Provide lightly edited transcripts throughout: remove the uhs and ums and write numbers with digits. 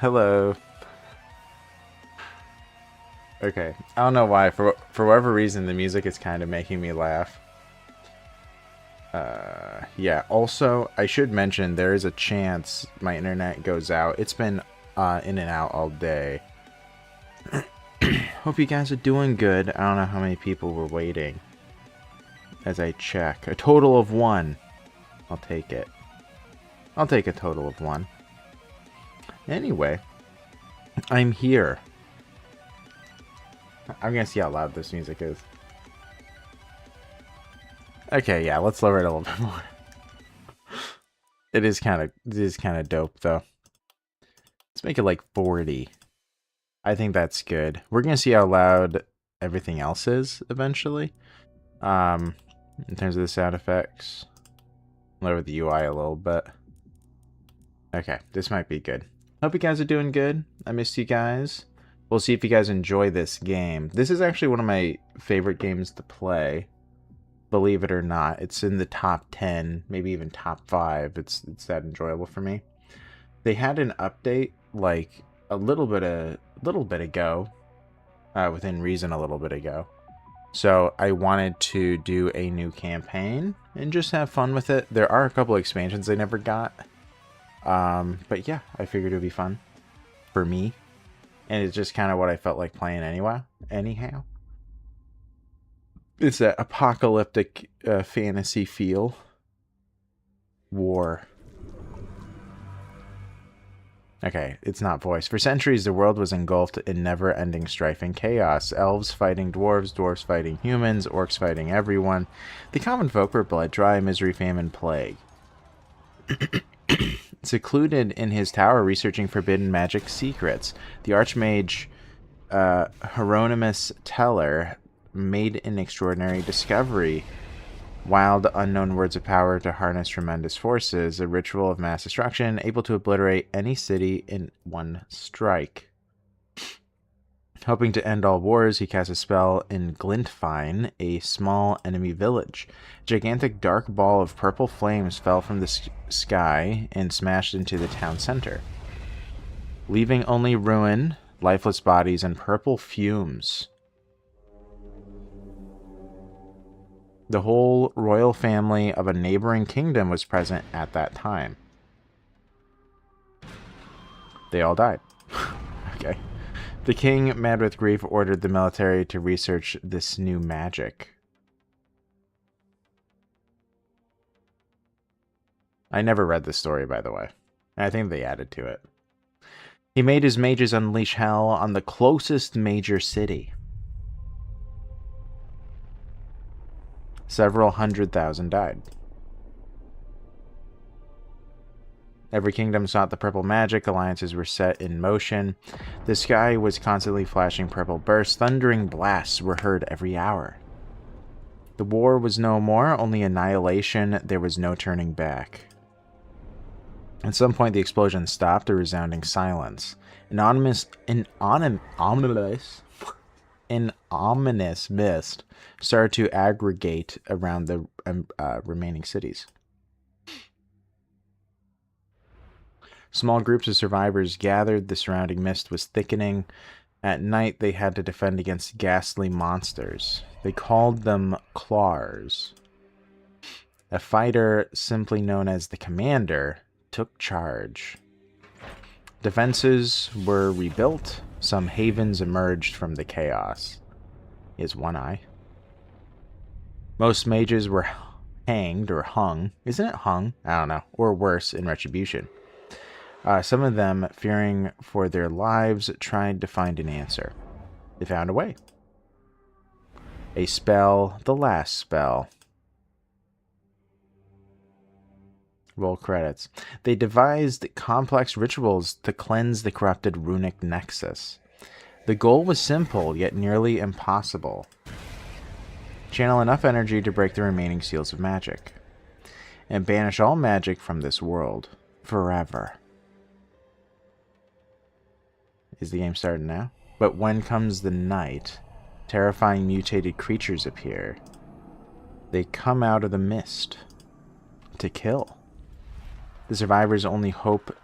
Hello. Okay. I don't know why. For whatever reason, the music is kind of making me laugh. Yeah. Also, I should mention there is a chance my internet goes out. It's been in and out all day. Hope you guys are doing good. I don't know how many people were waiting. As I check. A total of 1. I'll take it. I'll take a total of 1. Anyway. I'm here. I'm gonna see how loud this music is. Okay, yeah, let's lower it a little bit more. It is kind of dope though. Let's make it like 40. I think that's good. We're gonna see how loud everything else is eventually. In terms of the sound effects. Lower the UI a little bit. Okay, this might be good. Hope you guys are doing good. I missed you guys. We'll see if you guys enjoy this game. This is actually one of my favorite games to play. Believe it or not. It's in the top 10, maybe even top 5. It's that enjoyable for me. They had an update like a little bit ago. Within reason a little bit ago. So I wanted to do a new campaign and just have fun with it. There are a couple expansions I never got. But yeah, I figured it would be fun for me. And it's just kind of what I felt like playing anyway. Anyhow. It's that apocalyptic fantasy feel. War. Okay, it's not voice. For centuries, the world was engulfed in never-ending strife and chaos. Elves fighting dwarves, dwarves fighting humans, orcs fighting everyone. The common folk were bled dry, misery, famine, plague. Secluded in his tower researching forbidden magic secrets, the archmage Hieronymus Teller made an extraordinary discovery. Wild, unknown words of power to harness tremendous forces, a ritual of mass destruction able to obliterate any city in one strike. Hoping to end all wars, he cast a spell in Glintfine, a small enemy village. A gigantic dark ball of purple flames fell from the sky and smashed into the town center, leaving only ruin, lifeless bodies, and purple fumes. The whole royal family of a neighboring kingdom was present at that time. They all died. Okay. The king, mad with grief, ordered the military to research this new magic. I never read this story, by the way. I think they added to it. He made his mages unleash hell on the closest major city. Several 100,000 died. Every kingdom sought the purple magic. Alliances were set in motion. The sky was constantly flashing purple bursts. Thundering blasts were heard every hour. The war was no more, only annihilation. There was no turning back. At some point, the explosion stopped, a resounding silence. An ominous mist started to aggregate around the remaining cities. Small groups of survivors gathered. The surrounding mist was thickening. At night, they had to defend against ghastly monsters. They called them Claws. A fighter, simply known as the Commander, took charge. Defenses were rebuilt. Some havens emerged from the chaos. He has one eye. Most mages were hanged or hung. Isn't it hung? I don't know. Or worse, in retribution. Some of them, fearing for their lives, tried to find an answer. They found a way. A spell, the last spell. Roll credits. They devised complex rituals to cleanse the corrupted runic nexus. The goal was simple, yet nearly impossible. Channel enough energy to break the remaining seals of magic, and banish all magic from this world forever. Is the game starting now? But when comes the night, terrifying mutated creatures appear. They come out of the mist to kill. The survivors' only hope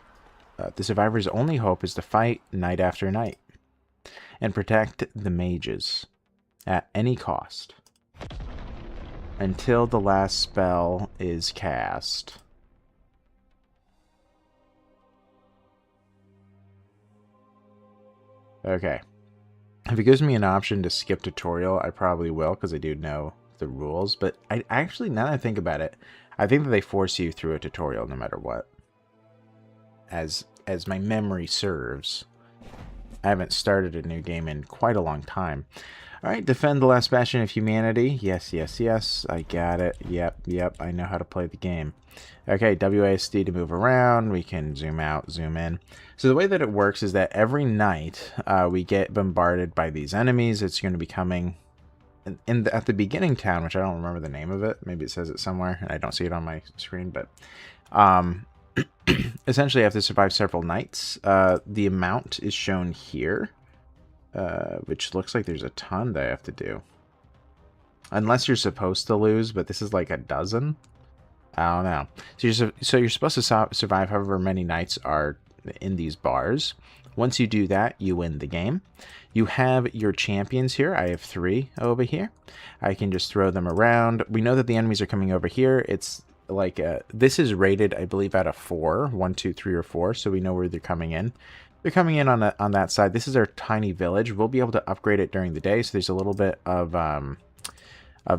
The survivor's only hope is to fight night after night and protect the mages at any cost until the last spell is cast. Okay. If it gives me an option to skip tutorial, I probably will, because I do know the rules. But I actually, now that I think about it, I think that they force you through a tutorial no matter what. As my memory serves. I haven't started a new game in quite a long time. Alright, defend the last bastion of humanity. Yes, yes, yes. I got it. Yep. I know how to play the game. Okay, WASD to move around. We can zoom out, zoom in. So the way that it works is that every night we get bombarded by these enemies. It's going to be coming at the beginning town, which I don't remember the name of it. Maybe it says it somewhere, and I don't see it on my screen. But essentially, I have to survive several nights. The amount is shown here. Which looks like there's a ton that I have to do. Unless you're supposed to lose, but this is like a dozen. I don't know. So you're supposed to survive however many nights are in these bars. Once you do that, you win the game. You have your champions here. I have 3 over here. I can just throw them around. We know that the enemies are coming over here. It's like this is rated, I believe, out of 4. 1, 2, 3, or 4. So we know where they're coming in. They're coming in on that side. This is our tiny village. We'll be able to upgrade it during the day, so there's a little bit of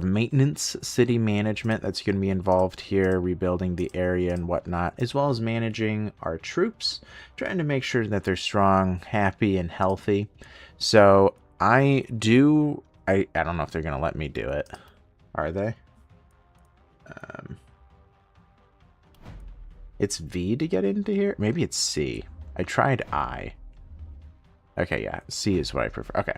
maintenance, city management that's going to be involved here, rebuilding the area and whatnot, as well as managing our troops, trying to make sure that they're strong, happy, and healthy. So I don't know if they're going to let me do it. Are they? It's V to get into here? Maybe it's C. I tried I. Okay, yeah, C is what I prefer. Okay.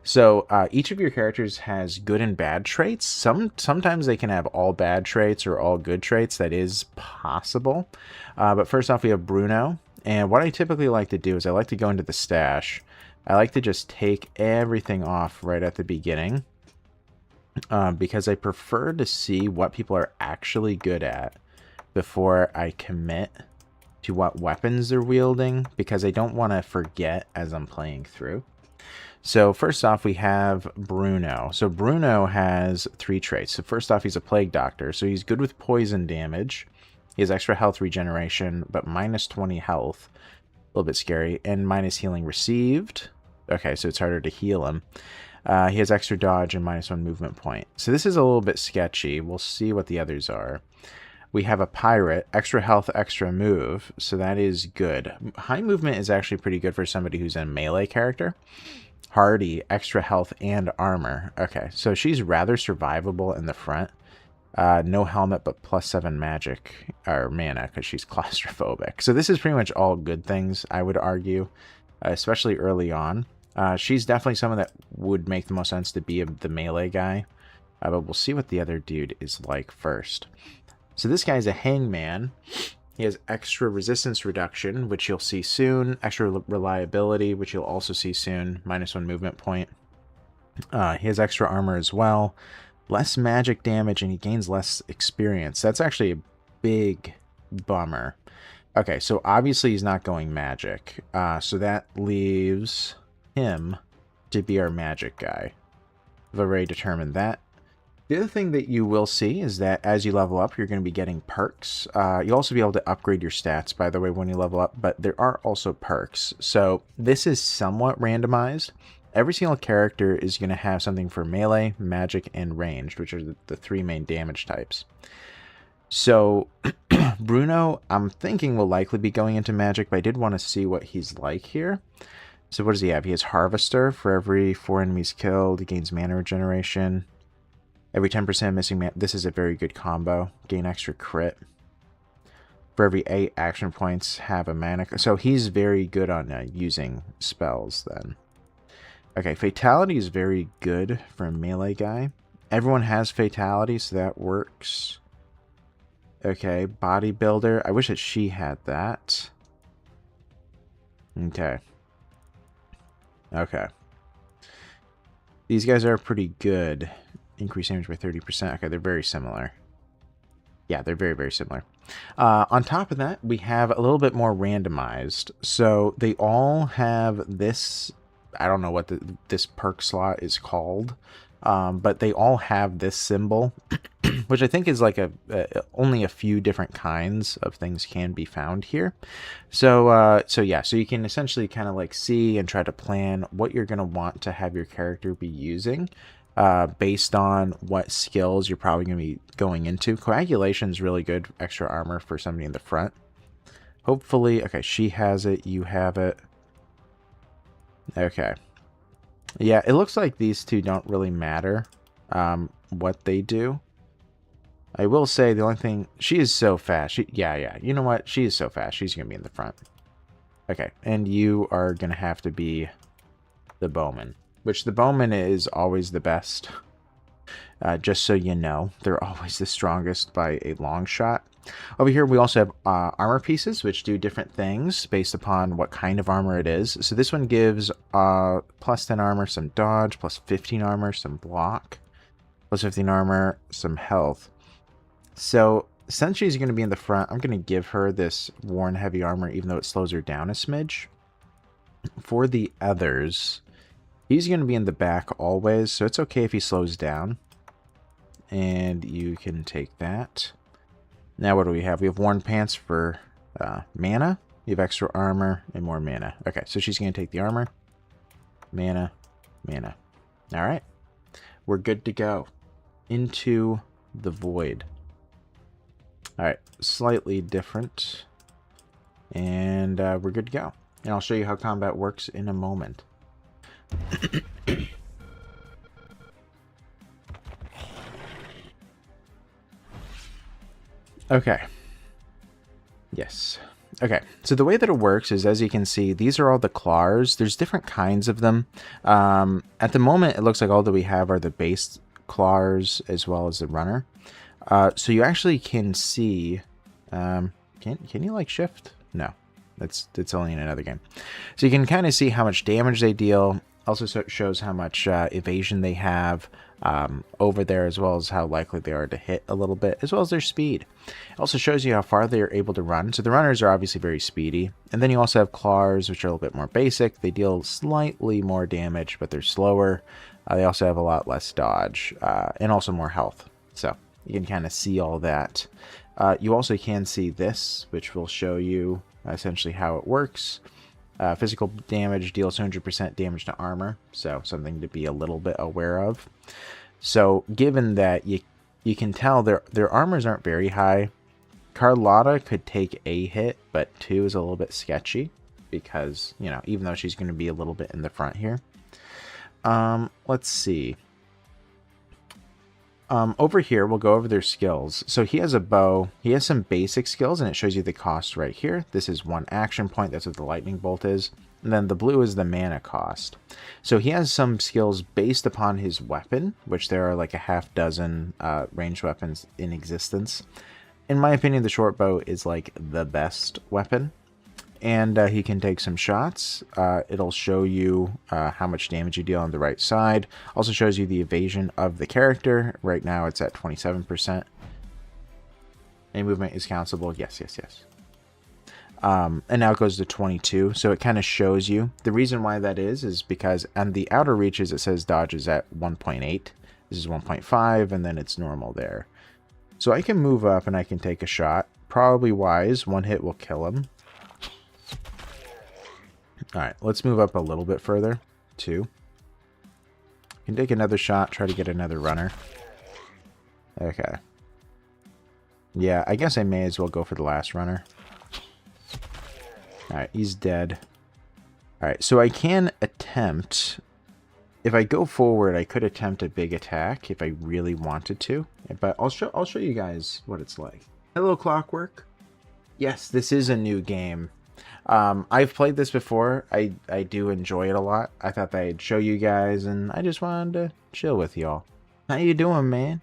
So each of your characters has good and bad traits. Sometimes they can have all bad traits or all good traits. That is possible. But first off, we have Bruno. And what I typically like to do is I like to go into the stash. I like to just take everything off right at the beginning. Because I prefer to see what people are actually good at before I commit to what weapons they're wielding, because I don't want to forget as I'm playing through. So first off, we have Bruno. So Bruno has 3 traits. So first off, he's a plague doctor. So he's good with poison damage. He has extra health regeneration, but minus 20 health. A little bit scary. And minus healing received. Okay, so it's harder to heal him. He has extra dodge and minus 1 movement point. So this is a little bit sketchy. We'll see what the others are. We have a pirate, extra health, extra move, so that is good. High movement is actually pretty good for somebody who's a melee character. Hardy, extra health, and armor. Okay, so she's rather survivable in the front. No helmet, but +7 magic, or mana, because she's claustrophobic. So this is pretty much all good things, I would argue, especially early on. She's definitely someone that would make the most sense to be the melee guy, but we'll see what the other dude is like first. So this guy's a hangman. He has extra resistance reduction, which you'll see soon. Extra reliability, which you'll also see soon. Minus 1 movement point. He has extra armor as well. Less magic damage, and he gains less experience. That's actually a big bummer. Okay, so obviously he's not going magic. So that leaves him to be our magic guy. I've already determined that. The other thing that you will see is that as you level up, you're going to be getting perks. You'll also be able to upgrade your stats, by the way, when you level up, but there are also perks. So this is somewhat randomized. Every single character is going to have something for melee, magic, and ranged, which are the 3 main damage types. So Bruno, I'm thinking will likely be going into magic, but I did want to see what he's like here. So what does he have? He has Harvester. For every 4 enemies killed, he gains mana regeneration. Every 10% missing mana. This is a very good combo. Gain extra crit. For every 8 action points, have a mana. So he's very good on using spells then. Okay, Fatality is very good for a melee guy. Everyone has Fatality, so that works. Okay, Bodybuilder. I wish that she had that. Okay. Okay. These guys are pretty good. Increase damage by 30%. Okay, they're very similar. Yeah, they're very, very similar. On top of that, we have a little bit more randomized. So they all have this, I don't know what this perk slot is called, but they all have this symbol, which I think is like only a few different kinds of things can be found here. So yeah, so you can essentially kind of like see and try to plan what you're going to want to have your character be using. Based on what skills you're probably going to be going into. Coagulation is really good extra armor for somebody in the front. Hopefully, okay, she has it, you have it. Okay. Yeah, it looks like these two don't really matter what they do. I will say the only thing, she is so fast. Yeah, you know what? She is so fast. She's going to be in the front. Okay, and you are going to have to be the bowman. Which the bowman is always the best. Just so you know, they're always the strongest by a long shot. Over here, we also have armor pieces, which do different things based upon what kind of armor it is. So this one gives plus 10 armor, some dodge, plus 15 armor, some block, plus 15 armor, some health. So since she's going to be in the front, I'm going to give her this worn heavy armor, even though it slows her down a smidge. For the others, he's going to be in the back always, so it's okay if he slows down. And you can take that. Now what do we have? We have worn pants for mana. You have extra armor and more mana. Okay, so she's going to take the armor. Mana. Alright. We're good to go. Into the void. Alright, slightly different. And we're good to go. And I'll show you how combat works in a moment. Okay. Yes. Okay, so the way that it works is, as you can see, these are all the claws. There's different kinds of them. At the moment, it looks like all that we have are the base claws as well as the runner. So you actually can see... can you, like, shift? No. It's only in another game. So you can kind of see how much damage they deal. Also shows how much evasion they have over there, as well as how likely they are to hit a little bit, as well as their speed. It also shows you how far they are able to run. So the runners are obviously very speedy. And then you also have claws, which are a little bit more basic. They deal slightly more damage, but they're slower. They also have a lot less dodge and also more health. So you can kind of see all that. You also can see this, which will show you essentially how it works. Physical damage deals 100% damage to armor, so something to be a little bit aware of. So given that you can tell their armors aren't very high, Carlotta could take a hit, but 2 is a little bit sketchy because, you know, even though she's going to be a little bit in the front here. Let's see. Over here, we'll go over their skills. So he has a bow. He has some basic skills, and it shows you the cost right here. This is 1 action point. That's what the lightning bolt is. And then the blue is the mana cost. So he has some skills based upon his weapon, which there are like a half dozen ranged weapons in existence. In my opinion, the short bow is like the best weapon. And he can take some shots. It'll show you how much damage you deal on the right side. Also shows you the evasion of the character. Right now it's at 27%. Any movement is countable. Yes. And now it goes to 22. So it kind of shows you. The reason why that is because on the outer reaches it says dodge is at 1.8. This is 1.5, and then it's normal there. So I can move up and I can take a shot. Probably wise. 1 hit will kill him. Alright, let's move up a little bit further. 2. Can take another shot, try to get another runner. Okay. Yeah, I guess I may as well go for the last runner. Alright, he's dead. Alright, so I can attempt... If I go forward, I could attempt a big attack if I really wanted to. But I'll show you guys what it's like. Hello, Clockwork. Yes, this is a new game. I've played this before. I do enjoy it a lot. I thought that I'd show you guys, and I just wanted to chill with y'all. How you doing, man?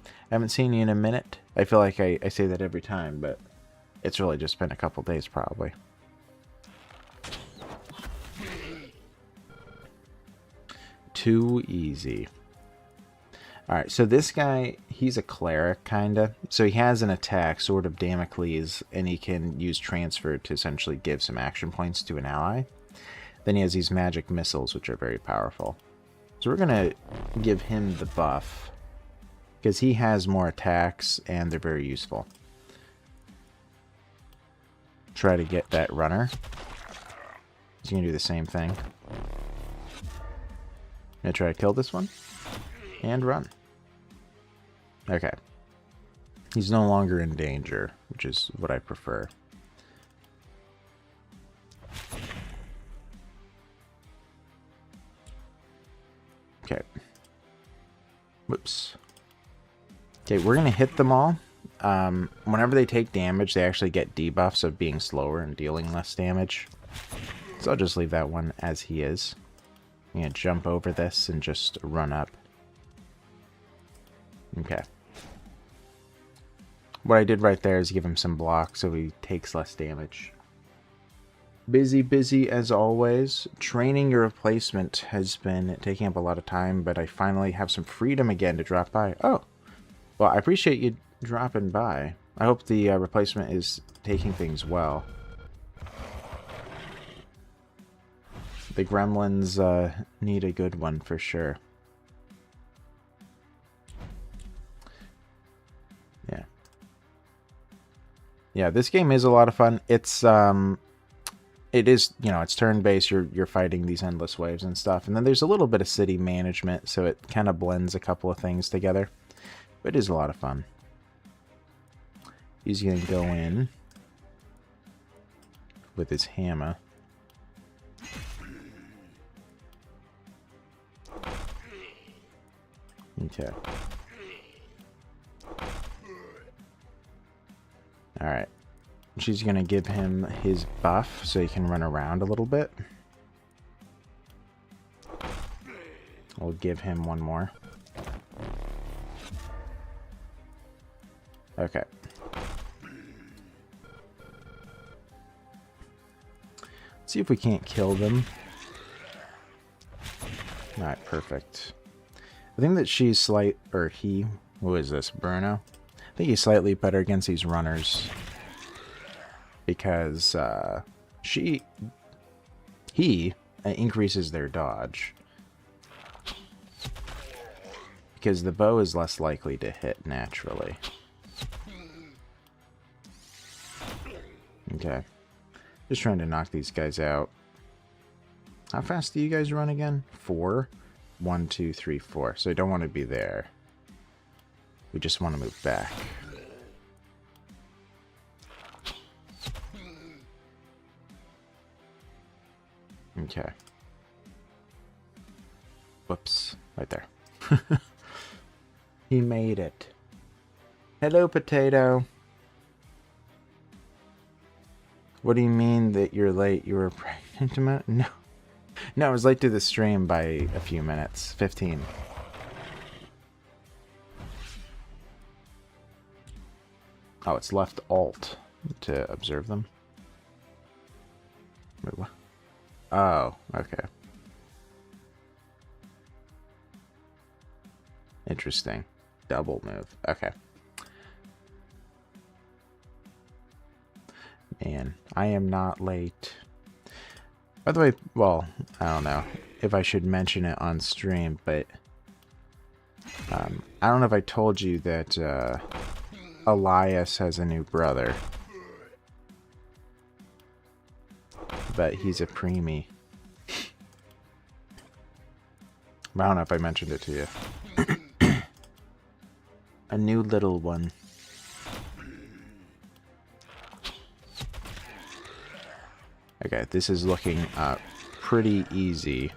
I haven't seen you in a minute. I feel like I say that every time, but it's really just been a couple days, probably. Too easy. Alright, so this guy, he's a cleric, kinda. So he has an attack, Sword of Damocles, and he can use transfer to essentially give some action points to an ally. Then he has these magic missiles, which are very powerful. So we're gonna give him the buff, because he has more attacks, and they're very useful. Try to get that runner. He's gonna do the same thing. Gonna try to kill this one. And run. Okay. He's no longer in danger, which is what I prefer. Okay. Whoops. Okay, we're going to hit them all. Whenever they take damage, they actually get debuffs of being slower and dealing less damage. So I'll just leave that one as he is. I'm going to jump over this and just run up. Okay. What I did right there is give him some block so he takes less damage. Busy as always. Training your replacement has been taking up a lot of time, but I finally have some freedom again to drop by. Oh, well, I appreciate you dropping by. I hope the replacement is taking things well. The gremlins need a good one for sure. Yeah. Yeah, this game is a lot of fun. It's it is, you know, it's turn-based. You're fighting these endless waves and stuff. And then there's a little bit of city management, so it kind of blends a couple of things together. But it is a lot of fun. He's going to go in with his hammer. Okay. Alright. She's going to give him his buff so he can run around a little bit. We'll give him one more. Okay. Let's see if we can't kill them. Alright, perfect. I think that she's he, who is this, Bruno? I think he's slightly better against these runners. Because he increases their dodge. Because the bow is less likely to hit naturally. Okay. Just trying to knock these guys out. How fast do you guys run again? 4? 1, 2, 3, 4. So I don't want to be there. We just want to move back. Okay. Whoops. Right there. He made it. Hello, potato. What do you mean that you're late? You were pregnant? No. No, I was late to the stream by a few minutes. 15. Oh, it's left Alt to observe them. Wait, what? Oh, okay. Interesting. Double move. Okay. Man, I am not late. By the way, well, I don't know if I should mention it on stream, but I don't know if I told you that Elias has a new brother. But he's a preemie. I don't know if I mentioned it to you. A new little one. Okay, this is looking pretty easy.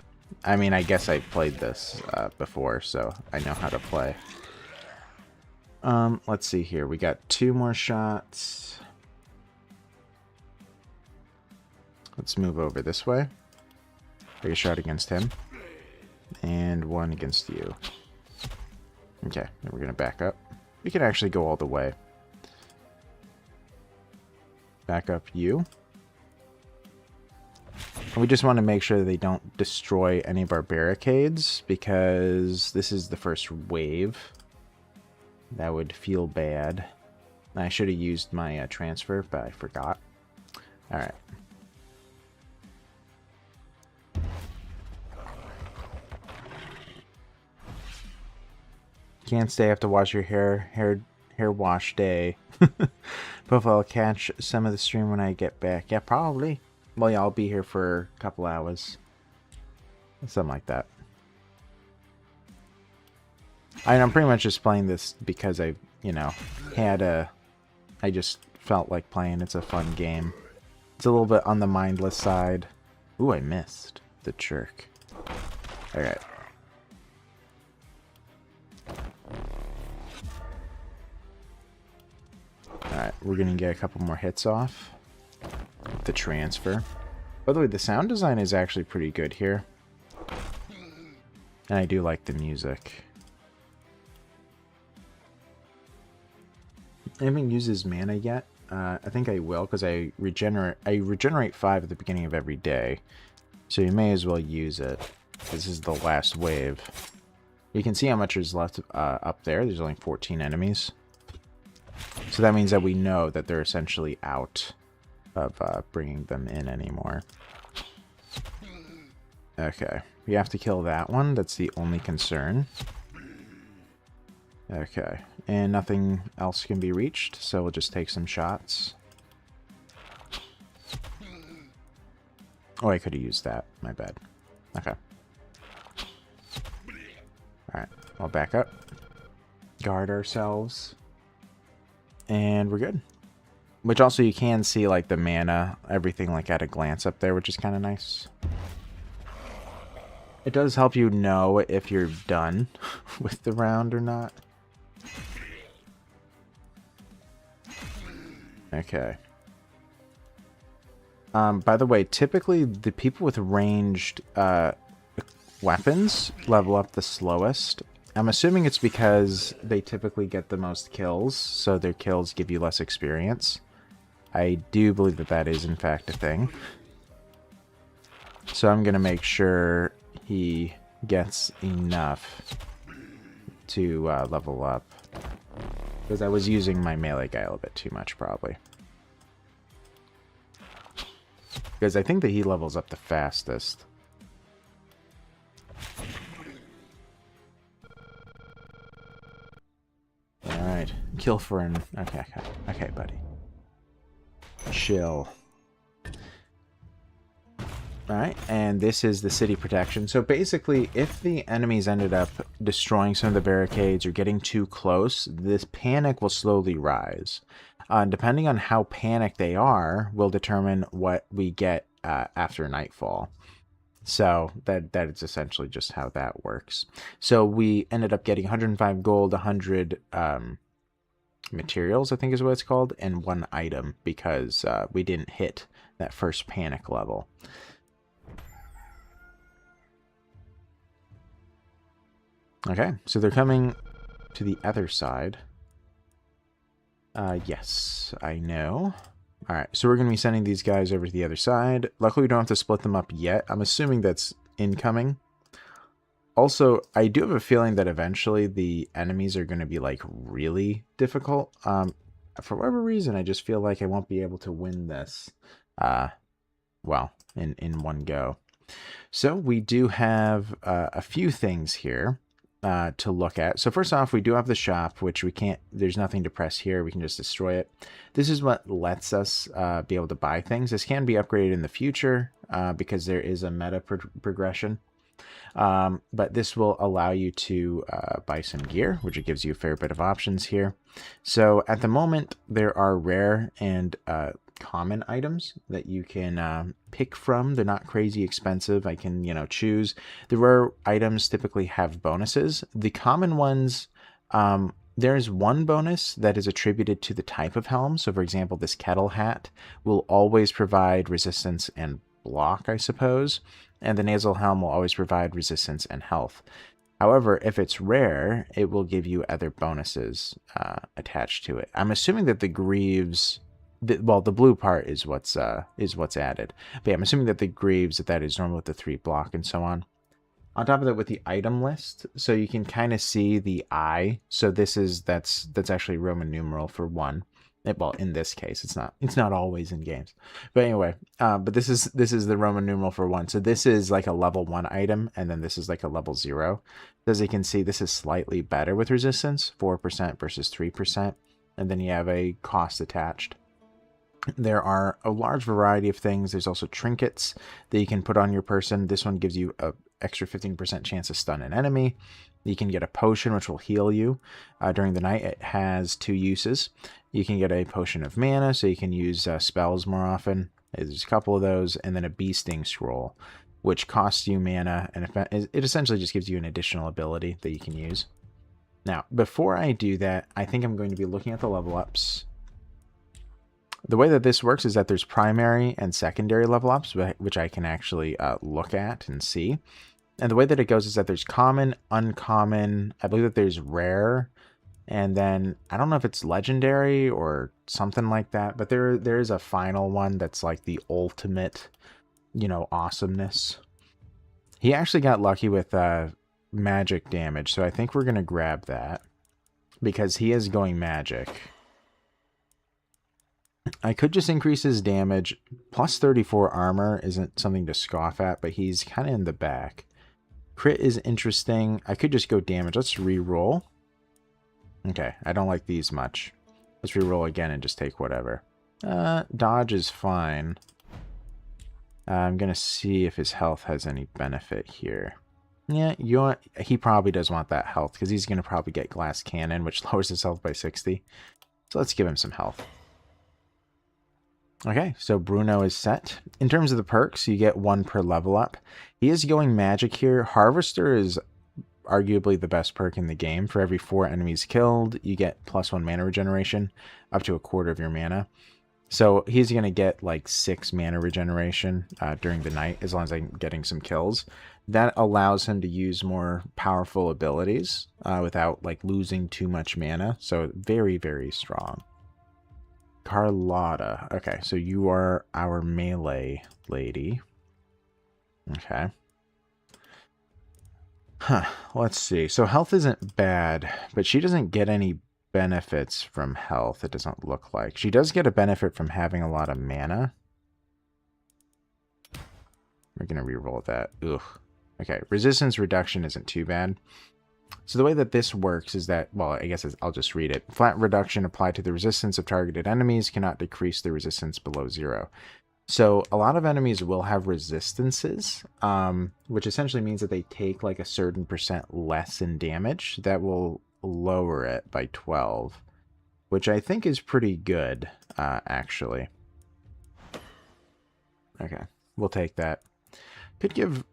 I mean, I guess I played this before, so I know how to play. Let's see here. We got 2 more shots. Let's move over this way. Take a shot against him. And 1 against you. Okay, then we're going to back up. We can actually go all the way. Back up you. We just want to make sure they don't destroy any of our barricades, because this is the first wave. That would feel bad. I should have used my transfer, but I forgot. Alright. Can't stay, have to wash your hair wash day. Hopefully I'll catch some of the stream when I get back. Yeah, probably. Well, yeah, I'll be here for a couple hours. Something like that. I'm pretty much just playing this because I, you know, I just felt like playing. It's a fun game. It's a little bit on the mindless side. Ooh, I missed the jerk. Alright. Alright, we're gonna get a couple more hits off. The transfer. By the way, the sound design is actually pretty good here. And I do like the music. I haven't used his mana yet. I think I will, because I regenerate 5 at the beginning of every day. So you may as well use it. This is the last wave. You can see how much is left up there. There's only 14 enemies. So that means that we know that they're essentially out of bringing them in anymore. Okay. We have to kill that one. That's the only concern. Okay. And nothing else can be reached, so we'll just take some shots. Oh, I could have used that. My bad. Okay. Alright. I'll back up. Guard ourselves. And we're good. Which also you can see like the mana, everything like at a glance up there, which is kind of nice. It does help you know if you're done with the round or not. Okay. By the way, typically the people with ranged weapons level up the slowest. I'm assuming it's because they typically get the most kills, so their kills give you less experience. I do believe that that is in fact a thing. So I'm going to make sure he gets enough to level up. Because I was using my melee guy a little bit too much, probably. Because I think that he levels up the fastest. Alright. Kill for an... Okay, okay. Okay, buddy. Chill. Alright, and this is the city protection. So basically, if the enemies ended up destroying some of the barricades or getting too close, this panic will slowly rise. Depending on how panicked they are, will determine what we get after nightfall. So that is essentially just how that works. So we ended up getting 105 gold, 100 materials, I think is what it's called, and 1 item because we didn't hit that first panic level. Okay, so they're coming to the other side. Yes, I know. Alright, so we're going to be sending these guys over to the other side. Luckily, we don't have to split them up yet. I'm assuming that's incoming. Also, I do have a feeling that eventually the enemies are going to be, like, really difficult. For whatever reason, I just feel like I won't be able to win this, well, in one go. So, we do have a few things here to look at. So first off, we do have the shop, which we can't, there's nothing to press here. We can just destroy it. This is what lets us be able to buy things. This can be upgraded in the future because there is a meta progression. But this will allow you to buy some gear, which it gives you a fair bit of options here. So at the moment, there are rare and common items that you can pick from. They're not crazy expensive. I can, you know, choose. The rare items typically have bonuses. The common ones, there's one bonus that is attributed to the type of helm. So for example, this kettle hat will always provide resistance and block, I suppose. And the nasal helm will always provide resistance and health. However, if it's rare, it will give you other bonuses attached to it. I'm assuming that the greaves well, the blue part is what's added. But yeah, I'm assuming that the greaves, that is normal with the 3 block and so on. On top of that, with the item list, so you can kind of see the I. So that's actually Roman numeral for 1. Well, in this case, it's not always in games, but anyway, but this is the Roman numeral for 1. So this is like a level 1 item, and then this is like a level 0. As you can see, this is slightly better with resistance, 4% versus 3%, and then you have a cost attached. There are a large variety of things. There's also trinkets that you can put on your person. This one gives you a extra 15% chance to stun an enemy. You can get a potion which will heal you during the night. It has 2 uses. You can get a potion of mana, so you can use spells more often. There's a couple of those, and then a bee sting scroll, which costs you mana, and it essentially just gives you an additional ability that you can use. Now, before I do that, I think I'm going to be looking at the level ups. The way that this works is that there's primary and secondary level ups, which I can actually look at and see. And the way that it goes is that there's common, uncommon, I believe that there's rare, and then I don't know if it's legendary or something like that, but there is a final one that's like the ultimate, awesomeness. He actually got lucky with magic damage, so I think we're going to grab that because he is going magic. I could just increase his damage. Plus 34 armor isn't something to scoff at, but he's kind of in the back. Crit is interesting. I could just go damage. Let's re-roll. Okay, I don't like these much. Let's re-roll again and just take whatever. Dodge is fine. I'm going to see if his health has any benefit here. Yeah, he probably does want that health because he's going to probably get glass cannon, which lowers his health by 60. So let's give him some health. Okay, so Bruno is set. In terms of the perks, you get 1 per level up. He is going magic here. Harvester is arguably the best perk in the game. For every 4 enemies killed, you get +1 mana regeneration, up to a quarter of your mana. So he's going to get like 6 mana regeneration during the night, as long as I'm getting some kills. That allows him to use more powerful abilities without like losing too much mana. So very, very strong. Carlotta. Okay, so you are our melee lady. Okay. Huh, let's see. So health isn't bad, but she doesn't get any benefits from health, it doesn't look like. She does get a benefit from having a lot of mana. We're going to reroll that. Ugh. Okay, resistance reduction isn't too bad. So the way that this works is that, well, I guess I'll just read it. Flat reduction applied to the resistance of targeted enemies cannot decrease the resistance below 0. So a lot of enemies will have resistances, which essentially means that they take like a certain % less in damage. That will lower it by 12, which I think is pretty good, actually. Okay, we'll take that. Could give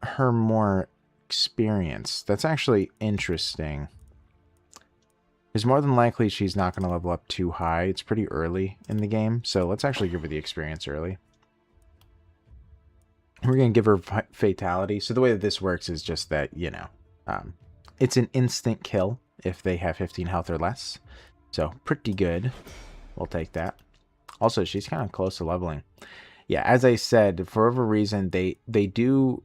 her more experience. That's actually interesting. Because more than likely she's not going to level up too high. It's pretty early in the game, so let's actually give her the experience early. We're going to give her fatality. So the way that this works is just that, it's an instant kill if they have 15 health or less. So pretty good. We'll take that. Also, she's kind of close to leveling. Yeah, as I said, for whatever reason, they do,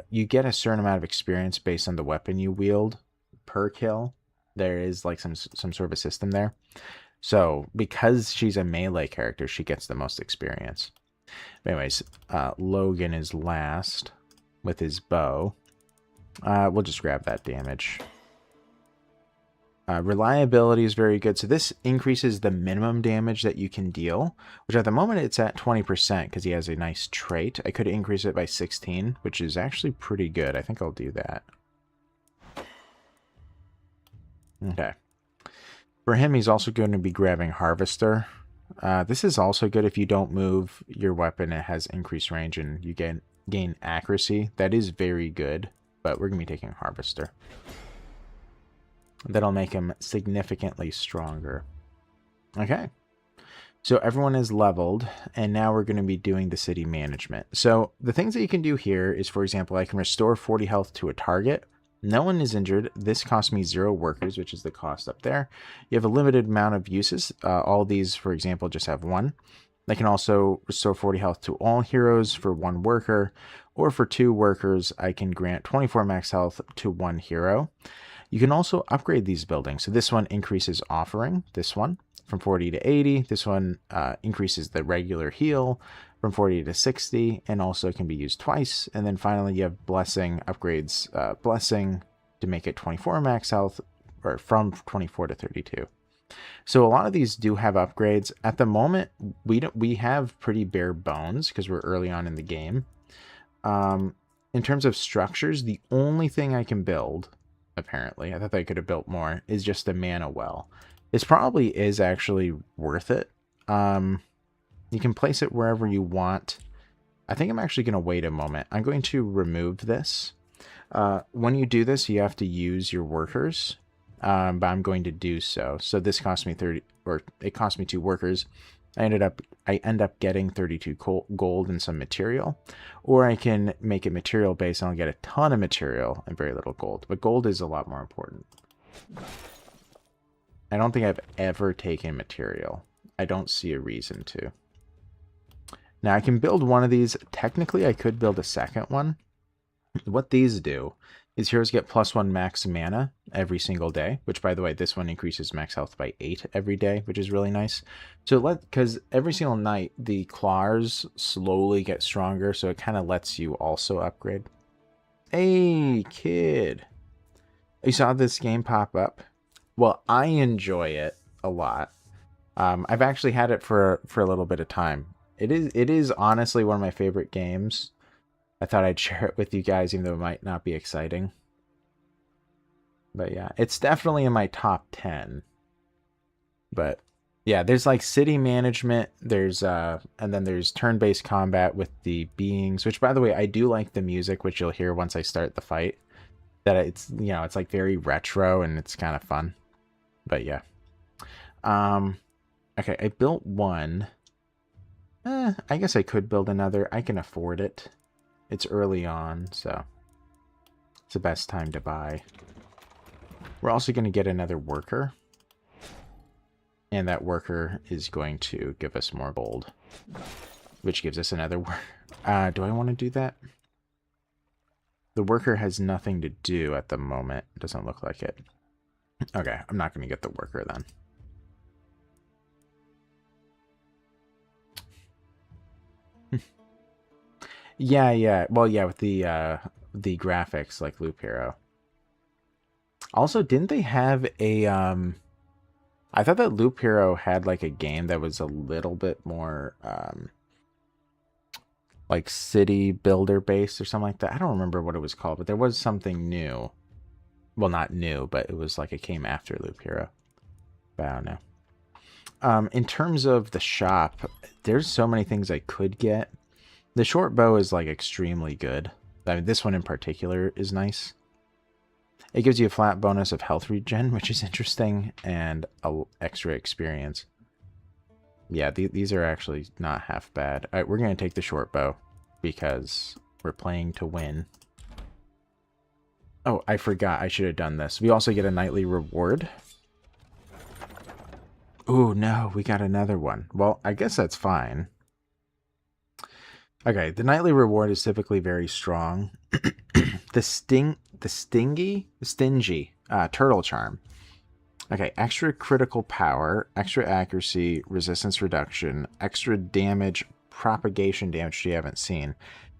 you get a certain amount of experience based on the weapon you wield per kill. There is like some sort of a system there. So because she's a melee character, she gets the most experience. Anyways, Logan is last with his bow. We'll just grab that damage. Reliability is very good. So this increases the minimum damage that you can deal, which at the moment it's at 20% because he has a nice trait. I could increase it by 16, which is actually pretty good. I think I'll do that. Okay. For him, he's also going to be grabbing Harvester. This is also good if you don't move your weapon. It has increased range and you gain accuracy. That is very good, but we're going to be taking Harvester. That'll make him significantly stronger. Okay. So everyone is leveled, and now we're going to be doing the city management. So the things that you can do here is, for example, I can restore 40 health to a target, No one is injured. This cost me 0 workers, which is the cost up there. You have a limited amount of uses. All these, for example, just have 1. They can also restore 40 health to all heroes for 1 worker, or for 2 workers, I can grant 24 max health to 1 hero. You can also upgrade these buildings. So this one increases offering, this one, from 40 to 80. This one increases the regular heal from 40 to 60, and also can be used twice. And then finally, you have blessing upgrades, blessing to make it 24 max health, or from 24 to 32. So a lot of these do have upgrades. At the moment, we have pretty bare bones because we're early on in the game. In terms of structures, the only thing I can build, apparently, I thought I could have built more, is just a mana well. This probably is actually worth it. You can place it wherever you want. I think I'm actually going to wait a moment. I'm going to remove this. When you do this, you have to use your workers, but I'm going to do so. So this cost me 30, or it cost me 2 workers. I end up getting 32 gold and some material, or I can make it material based and I'll get a ton of material and very little gold. But gold is a lot more important. I don't think I've ever taken material. I don't see a reason to. Now I can build one of these. Technically, I could build a second one. What these do is heroes get +1 max mana every single day, which, by the way, this one increases max health by 8 every day, which is really nice. So because every single night the claws slowly get stronger, so it kind of lets you also upgrade. Hey, kid. You saw this game pop up? Well, I enjoy it a lot. I've actually had it for a little bit of time. It is honestly one of my favorite games. I thought I'd share it with you guys, even though it might not be exciting. But yeah, it's definitely in my top 10. But yeah, there's like city management, there's and then there's turn-based combat with the beings, which, by the way, I do like the music, which you'll hear once I start the fight. That it's, you know, it's like very retro and it's kind of fun. But yeah. Okay, I built one. I guess I could build another. I can afford it. It's early on, so it's the best time to buy. We're also going to get another worker. And that worker is going to give us more gold, which gives us another worker. Do I want to do that? The worker has nothing to do at the moment. It doesn't look like it. Okay, I'm not going to get the worker then. Yeah. Well, yeah, with the graphics like Loop Hero. Also, didn't they have a I thought that Loop Hero had like a game that was a little bit more like city builder based or something like that. I don't remember what it was called, but there was something new. Well, not new, but it was like it came after Loop Hero. But I don't know. In terms of the shop, there's so many things I could get. The short bow is like extremely good. I mean, this one in particular is nice. It gives you a flat bonus of health regen, which is interesting, and a extra experience. Yeah, these are actually not half bad. All right, we're going to take the short bow because we're playing to win. Oh, I forgot. I should have done this. We also get a nightly reward. Ooh, no, we got another one. Well, I guess that's fine. Okay, the nightly reward is typically very strong. The stingy turtle charm. Okay, extra critical power, extra accuracy, resistance reduction, extra damage, propagation damage you haven't seen,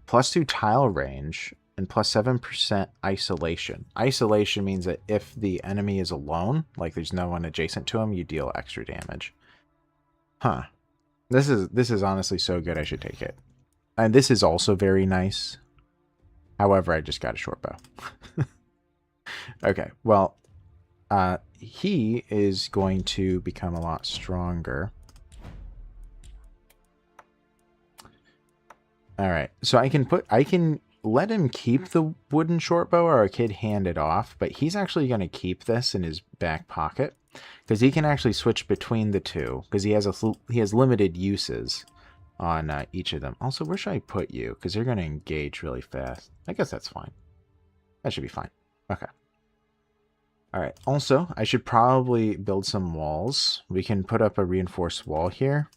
+2 tile range, and +7% isolation. Isolation means that if the enemy is alone, like there's no one adjacent to him, you deal extra damage. Huh. This is honestly so good, I should take it. And this is also very nice. However, I just got a short bow. Okay, well, he is going to become a lot stronger. All right, so I can let him keep the wooden short bow, or I could hand it off, but he's actually going to keep this in his back pocket because he can actually switch between the two because he has limited uses on each of them. Also, where should I put you? Because they're going to engage really fast. I guess that's fine. That should be fine. Okay. Alright, also, I should probably build some walls. We can put up a reinforced wall here.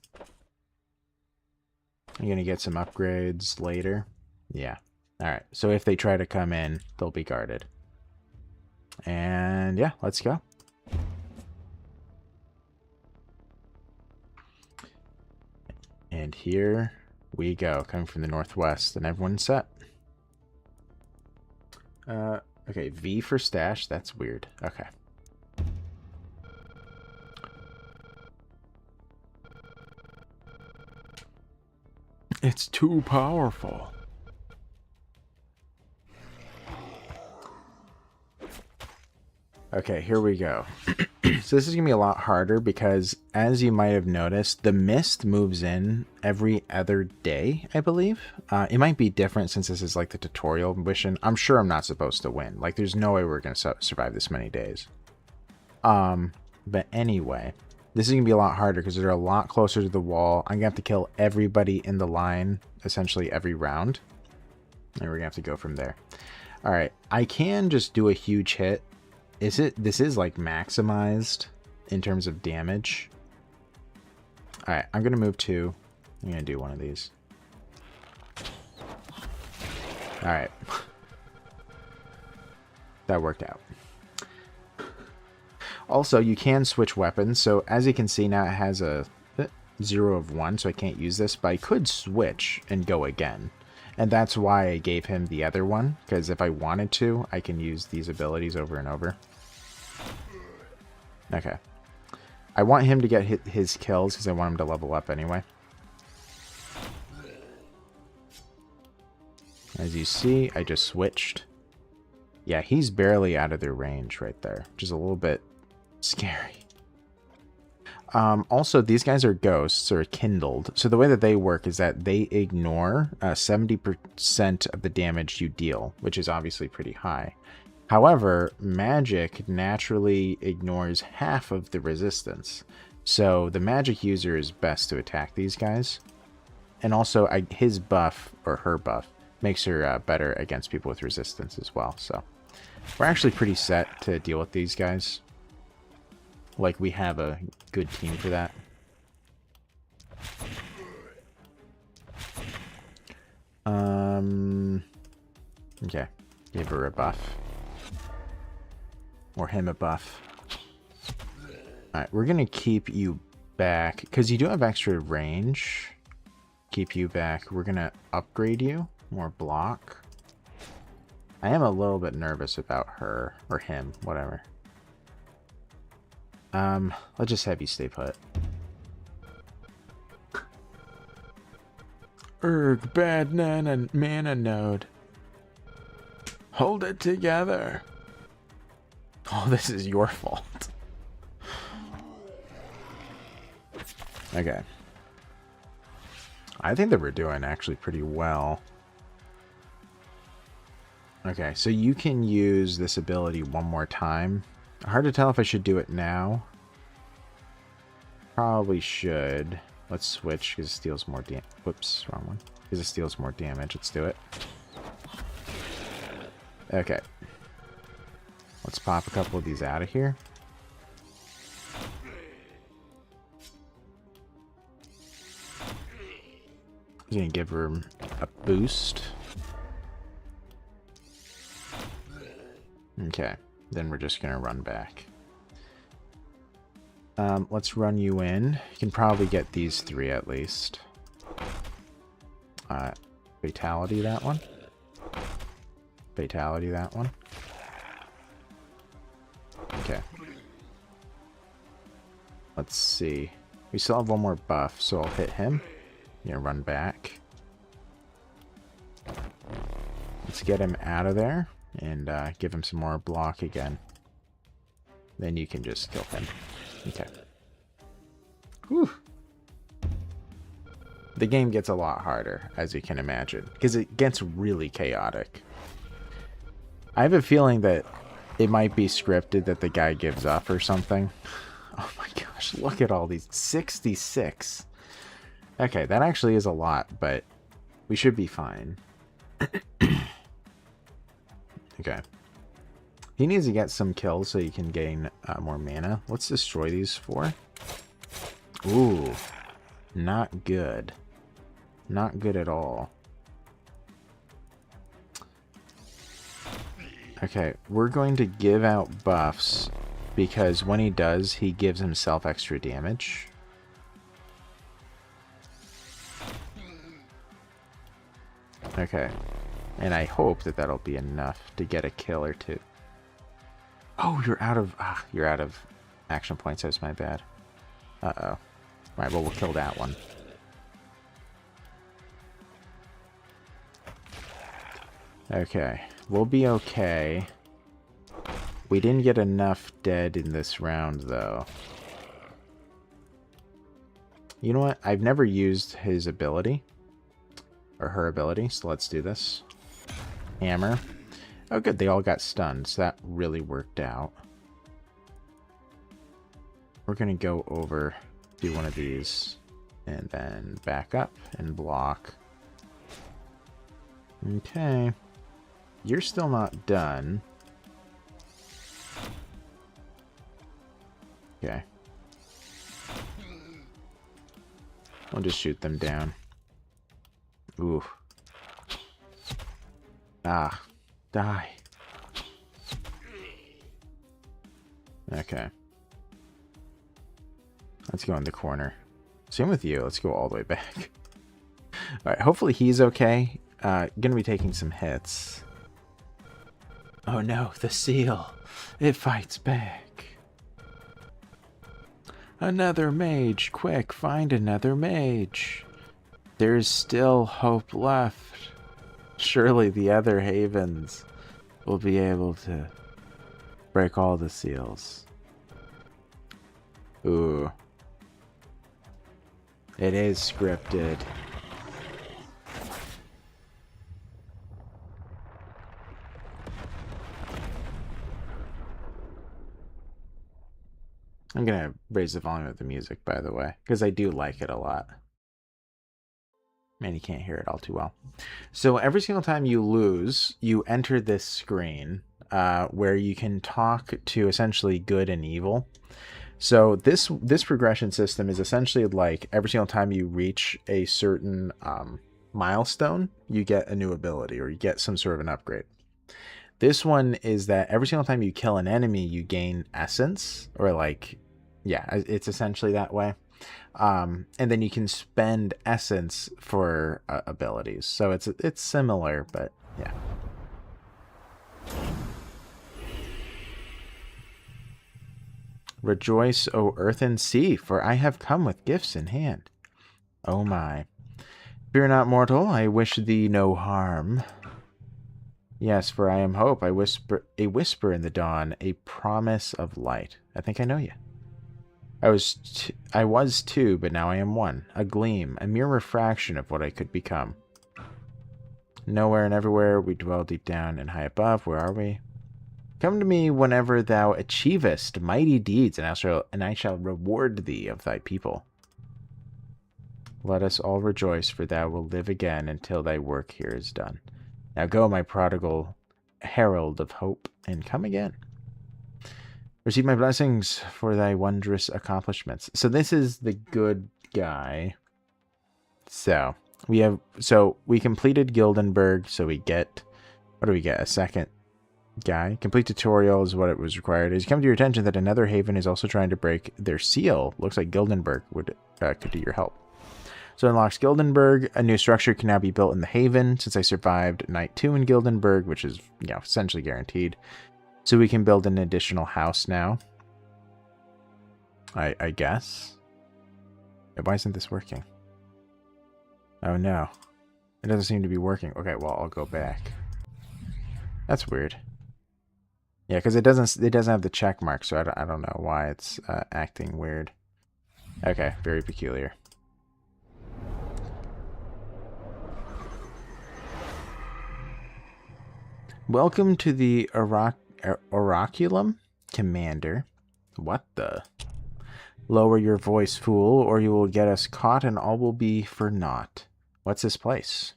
I'm going to get some upgrades later. Yeah. Alright, so if they try to come in, they'll be guarded. And yeah, let's go. And here we go, coming from the northwest, and everyone's set. Okay, V for stash, that's weird. Okay. It's too powerful. Okay, here we go. So this is going to be a lot harder because, as you might have noticed, the mist moves in every other day, I believe. It might be different since this is like the tutorial mission. I'm sure I'm not supposed to win. Like, there's no way we're going to survive this many days. But anyway, this is going to be a lot harder because they're a lot closer to the wall. I'm going to have to kill everybody in the line, essentially every round. And we're going to have to go from there. All right, I can just do a huge hit. This is like maximized in terms of damage. All right, I'm going to move 2. I'm going to do one of these. All right. That worked out. Also, you can switch weapons. So as you can see now, it has a 0 of 1, so I can't use this, but I could switch and go again. And that's why I gave him the other one, because if I wanted to, I can use these abilities over and over. Okay. I want him to get his kills because I want him to level up anyway. As you see, I just switched. Yeah, he's barely out of their range right there, which is a little bit scary. Also, these guys are ghosts or kindled. So the way that they work is that they ignore 70% of the damage you deal, which is obviously pretty high. However, magic naturally ignores half of the resistance. So the magic user is best to attack these guys. And also, his buff, or her buff, makes her better against people with resistance as well. So we're actually pretty set to deal with these guys. Like, we have a good team for that. Okay. Give her a buff. Or him a buff. Alright, we're gonna keep you back. Because you do have extra range. Keep you back. We're gonna upgrade you. More block. I am a little bit nervous about her. Or him. Whatever. Let's just have you stay put. Erg, bad mana node. Hold it together. Oh, this is your fault. Okay. I think that we're doing actually pretty well. Okay, so you can use this ability one more time. Hard to tell if I should do it now. Probably should. Let's switch because it steals more damage. Whoops, wrong one. Because it steals more damage. Let's do it. Okay. Let's pop a couple of these out of here. I'm gonna give her a boost. Okay. Then we're just gonna run back. Let's run you in. You can probably get these 3 at least. Fatality that one. Fatality that one. Okay. Let's see. We still have one more buff, so I'll hit him. Yeah, run back. Let's get him out of there and give him some more block again. Then you can just kill him. Okay. Whew. The game gets a lot harder, as you can imagine, because it gets really chaotic. I have a feeling that it might be scripted that the guy gives up or something. Oh my gosh, look at all these. 66. Okay, that actually is a lot, but we should be fine. Okay. He needs to get some kills so he can gain more mana. Let's destroy these 4. Ooh. Not good. Not good at all. Okay, we're going to give out buffs because when he does, he gives himself extra damage. Okay, and I hope that that'll be enough to get a kill or 2. Oh, you're out of action points. That's my bad. Uh-oh. Alright, well, we'll kill that one. Okay, we'll be okay. We didn't get enough dead in this round, though. You know what? I've never used his ability. Or her ability, so let's do this. Hammer. Oh, good. They all got stunned, so that really worked out. We're going to go over, do one of these, and then back up and block. Okay. You're still not done. Okay. We'll just shoot them down. Ooh. Ah. Die. Okay. Let's go in the corner. Same with you. Let's go all the way back. Alright, hopefully he's okay. Gonna be taking some hits. Oh no, the seal. It fights back. Another mage. Quick, find another mage. There's still hope left. Surely the other havens will be able to break all the seals. Ooh. It is scripted. I'm gonna raise the volume of the music, by the way, because I do like it a lot. Man, you can't hear it all too well. So every single time you lose, you enter this screen where you can talk to essentially good and evil. So this progression system is essentially like every single time you reach a certain milestone, you get a new ability or you get some sort of an upgrade. This one is that every single time you kill an enemy, you gain essence, or like, yeah, it's essentially that way. And then you can spend essence for abilities. So it's similar, but yeah. Rejoice, O earth and sea, for I have come with gifts in hand. Oh my. Fear not, mortal, I wish thee no harm. Yes, for I am hope. I whisper a whisper in the dawn, a promise of light. I think I know you. I was two, but now I am one. A gleam, a mere refraction of what I could become. Nowhere and everywhere we dwell deep down and high above. Where are we? Come to me whenever thou achievest mighty deeds, and I shall reward thee of thy people. Let us all rejoice, for thou wilt live again until thy work here is done. Now go, my prodigal herald of hope, and come again. Receive my blessings for thy wondrous accomplishments. So this is the good guy. So we completed Gildenberg, so we get, what do we get? A second guy. Complete tutorial is what it was required. As you come to your attention that another haven is also trying to break their seal. Looks like Gildenberg could do your help. So it unlocks Gildenberg. A new structure can now be built in the haven since I survived night 2 in Gildenberg, which is, you know, essentially guaranteed. So we can build an additional house now. I guess. Why isn't this working? Oh no. It doesn't seem to be working. Okay, well, I'll go back. That's weird. Yeah, because it doesn't have the check mark, so I don't know why it's acting weird. Okay, very peculiar. Welcome to the Oraculum, Commander. What the? Lower your voice, fool, or you will get us caught and all will be for naught. What's this place?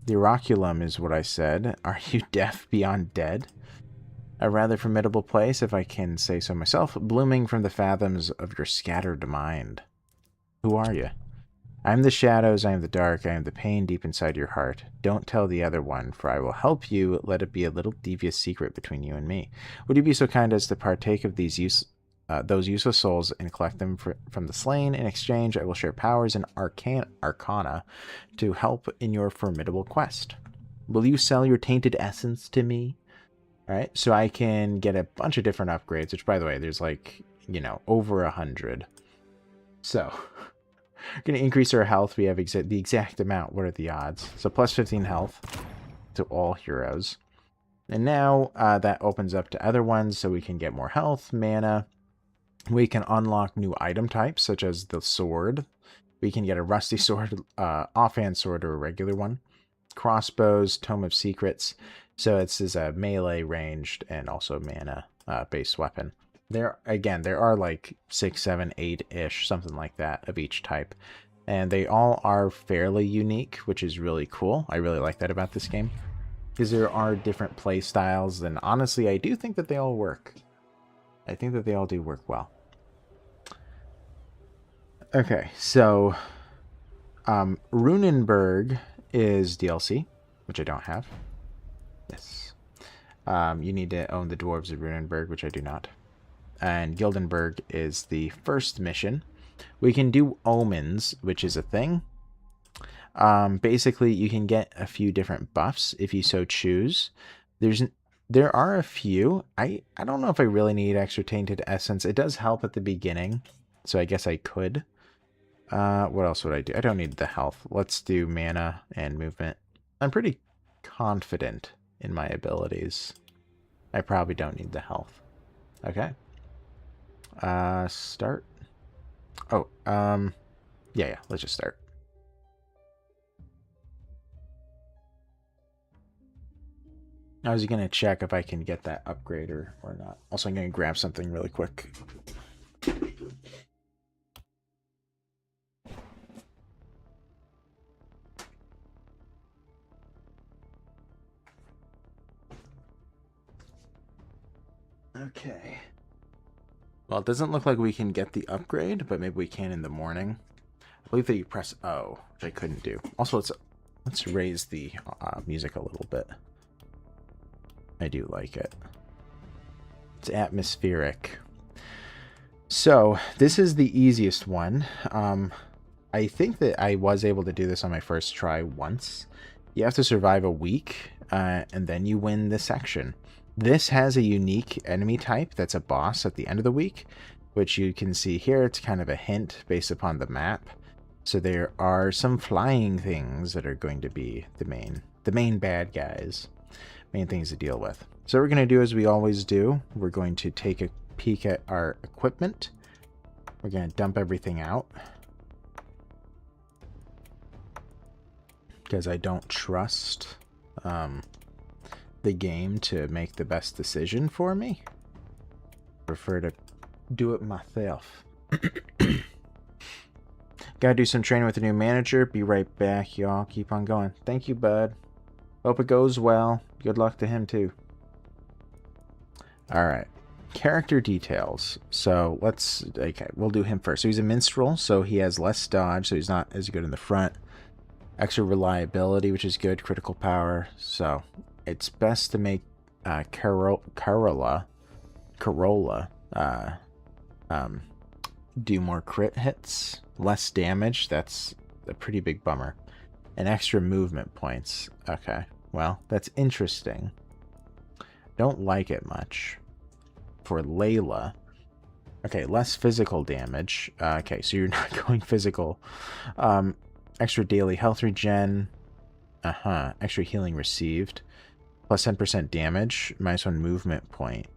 The Oraculum is what I said. Are you deaf beyond dead? A rather formidable place, if I can say so myself, blooming from the fathoms of your scattered mind. Who are you? I am the shadows, I am the dark, I am the pain deep inside your heart. Don't tell the other one, for I will help you. Let it be a little devious secret between you and me. Would you be so kind as to partake of those useless souls and collect them from the slain? In exchange, I will share powers and arcana to help in your formidable quest. Will you sell your tainted essence to me? All right, so I can get a bunch of different upgrades, which, by the way, there's like, over 100. So, we're going to increase our health. We have the exact amount. What are the odds? So, plus 15 health to all heroes. And now that opens up to other ones, so we can get more health, mana. We can unlock new item types, such as the sword. We can get a rusty sword, offhand sword, or a regular one. Crossbows, Tome of Secrets. So this is a melee ranged and also mana based weapon. There are like 6, 7, 8-ish, something like that of each type. And they all are fairly unique, which is really cool. I really like that about this game. Because there are different play styles, and honestly, I do think that they all work. I think that they all do work well. Okay, so Runenberg is DLC, which I don't have. Yes. You need to own the Dwarves of Runenberg, which I do not. And Gildenberg is the first mission. We can do Omens, which is a thing. Basically, you can get a few different buffs if you so choose. There are a few. I don't know if I really need extra Tainted Essence. It does help at the beginning, so I guess I could. What else would I do? I don't need the health. Let's do mana and movement. I'm pretty confident in my abilities. I probably don't need the health. Okay. Start. Oh, yeah, let's just start. I was going to check if I can get that upgrader or not. Also, I'm going to grab something really quick. Okay. Well, it doesn't look like we can get the upgrade, but maybe we can in the morning. I believe that you press O, which I couldn't do. Also, let's raise the music a little bit. I do like it. It's atmospheric. So, this is the easiest one. I think that I was able to do this on my first try once. You have to survive a week, and then you win the section. This has a unique enemy type that's a boss at the end of the week, which you can see here. It's kind of a hint based upon the map. So there are some flying things that are going to be the main bad guys, main things to deal with. So what we're going to do, as we always do, we're going to take a peek at our equipment. We're going to dump everything out, because I don't trust the game to make the best decision for me. Prefer to do it myself. Gotta do some training with the new manager. Be right back, y'all. Keep on going. Thank you, bud. Hope it goes well. Good luck to him, too. Alright. Character details. So, we'll do him first. So, he's a minstrel, so he has less dodge, so he's not as good in the front. Extra reliability, which is good. Critical power. So, it's best to make Corolla do more crit hits, less damage. That's a pretty big bummer. And extra movement points. Okay, well, that's interesting. Don't like it much. For Layla, okay, less physical damage. Okay, so you're not going physical. Extra daily health regen. Extra healing received. Plus 10% damage, minus 1 movement point,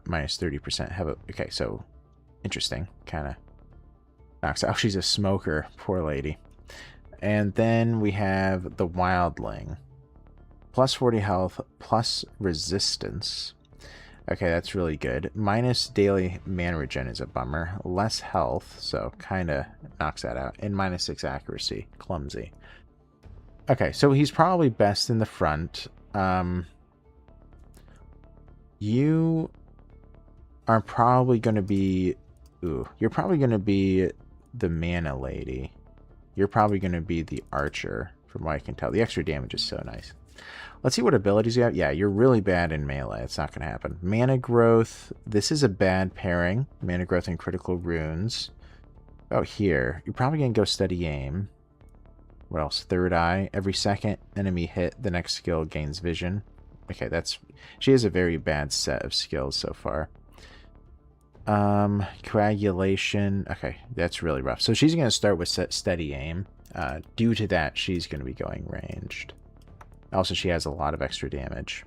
minus 30%. Okay, so interesting. Kind of knocks out. Oh, she's a smoker. Poor lady. And then we have the Wildling. Plus 40 health, plus resistance. Okay, that's really good. Minus daily mana regen is a bummer. Less health, so kind of knocks that out. And minus 6 accuracy. Clumsy. Okay, so he's probably best in the front. You are probably going to be... Ooh, you're probably going to be the mana lady. You're probably going to be the archer, from what I can tell. The extra damage is so nice. Let's see what abilities you have. Yeah, you're really bad in melee. It's not going to happen. Mana growth. This is a bad pairing. Mana growth and critical runes. Oh, here. You're probably going to go steady aim. What else? Third eye. Every second enemy hit, the next skill gains vision. Okay, that's... She has a very bad set of skills so far. Coagulation. Okay, that's really rough. So she's going to start with steady aim. Due to that, she's going to be going ranged. Also, she has a lot of extra damage.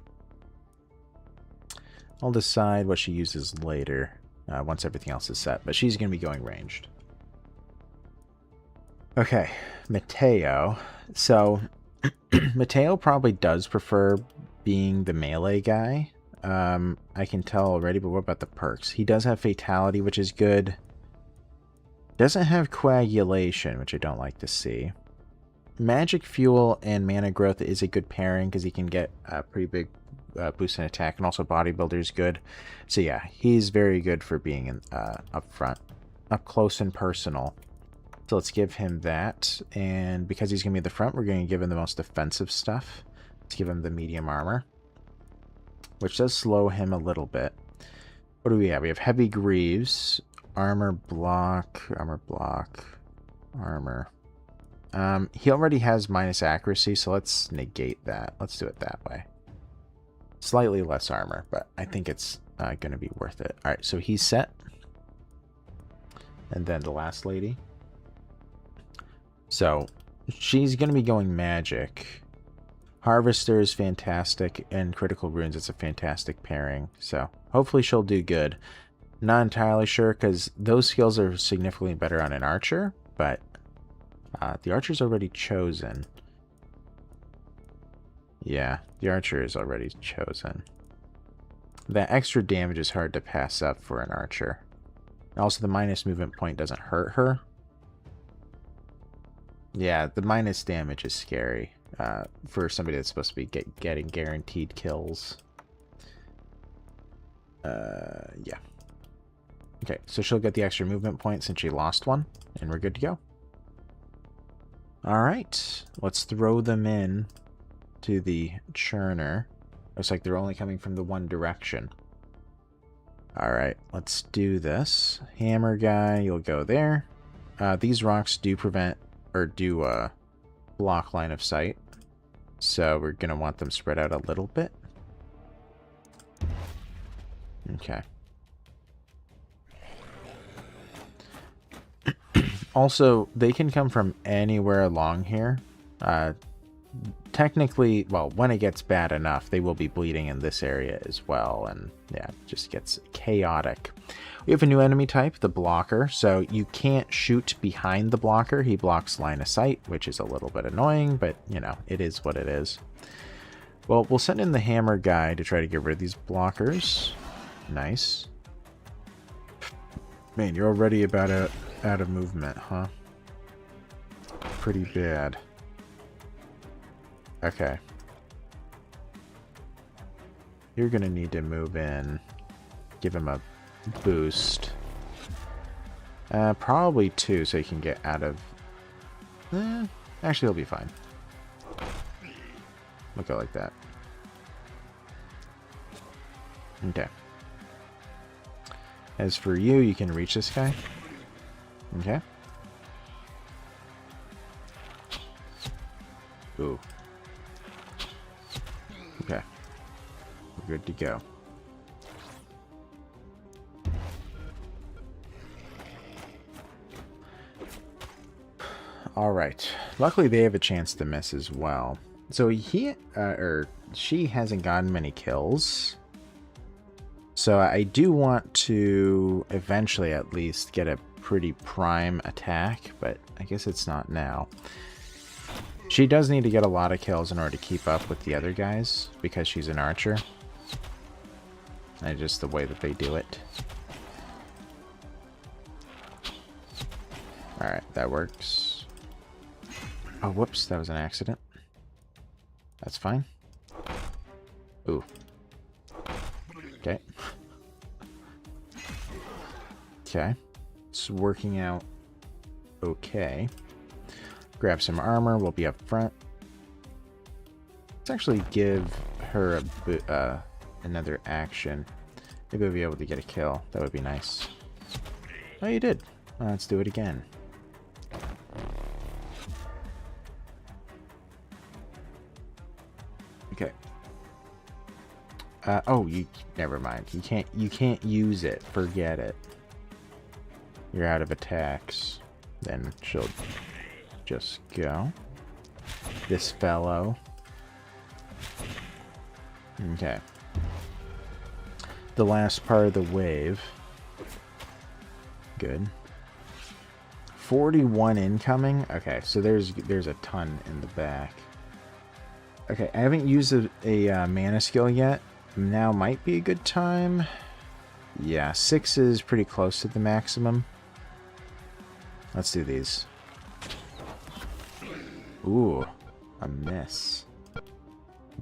I'll decide what she uses later, once everything else is set. But she's going to be going ranged. Okay, Mateo. So, Mateo probably does prefer being the melee guy. I can tell already, but what about the perks? He does have Fatality, which is good. Doesn't have Coagulation, which I don't like to see. Magic Fuel and Mana Growth is a good pairing because he can get a pretty big boost in attack, and also Bodybuilder is good. So yeah, he's very good for being in, up front, up close and personal. So let's give him that, and because he's going to be at the front, we're going to give him the most defensive stuff. Let's give him the medium armor, which does slow him a little bit. What do we have? We have Heavy Greaves, Armor Block, Armor Block, Armor. He already has minus accuracy, so let's negate that. Let's do it that way. Slightly less armor, but I think it's going to be worth it. Alright, so he's set. And then the last lady. So, she's going to be going magic. Harvester is fantastic, and Critical Runes is a fantastic pairing. So, hopefully she'll do good. Not entirely sure, because those skills are significantly better on an archer, but the archer's already chosen. Yeah, the archer is already chosen. That extra damage is hard to pass up for an archer. Also, the minus movement point doesn't hurt her. Yeah, the minus damage is scary for somebody that's supposed to be getting guaranteed kills. Yeah. Okay, so she'll get the extra movement point since she lost one, and we're good to go. Alright, let's throw them in to the churner. Looks like they're only coming from the one direction. Alright, let's do this. Hammer guy, you'll go there. These rocks do prevent, or do block line of sight. So we're going to want them spread out a little bit. Okay. Also, they can come from anywhere along here. Technically, well, when it gets bad enough, they will be bleeding in this area as well. And yeah, it just gets chaotic. We have a new enemy type, the blocker. So you can't shoot behind the blocker. He blocks line of sight, which is a little bit annoying, but you know, it is what it is. Well, we'll send in the hammer guy to try to get rid of these blockers. Nice. Man, you're already about out of movement, huh? Pretty bad. Okay. You're gonna need to move in. Give him a boost. Probably 2 so he can get out of... actually, he'll be fine. We'll go like that. Okay. As for you, you can reach this guy. Okay. Ooh. Okay. We're good to go. Alright. Luckily they have a chance to miss as well. So he, or she hasn't gotten many kills. So I do want to eventually at least get a pretty prime attack, but I guess it's not now. She does need to get a lot of kills in order to keep up with the other guys because she's an archer. And just the way that they do it. Alright, that works. Oh, whoops, that was an accident. That's fine. Ooh. Okay. Okay. It's working out okay. Grab some armor. We'll be up front. Let's actually give her another action. Maybe we'll be able to get a kill. That would be nice. Oh, you did. Well, let's do it again. Okay. Oh, never mind. You can't use it. Forget it. You're out of attacks. Then she'll just go. This fellow. Okay. The last part of the wave. Good. 41 incoming? Okay, so there's a ton in the back. Okay, I haven't used a mana skill yet. Now might be a good time. Yeah, 6 is pretty close to the maximum. Let's do these. Ooh, a miss.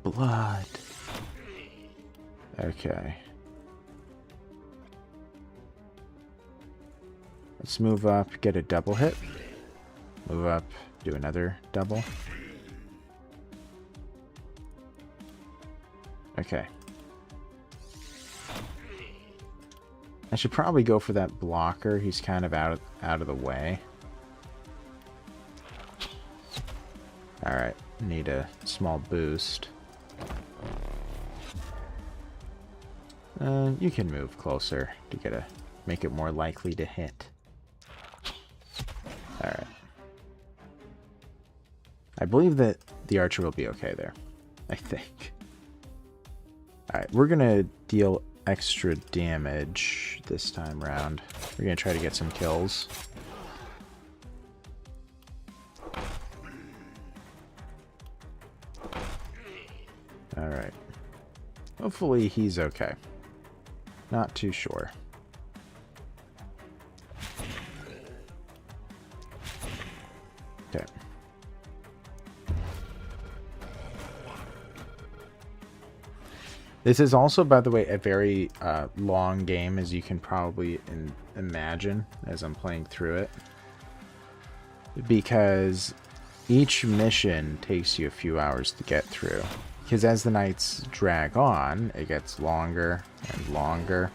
Blood. Okay. Let's move up, get a double hit. Move up, do another double. Okay. I should probably go for that blocker. He's kind of out of the way. Alright, need a small boost. You can move closer to make it more likely to hit. Alright. I believe that the archer will be okay there. I think. Alright, we're gonna deal extra damage this time around. We're gonna try to get some kills. Alright. Hopefully he's okay. Not too sure. Okay. This is also, by the way, a very long game, as you can probably imagine as I'm playing through it. Because each mission takes you a few hours to get through. Because as the nights drag on, it gets longer and longer.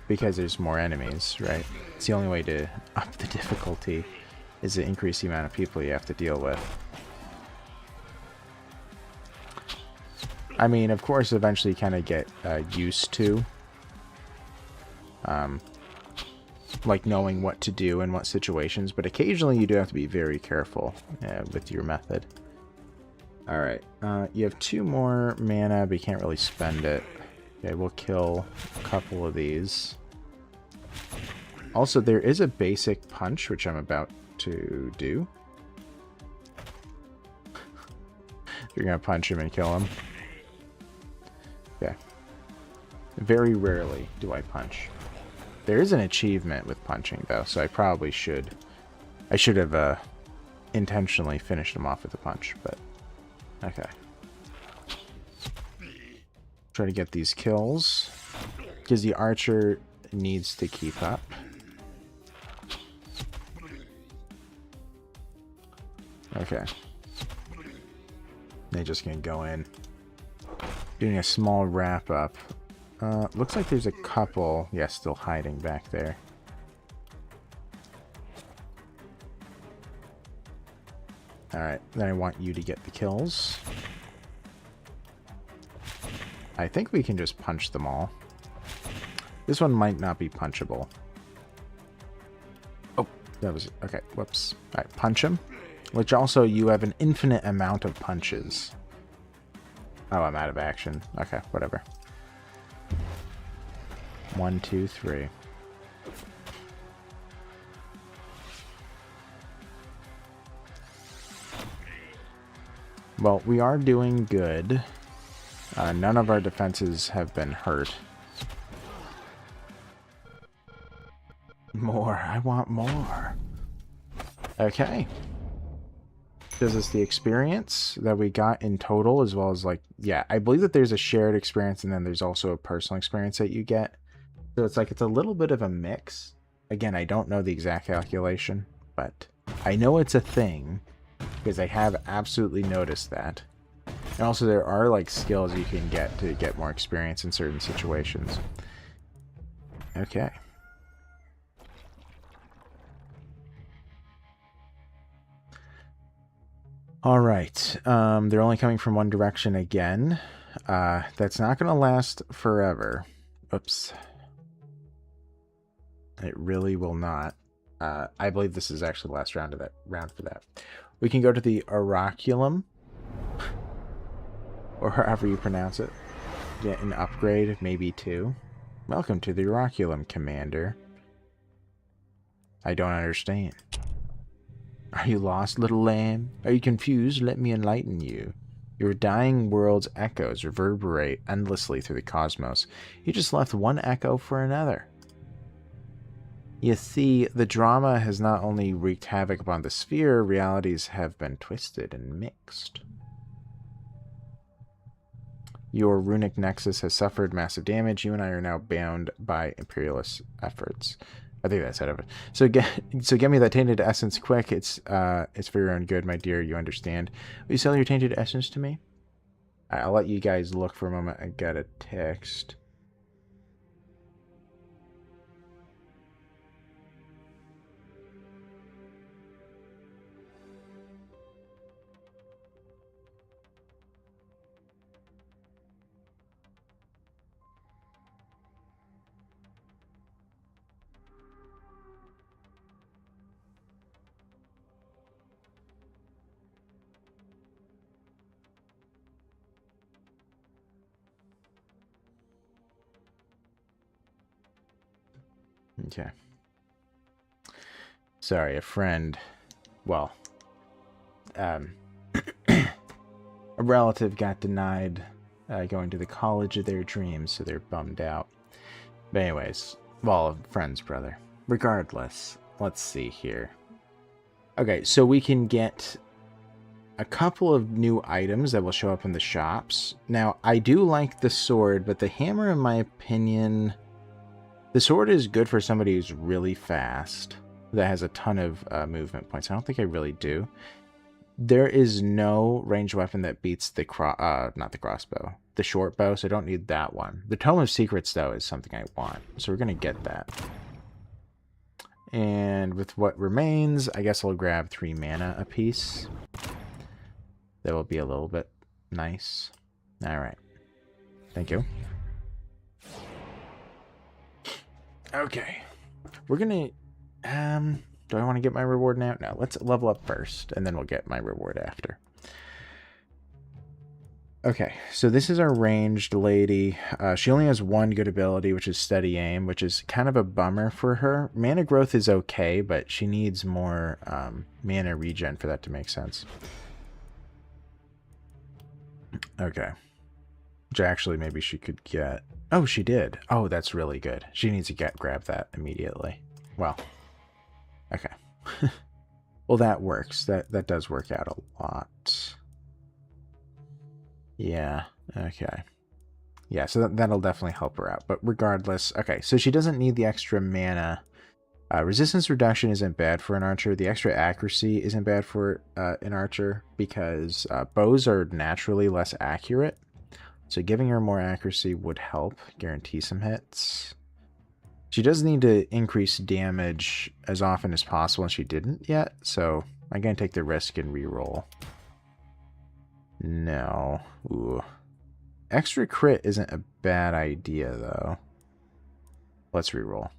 Because there's more enemies, right? It's the only way to up the difficulty is to increase the amount of people you have to deal with. I mean, of course, eventually you kind of get used to like knowing what to do in what situations, but occasionally you do have to be very careful with your method. Alright, you have 2 more mana, but you can't really spend it. Okay, we'll kill a couple of these. Also, there is a basic punch, which I'm about to do. You're gonna punch him and kill him. Okay. Very rarely do I punch. There is an achievement with punching, though, so I probably should... I should have intentionally finished him off with a punch, but... Okay. Try to get these kills. Because the archer needs to keep up. Okay. They're just gonna go in. Doing a small wrap up. Looks like there's a couple, yeah, still hiding back there. Alright, then I want you to get the kills. I think we can just punch them all. This one might not be punchable. Oh, that was... Okay, whoops. Alright, punch him. Which also, you have an infinite amount of punches. Oh, I'm out of action. Okay, whatever. 1, 2, 3. Well, we are doing good. None of our defenses have been hurt. More. I want more. Okay. Gives us the experience that we got in total, as well as like, yeah, I believe that there's a shared experience and then there's also a personal experience that you get. So it's like, it's a little bit of a mix. Again, I don't know the exact calculation, but I know it's a thing because I have absolutely noticed that. And also there are like skills you can get to get more experience in certain situations. Okay. All right. They're only coming from one direction again. That's not going to last forever. Oops. It really will not. I believe this is actually the last round for that. We can go to the Oraculum, or however you pronounce it. Get an upgrade, maybe 2. Welcome to the Oraculum, Commander. I don't understand. Are you lost, little lamb? Are you confused? Let me enlighten you. Your dying world's echoes reverberate endlessly through the cosmos. You just left one echo for another. You see, the drama has not only wreaked havoc upon the sphere, realities have been twisted and mixed. Your runic nexus has suffered massive damage. You and I are now bound by imperialist efforts. I think that's out of it. So get me that tainted essence quick. It's for your own good, my dear. You understand. Will you sell your tainted essence to me? I'll let you guys look for a moment. I got a text. Okay. Sorry, a friend. Well, a relative got denied going to the college of their dreams, so they're bummed out. But anyways, well, a friend's brother. Regardless, let's see here. Okay, so we can get a couple of new items that will show up in the shops. Now, I do like the sword, but the hammer, in my opinion... The sword is good for somebody who's really fast, that has a ton of movement points. I don't think I really do. There is no ranged weapon that beats the not the crossbow, the short bow, so I don't need that one. The Tome of Secrets, though, is something I want, so we're going to get that. And with what remains, I guess I'll grab 3 mana apiece. That will be a little bit nice. All right. Thank you. Okay. We're gonna... do I want to get my reward now? No, let's level up first, and then we'll get my reward after. Okay, so this is our ranged lady. She only has one good ability, which is Steady Aim, which is kind of a bummer for her. Mana growth is okay, but she needs more mana regen for that to make sense. Okay. Which actually maybe she could get... Oh, she did. Oh, that's really good. She needs to grab that immediately. Well, okay. Well, that works. That does work out a lot. Yeah, okay. Yeah, so that'll definitely help her out. But regardless, okay, so she doesn't need the extra mana. Resistance reduction isn't bad for an archer. The extra accuracy isn't bad for an archer because bows are naturally less accurate. So giving her more accuracy would help guarantee some hits. She does need to increase damage as often as possible, and she didn't yet. So I'm going to take the risk and reroll. No. Ooh. Extra crit isn't a bad idea, though. Let's reroll.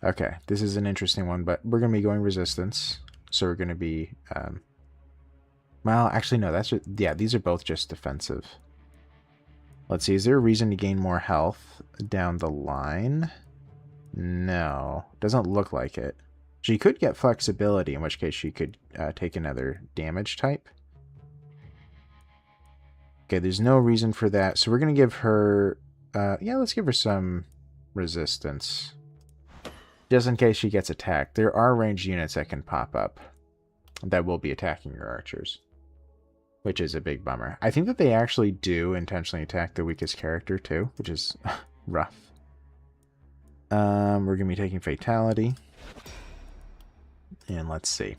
Okay, this is an interesting one, but we're going to be going resistance. So we're going to be... well, actually, no, that's just, yeah, these are both just defensive. Let's see, is there a reason to gain more health down the line? No, doesn't look like it. She could get flexibility, in which case she could take another damage type. Okay, there's no reason for that, so we're going to give her, yeah, let's give her some resistance. Just in case she gets attacked. There are ranged units that can pop up. that will be attacking your archers, which is a big bummer. I think that they actually do intentionally attack the weakest character too, which is rough. We're gonna be taking fatality, and let's see,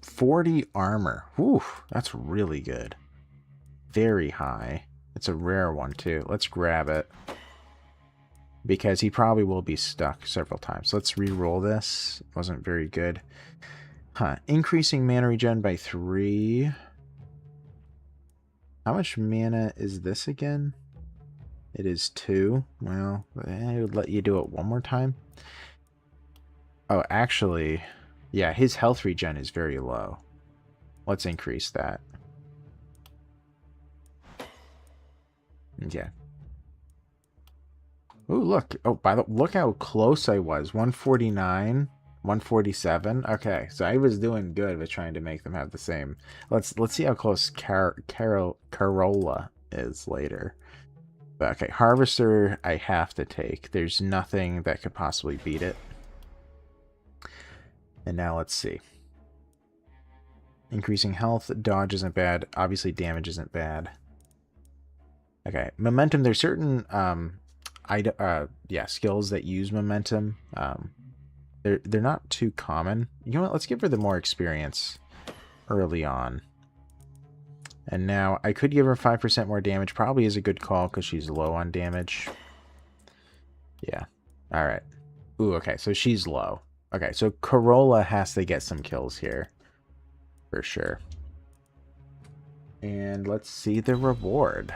40 armor. Whew, that's really good. Very high. It's a rare one too. Let's grab it because he probably will be stuck several times. Let's re-roll this. Wasn't very good. Huh. Increasing mana regen by 3. How much mana is this again? It is 2. Well, I would let you do it one more time. Oh, actually, yeah, his health regen is very low. Let's increase that. Yeah. Ooh, look. Oh, look how close I was. 149, 147. Okay, so I was doing good with trying to make them have the same. Let's see how close Carola is later. But okay, Harvester I have to take. There's nothing that could possibly beat it. And now let's see. Increasing health, dodge isn't bad. Obviously damage isn't bad. Okay, momentum. There's certain skills that use momentum. They're not too common. You know what? Let's give her the more experience early on. And now I could give her 5% more damage. Probably is a good call because she's low on damage. Yeah. All right. Ooh. Okay. So she's low. Okay. So Corolla has to get some kills here for sure. And let's see the reward.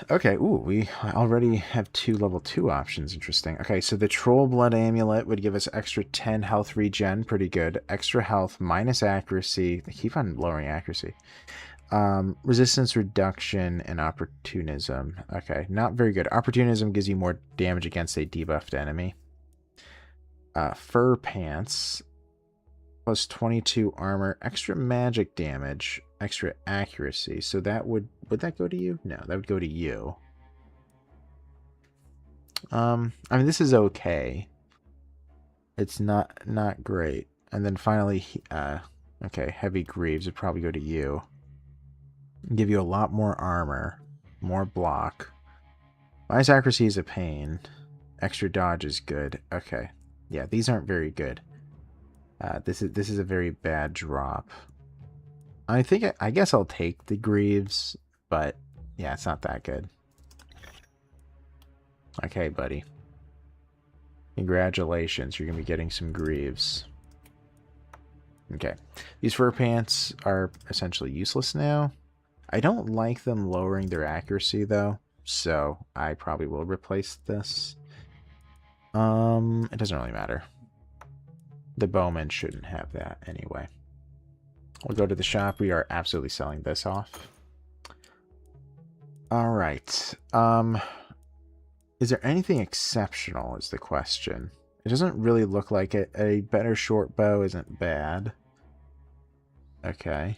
Okay, ooh, we already have 2 level 2 options. Interesting. Okay, so the Troll Blood Amulet would give us extra 10 health regen. Pretty good. Extra health minus accuracy. They keep on lowering accuracy. Resistance reduction and opportunism. Okay, not very good. Opportunism gives you more damage against a debuffed enemy. Fur Pants. Plus 22 armor. Extra magic damage. Extra accuracy. So that would that go to you? No, that would go to you. I mean, this is okay. It's not great. And then finally, okay, Heavy Greaves would probably go to you. Give you a lot more armor, more block. Minus accuracy is a pain. Extra dodge is good. Okay, yeah, these aren't very good. This is a very bad drop. I guess I'll take the Greaves, but yeah, it's not that good. Okay, buddy. Congratulations, you're gonna be getting some Greaves. Okay, these Fur Pants are essentially useless now. I don't like them lowering their accuracy though, so I probably will replace this. It doesn't really matter. The Bowman shouldn't have that anyway. We'll go to the shop. We are absolutely selling this off. All right. Is there anything exceptional is the question. It doesn't really look like it. A better short bow isn't bad. Okay.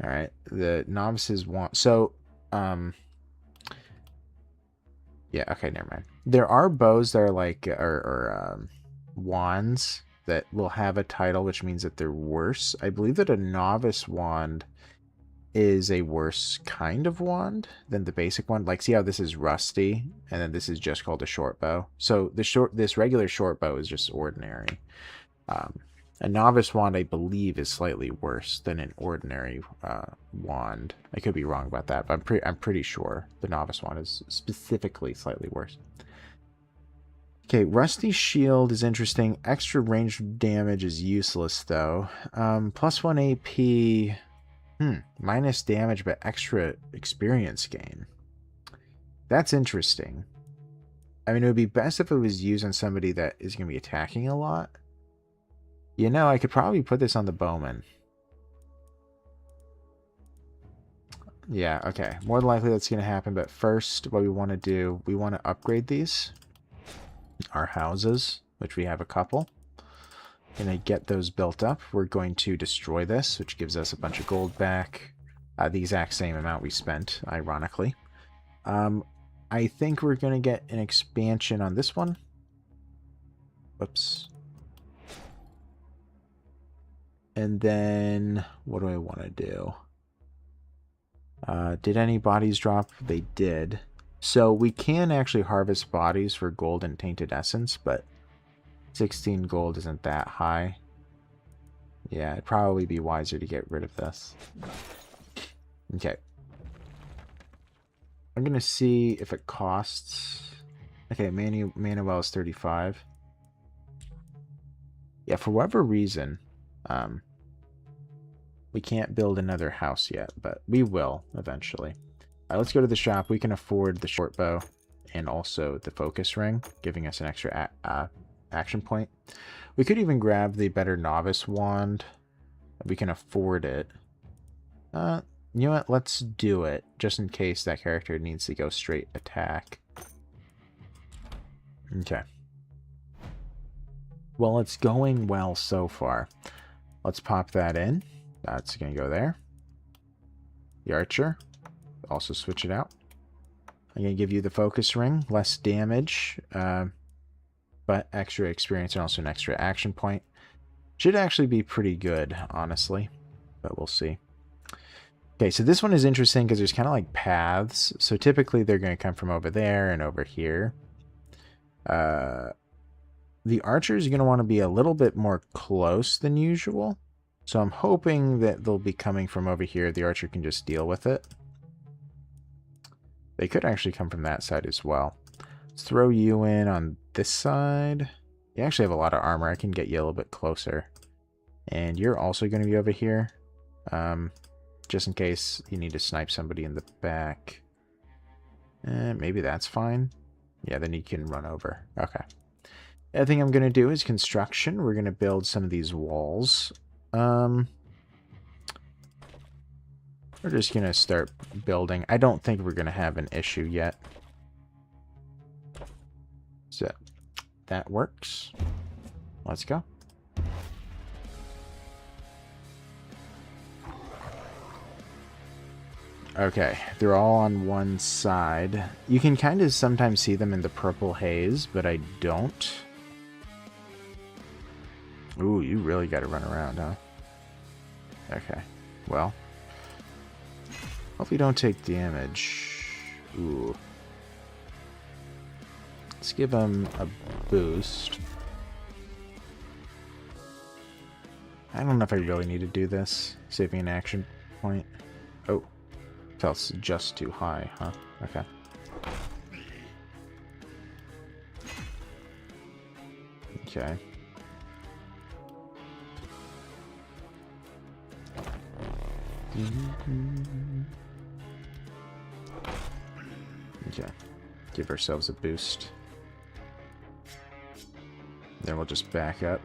All right. The novices want... So, yeah, okay, never mind. There are bows that are like... wands that will have a title, which means that they're worse. I believe that a novice wand is a worse kind of wand than the basic one. Like, see how this is rusty, and then this is just called a short bow. So this regular short bow is just ordinary. A novice wand, I believe, is slightly worse than an ordinary wand. I could be wrong about that, but I'm pretty sure the novice wand is specifically slightly worse. Okay, Rusty Shield is interesting. Extra range damage is useless, though. Plus 1 AP... minus damage, but extra experience gain. That's interesting. I mean, it would be best if it was used on somebody that is going to be attacking a lot. You know, I could probably put this on the Bowman. Yeah, okay. More than likely that's going to happen, but first, what we want to do, we want to upgrade these. Our houses, which we have a couple. Gonna get those built up. We're going to destroy this, which gives us a bunch of gold back. The exact same amount we spent, ironically. I think we're gonna get an expansion on this one. Whoops. And then, what do I want to do? Did any bodies drop? They did. So we can actually harvest bodies for gold and tainted essence, but 16 gold isn't that high. Yeah, it'd probably be wiser to get rid of this. Okay. I'm going to see if it costs... Okay, mana well is 35. Yeah, for whatever reason, we can't build another house yet, but we will eventually. Let's go to the shop. We can afford the short bow and also the focus ring, giving us an extra action point. We could even grab the better novice wand. We can afford it. You know what? Let's do it, just in case that character needs to go straight attack. Okay. Well, it's going well so far. Let's pop that in. That's going to go there. The archer. Also switch it out. I'm going to give you the focus ring. Less damage, but extra experience and also an extra action point. Should actually be pretty good, honestly. But we'll see. Okay, so this one is interesting because there's kind of like paths. So typically they're going to come from over there and over here. The archer is going to want to be a little bit more close than usual. So I'm hoping that they'll be coming from over here. The archer can just deal with it. They could actually come from that side as well. Let's throw you in on this side. You actually have a lot of armor. I can get you a little bit closer. And you're also going to be over here. Just in case you need to snipe somebody in the back. Maybe that's fine. Yeah, then you can run over. Okay. The other thing I'm going to do is construction. We're going to build some of these walls. We're just going to start building. I don't think we're going to have an issue yet. So, that works. Let's go. Okay, they're all on one side. You can kind of sometimes see them in the purple haze, but I don't. Ooh, you really got to run around, huh? Okay, well. Hope you don't take damage. Ooh. Let's give them a boost. I don't know if I really need to do this. Saving an action point. Oh. Felt just too high, huh? Okay. Okay. Okay. Give ourselves a boost. Then we'll just back up.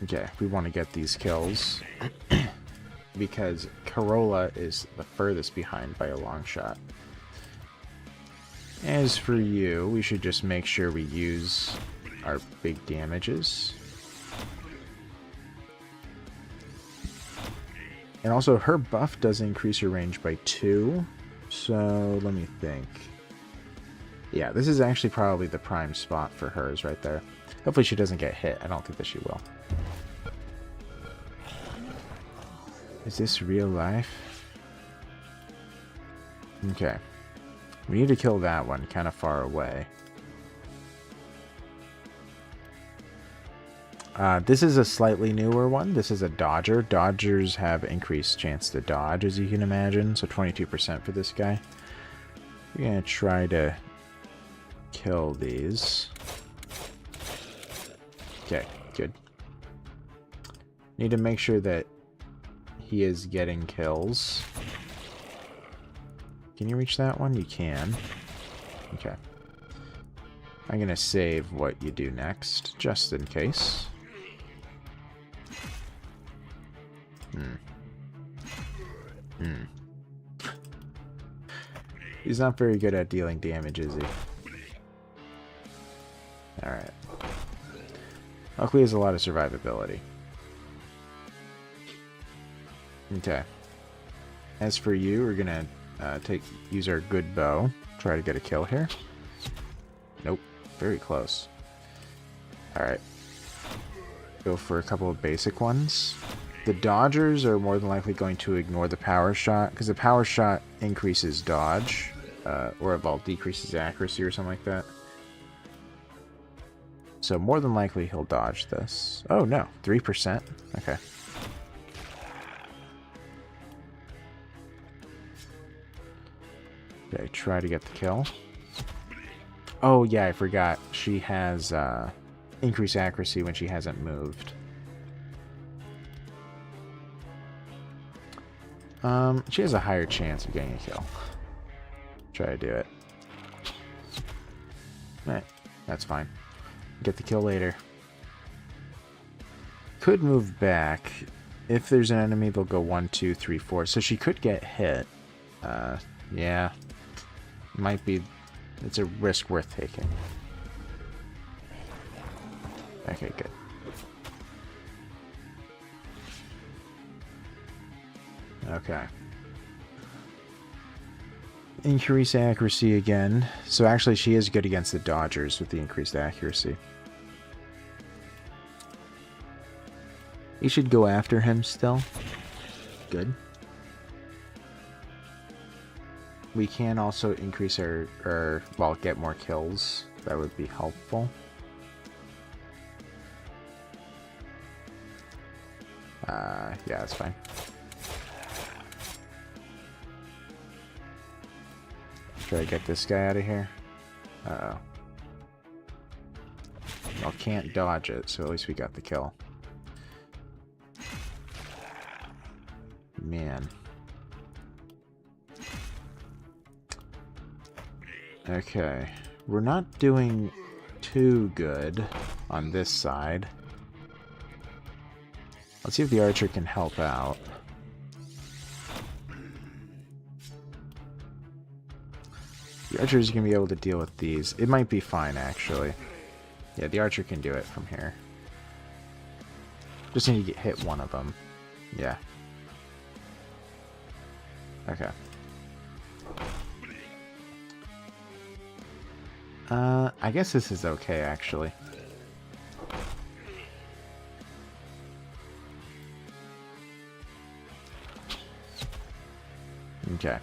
Okay, we want to get these kills because Corolla is the furthest behind by a long shot. As for you, we should just make sure we use our big damages. And also, her buff does increase your range by 2. So, let me think. Yeah, this is actually probably the prime spot for hers right there. Hopefully she doesn't get hit. I don't think that she will. Is this real life? Okay. We need to kill that one kind of far away. This is a slightly newer one. This is a dodger. Dodgers have increased chance to dodge, as you can imagine. So 22% for this guy. We're going to try to kill these. Okay, good. Need to make sure that he is getting kills. Can you reach that one? You can. Okay. I'm going to save what you do next, just in case. He's not very good at dealing damage, is he? Alright. Luckily, he has a lot of survivability. Okay. As for you, we're gonna use our good bow. Try to get a kill here. Nope. Very close. Alright. Go for a couple of basic ones. The dodgers are more than likely going to ignore the power shot, because the power shot increases dodge, or well, decreases accuracy or something like that. So more than likely he'll dodge this. Oh no, 3%? Okay. Okay, try to get the kill. Oh yeah, I forgot. She has increased accuracy when she hasn't moved. She has a higher chance of getting a kill. Try to do it. Alright, that's fine. Get the kill later. Could move back. If there's an enemy, they'll go 1, 2, 3, 4. So she could get hit. Yeah. Might be... It's a risk worth taking. Okay, good. Okay. Increase accuracy again. So actually she is good against the dodgers with the increased accuracy. You should go after him still. Good. We can also increase our well, get more kills. That would be helpful. Yeah, that's fine. Try to get this guy out of here. Uh-oh. Well, can't dodge it, so at least we got the kill. Man. Okay. We're not doing too good on this side. Let's see if the archer can help out. The archer is going to be able to deal with these. It might be fine, actually. Yeah, the archer can do it from here. Just need to get hit one of them. Yeah. Okay. I guess this is okay, actually. Okay.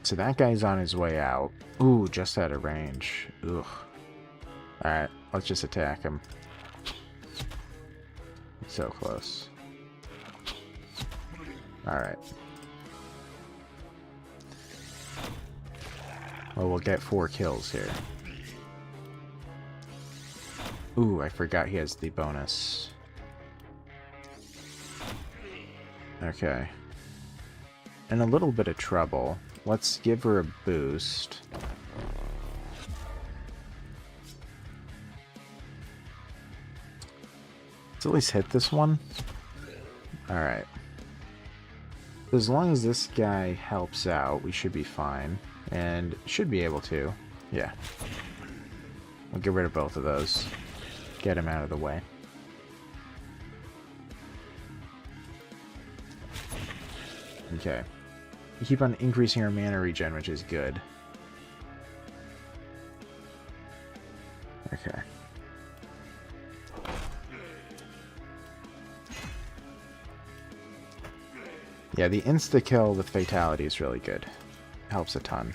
So that guy's on his way out. Ooh, just out of range. Ugh. Alright, let's just attack him. So close. Alright. Well, we'll get 4 kills here. Ooh, I forgot he has the bonus. Okay. In a little bit of trouble. Let's give her a boost. Let's at least hit this one. Alright. As long as this guy helps out, we should be fine. And should be able to. Yeah. We'll get rid of both of those. Get him out of the way. Okay. We keep on increasing our mana regen, which is good. Okay. Yeah, the insta-kill with fatality is really good. Helps a ton.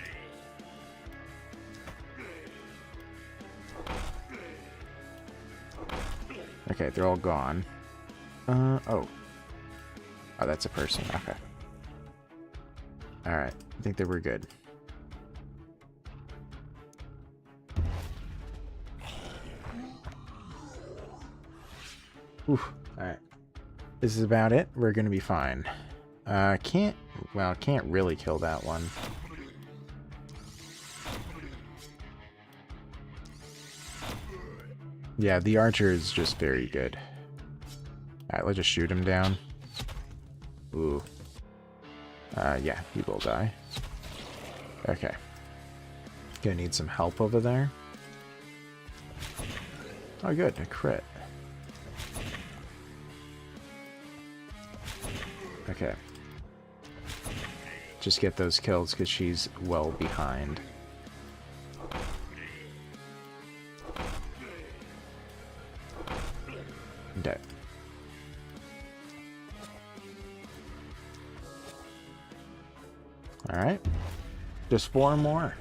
Okay, they're all gone. Oh. Oh, that's a person. Okay. Alright, I think that we're good. Oof. Alright. This is about it. We're gonna be fine. Can't really kill that one. Yeah, the archer is just very good. Alright, let's just shoot him down. Ooh. Yeah, he will die. Okay. Gonna need some help over there. Oh good, a crit. Okay. just get those kills because she's well behind. Okay. Alright. Just 4 more.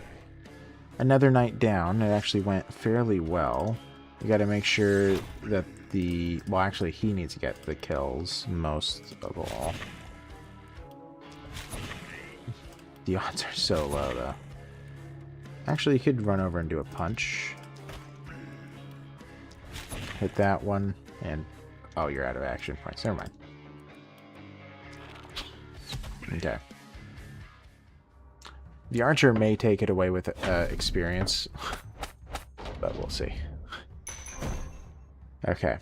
Another night down. It actually went fairly well. We gotta make sure that the... Well, actually, he needs to get the kills most of all. The odds are so low, though. Actually, you could run over and do a punch. Hit that one, and... Oh, you're out of action points. Never mind. Okay. The archer may take it away with experience, but we'll see. Okay.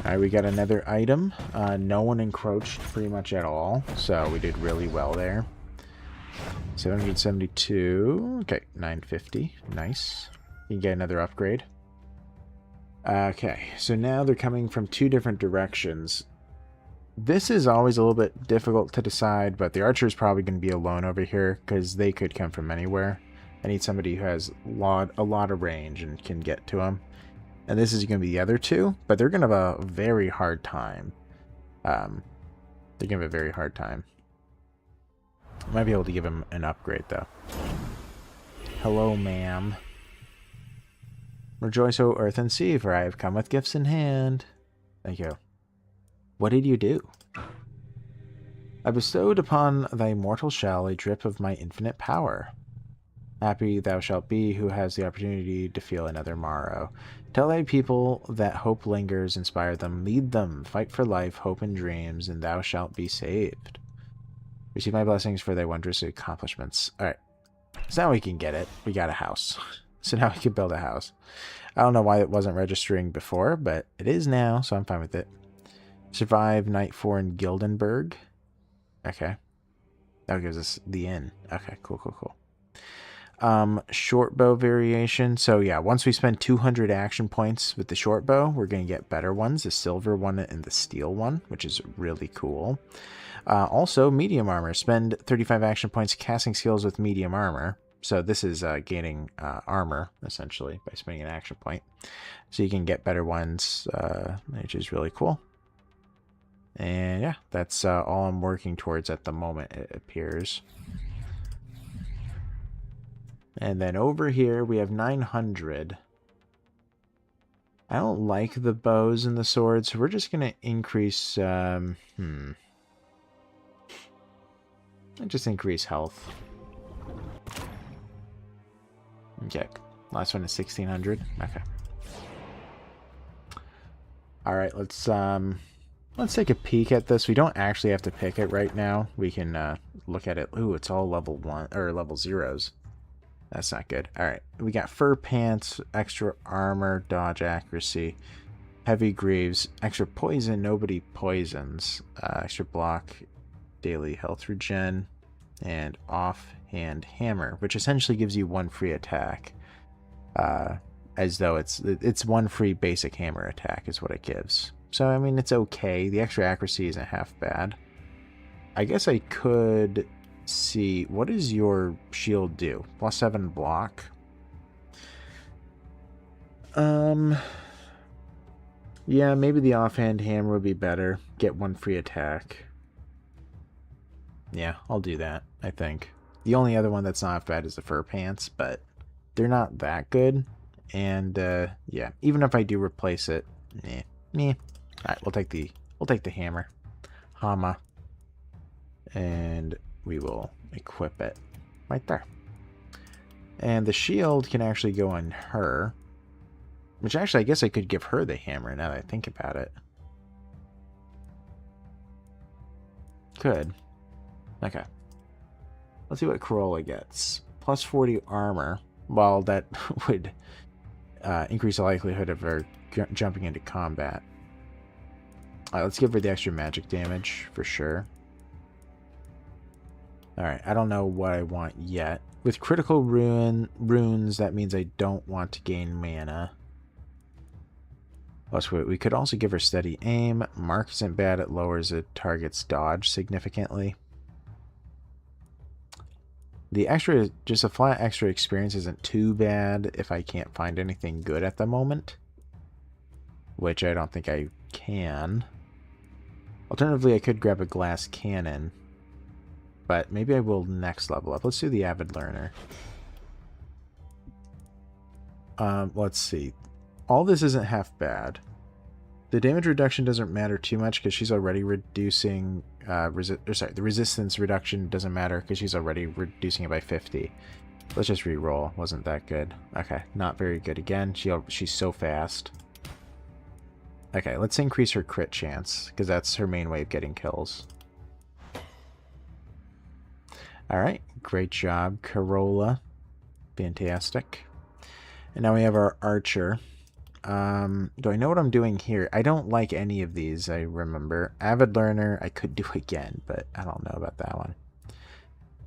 Alright, we got another item. No one encroached pretty much at all, so we did really well there. 772. Okay, 950. Nice. You can get another upgrade. Okay, so now they're coming from 2 different directions. This is always a little bit difficult to decide, but the archer is probably going to be alone over here because they could come from anywhere. I need somebody who has a lot of range and can get to them. And this is going to be the other 2, but they're going to have a very hard time. They're going to have a very hard time. I might be able to give him an upgrade, though. Hello, ma'am. Rejoice, O earth and sea, for I have come with gifts in hand. Thank you. What did you do? I bestowed upon thy mortal shell a drip of my infinite power. Happy thou shalt be who has the opportunity to feel another morrow. Tell thy people that hope lingers, inspire them, lead them, fight for life, hope and dreams, and thou shalt be saved. Receive my blessings for thy wondrous accomplishments. Alright, so now we can get it. We got a house. So now we can build a house. I don't know why it wasn't registering before, but it is now, so I'm fine with it. Survive night 4 in Gildenberg. Okay. That gives us the inn. Okay, cool, cool, cool. Short bow variation. So yeah, once we spend 200 action points with the short bow, we're going to get better ones. The silver one and the steel one, which is really cool. Also, medium armor. Spend 35 action points casting skills with medium armor. So this is gaining armor, essentially, by spending an action point. So you can get better ones, which is really cool. And yeah, that's all I'm working towards at the moment, it appears. And then over here, we have 900. I don't like the bows and the swords, so we're just going to increase... Just increase health. Okay, last one is 1600. Okay. Alright, let's take a peek at this. We don't actually have to pick it right now. We can look at it. Ooh, it's all level 1 or level 0s. That's not good. Alright, we got fur pants, extra armor, dodge accuracy, heavy greaves, extra poison, nobody poisons, extra block, daily health regen, and offhand hammer, which essentially gives you 1 free attack. As though it's 1 free basic hammer attack is what it gives. So, I mean, it's okay. The extra accuracy isn't half bad. I guess I could see... What does your shield do? +7 block? Yeah, maybe the offhand hammer would be better. Get 1 free attack. Yeah, I'll do that, I think. The only other one that's not bad is the fur pants, but they're not that good. And, yeah, even if I do replace it, meh. Alright, we'll take the hammer. Hama. And we will equip it right there. And the shield can actually go on her. Which actually, I guess I could give her the hammer now that I think about it. Could. Okay. Let's see what Corolla gets. +40 armor. Well, that would increase the likelihood of her jumping into combat. Let's give her the extra magic damage for sure. Alright, I don't know what I want yet. With critical runes, that means I don't want to gain mana. Plus, we could also give her steady aim. Mark isn't bad. It lowers a target's dodge significantly. The extra, just a flat extra experience isn't too bad if I can't find anything good at the moment. Which I don't think I can. Alternatively, I could grab a glass cannon. But maybe I will next level up. Let's do the Avid Learner. Let's see. All this isn't half bad. The damage reduction doesn't matter too much because she's already reducing... the resistance reduction doesn't matter because she's already reducing it by 50. Let's just re-roll. Wasn't that good. Okay, not very good again. She's so fast. Okay, let's increase her crit chance because that's her main way of getting kills. Alright, great job, Corolla. Fantastic. And now we have our Archer. Do I know what I'm doing here? I don't like any of these, I remember. Avid Learner, I could do again, but I don't know about that one.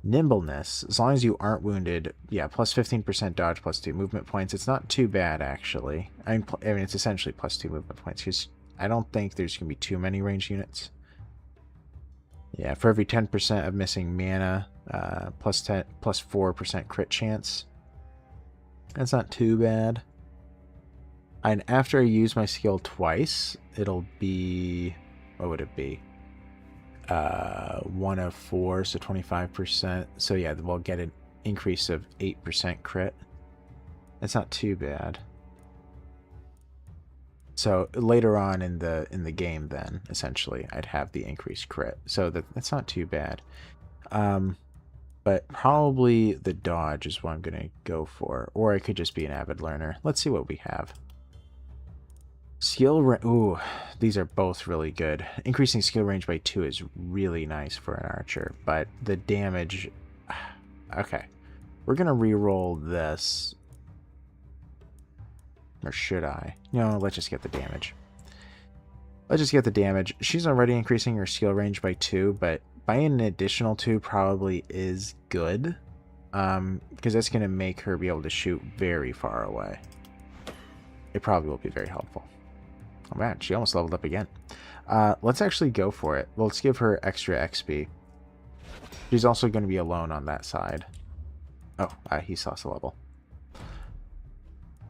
Nimbleness, as long as you aren't wounded, yeah, plus 15% dodge, plus 2 movement points. It's not too bad, actually. I mean, it's essentially plus 2 movement points, because I don't think there's going to be too many ranged units. Yeah, for every 10% of missing mana, plus 4% crit chance. That's not too bad. And after I use my skill twice, it'll be... What would it be? 1 of 4, so 25%. So yeah, we'll get an increase of 8% crit. That's not too bad. So later on in the game, then essentially, I'd have the increased crit. So that's not too bad. But probably the dodge is what I'm gonna go for, or I could just be an Avid Learner. Let's see what we have. Skill range. Ooh, these are both really good. Increasing skill range by 2 is really nice for an archer, but the damage... Okay. We're going to re-roll this. Or should I? No, let's just get the damage. Let's just get the damage. She's already increasing her skill range by 2, but buying an additional 2 probably is good. Because that's going to make her be able to shoot very far away. It probably will be very helpful. Oh man, she almost leveled up again. Let's actually go for it. Well, let's give her extra XP. She's also going to be alone on that side. Oh, he saw us a level.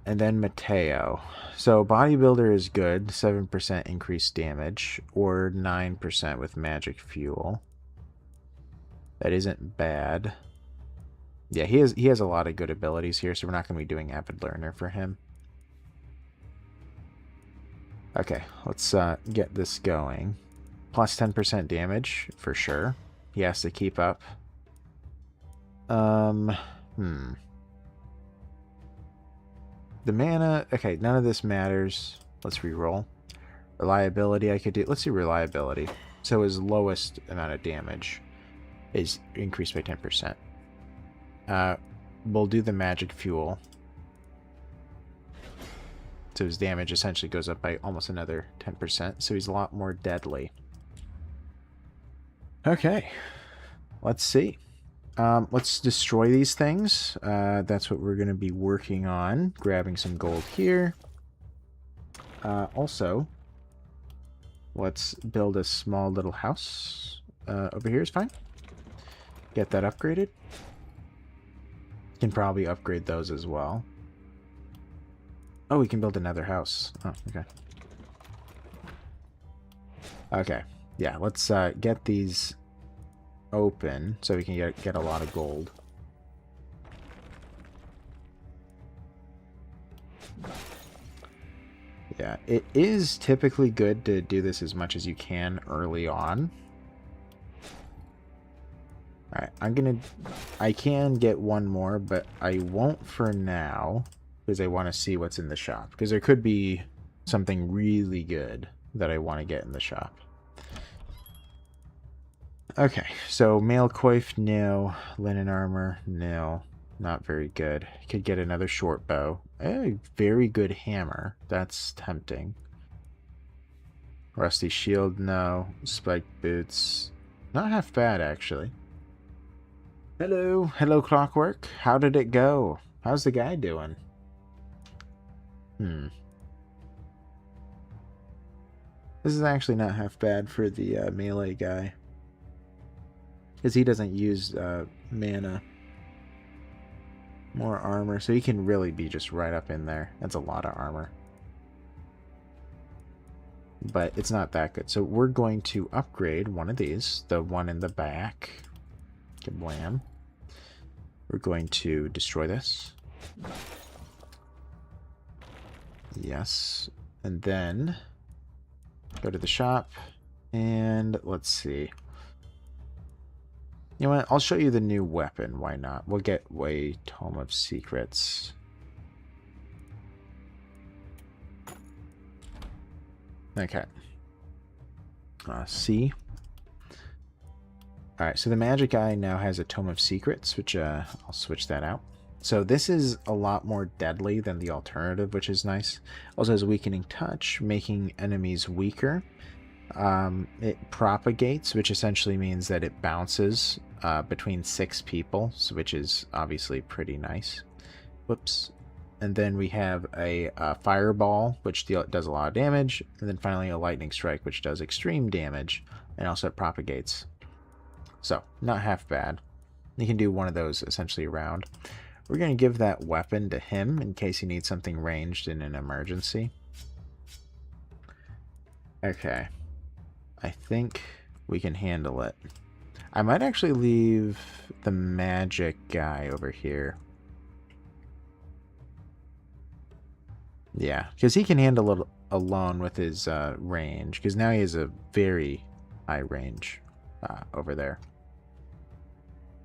And then Mateo. So bodybuilder is good. 7% increased damage. Or 9% with magic fuel. That isn't bad. Yeah, he has a lot of good abilities here, so we're not going to be doing Avid Learner for him. Okay, let's get this going. Plus 10% damage, for sure. He has to keep up. The mana... Okay, none of this matters. Let's re-roll. Reliability, I could do... Let's do reliability. So his lowest amount of damage is increased by 10%. We'll do the magic fuel. So his damage essentially goes up by almost another 10%. So he's a lot more deadly. Okay. Let's see. Let's destroy these things. That's what we're going to be working on. Grabbing some gold here. Also, let's build a small little house. Over here is fine. Get that upgraded. Can probably upgrade those as well. Oh, we can build another house. Oh, okay. Okay. Yeah, let's get these open so we can get a lot of gold. Yeah, it is typically good to do this as much as you can early on. Alright, I can get one more, but I won't for now. Because I want to see what's in the shop. Because there could be something really good that I want to get in the shop. Okay, so mail coif, no. Linen armor, no. Not very good. Could get another short bow. A very good hammer. That's tempting. Rusty shield, no. Spiked boots. Not half bad, actually. Hello. Hello, Clockwork. How did it go? How's the guy doing? This is actually not half bad for the melee guy. Because he doesn't use mana. More armor, so he can really be just right up in there. That's a lot of armor. But it's not that good. So we're going to upgrade one of these. The one in the back. Kablam. We're going to destroy this. Yes. And then go to the shop. And let's see. You know what? I'll show you the new weapon. Why not? We'll get a Tome of Secrets. Okay. C. Alright, so the magic guy now has a Tome of Secrets, which I'll switch that out. So this is a lot more deadly than the alternative, which is nice. Also has Weakening Touch, making enemies weaker. It propagates, which essentially means that it bounces between 6 people, which is obviously pretty nice. Whoops. And then we have a fireball, which does a lot of damage. And then finally a lightning strike, which does extreme damage. And also it propagates. So, not half bad. You can do one of those essentially around. We're going to give that weapon to him in case he needs something ranged in an emergency. Okay. I think we can handle it. I might actually leave the magic guy over here. Yeah, because he can handle it alone with his range, because now he has a very high range over there.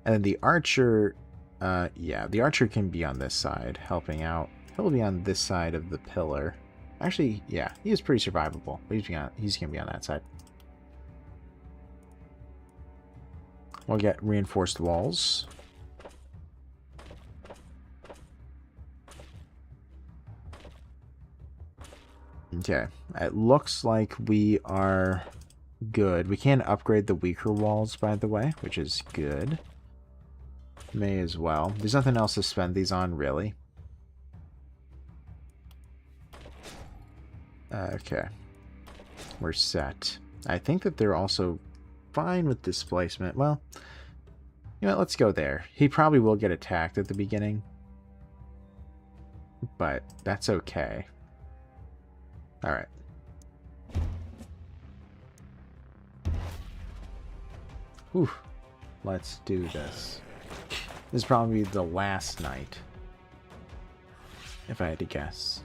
And then the archer, yeah, the archer can be on this side, helping out. He'll be on this side of the pillar. Actually, yeah, he is pretty survivable. But he's going to be on that side. We'll get reinforced walls. Okay, it looks like we are good. We can upgrade the weaker walls, by the way, which is good. May as well. There's nothing else to spend these on, really. Okay. We're set. I think that they're also fine with displacement. Well, you know what, let's go there. He probably will get attacked at the beginning, but that's okay. Alright. Whew. Let's do this. This is probably the last night, if I had to guess.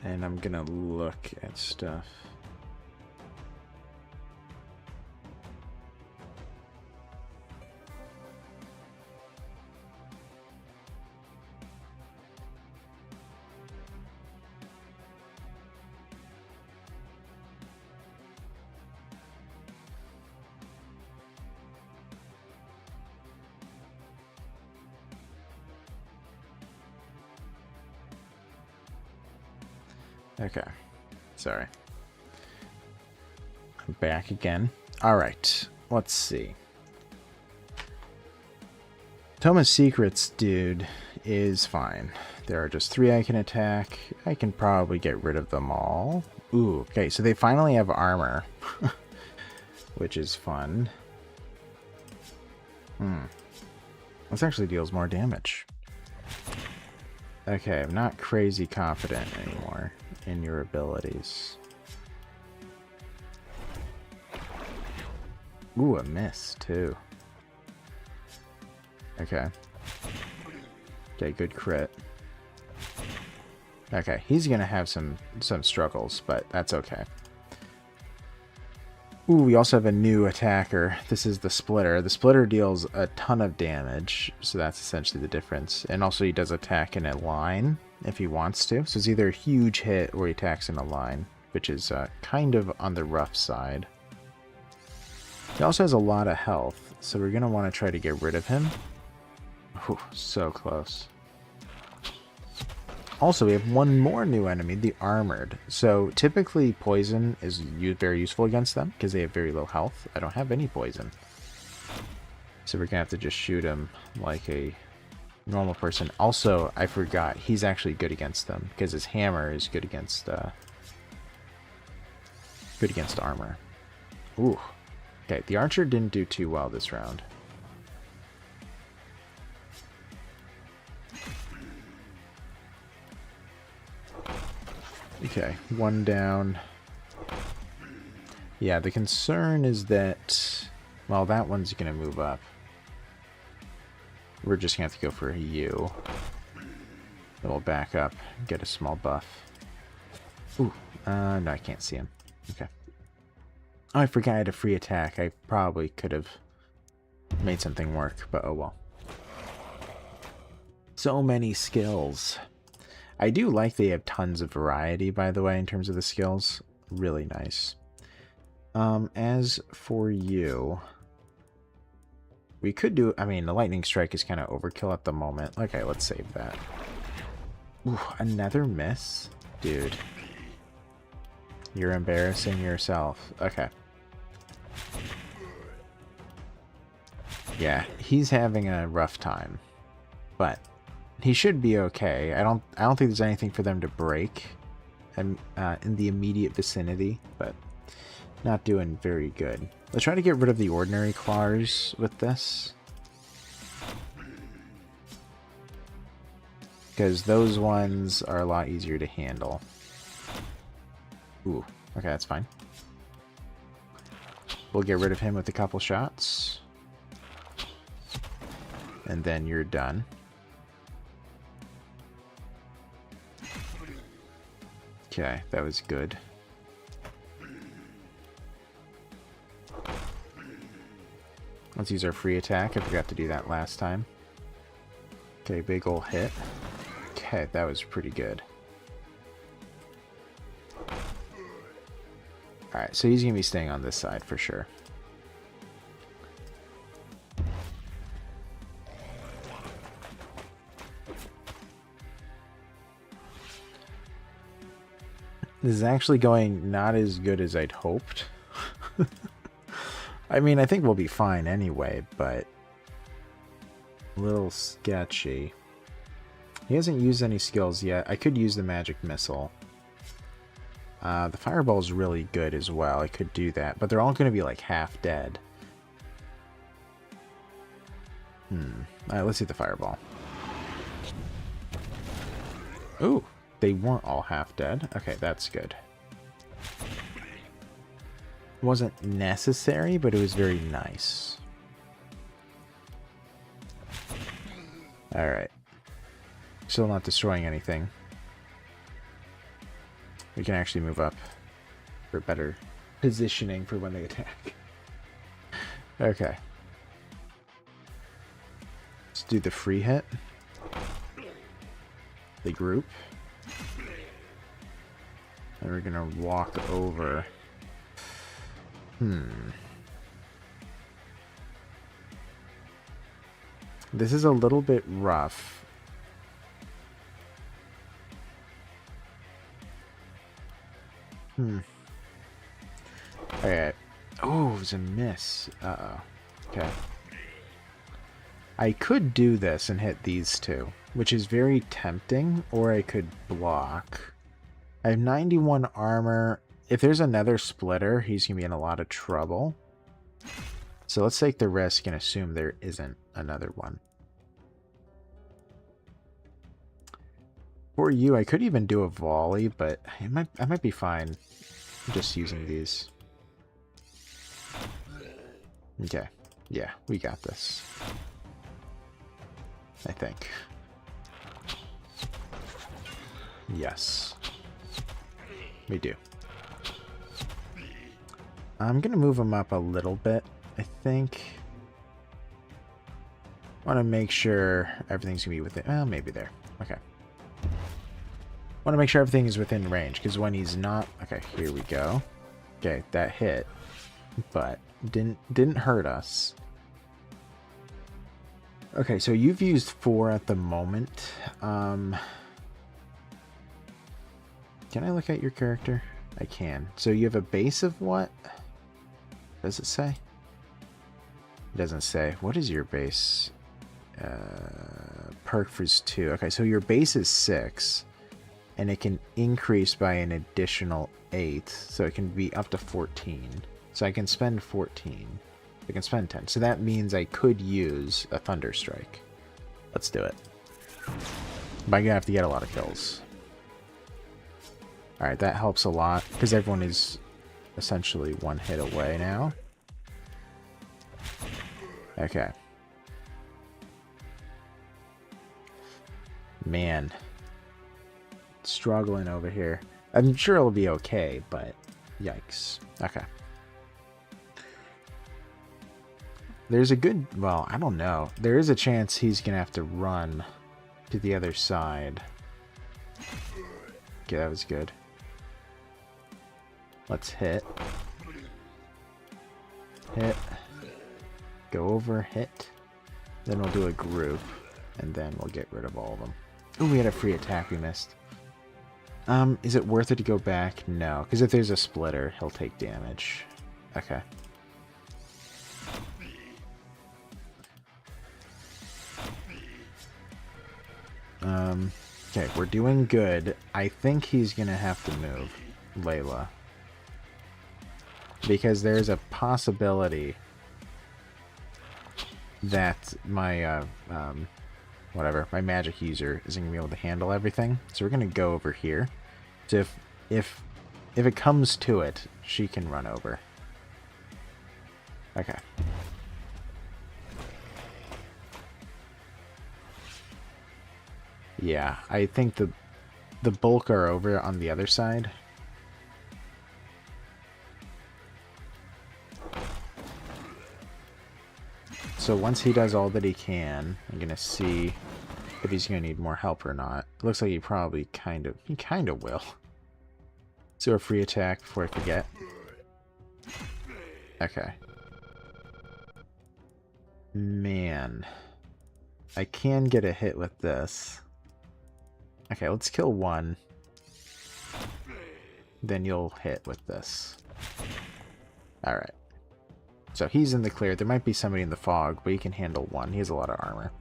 And I'm gonna look at stuff. Okay, sorry. I'm back again. Alright, let's see. Tome of Secrets, dude, is fine. There are just 3 I can attack. I can probably get rid of them all. Ooh, okay, so they finally have armor. Which is fun. This actually deals more damage. Okay, I'm not crazy confident anymore in your abilities. Ooh, a miss, too. Okay. Okay, good crit. Okay, he's gonna have some struggles, but that's okay. Ooh, we also have a new attacker. This is the Splitter. The Splitter deals a ton of damage, so that's essentially the difference. And also he does attack in a line, if he wants to. So it's either a huge hit or he attacks in a line, which is kind of on the rough side. He also has a lot of health, so we're going to want to try to get rid of him. Ooh, so close. Also, we have one more new enemy, the Armored. So typically poison is very useful against them because they have very low health. I don't have any poison. So we're going to have to just shoot him like a normal person. Also, I forgot, he's actually good against them because his hammer is good against armor. Ooh. Okay, the archer didn't do too well this round. Okay, one down. Yeah, the concern is that, well, that one's going to move up. We're just going to have to go for a U. Then we'll back up, get a small buff. Ooh, no, I can't see him. Okay. Oh, I forgot I had a free attack. I probably could have made something work, but oh well. So many skills. I do like they have tons of variety, by the way, in terms of the skills. Really nice. As for you, we could do, I mean, the lightning strike is kind of overkill at the moment. Okay, let's save that. Ooh, another miss? Dude. You're embarrassing yourself. Okay. Yeah, he's having a rough time. But he should be okay. I don't think there's anything for them to break in the immediate vicinity, but not doing very good. Let's try to get rid of the ordinary claws with this, because those ones are a lot easier to handle. Ooh, okay, that's fine. We'll get rid of him with a couple shots. And then you're done. Okay, that was good. Let's use our free attack. I forgot to do that last time. Okay, big ol' hit. Okay, that was pretty good. Alright, so he's going to be staying on this side for sure. This is actually going not as good as I'd hoped. I mean, I think we'll be fine anyway, but a little sketchy. He hasn't used any skills yet. I could use the magic missile. The fireball is really good as well. I could do that, but they're all going to be like half dead. Alright, let's see the fireball. Ooh, they weren't all half dead. Okay, that's good. Wasn't necessary, but it was very nice. Alright. Still not destroying anything. We can actually move up for better positioning for when they attack. Okay. Let's do the free hit. The group. And we're gonna walk over. This is a little bit rough. Alright. Oh, it was a miss. Uh-oh. Okay. I could do this and hit these two, which is very tempting, or I could block. I have 91 armor. If there's another splitter, he's going to be in a lot of trouble. So let's take the risk and assume there isn't another one. For you, I could even do a volley, but I might be fine just using these. Okay. Yeah, we got this. I think. Yes. We do. I'm going to move him up a little bit, I think. Want to make sure everything's going to be within... Well, maybe there. Okay. Want to make sure everything is within range, because when he's not... Okay, here we go. Okay, that hit, but didn't hurt us. Okay, so you've used 4 at the moment. Can I look at your character? I can. So you have a base of what? Does it say? It doesn't say. What is your base? perk for 2. Okay, so your base is 6, and it can increase by an additional 8, so it can be up to 14. So I can spend 14. I can spend 10. So that means I could use a Thunder Strike. Let's do it. But I'm gonna have to get a lot of kills. Alright, that helps a lot, because everyone is essentially 1 hit away now. Okay. Man. Struggling over here. I'm sure it'll be okay, but yikes. Okay. There's a good... Well, I don't know. There is a chance he's going to have to run to the other side. Okay, that was good. Let's hit. Hit. Go over, hit. Then we'll do a group. And then we'll get rid of all of them. Oh, we had a free attack we missed. Is it worth it to go back? No, because if there's a splitter, he'll take damage. Okay. Okay, we're doing good. I think he's gonna have to move Layla. Because there's a possibility that my, whatever, my magic user isn't going to be able to handle everything. So we're going to go over here. So if it comes to it, she can run over. Okay. Yeah, I think the bulk are over on the other side. So once he does all that he can, I'm going to see if he's going to need more help or not. Looks like he probably kind of will. So a free attack before I forget. Okay. Man. I can get a hit with this. Okay, let's kill one. Then you'll hit with this. Alright. So he's in the clear. There might be somebody in the fog, but he can handle one. He has a lot of armor.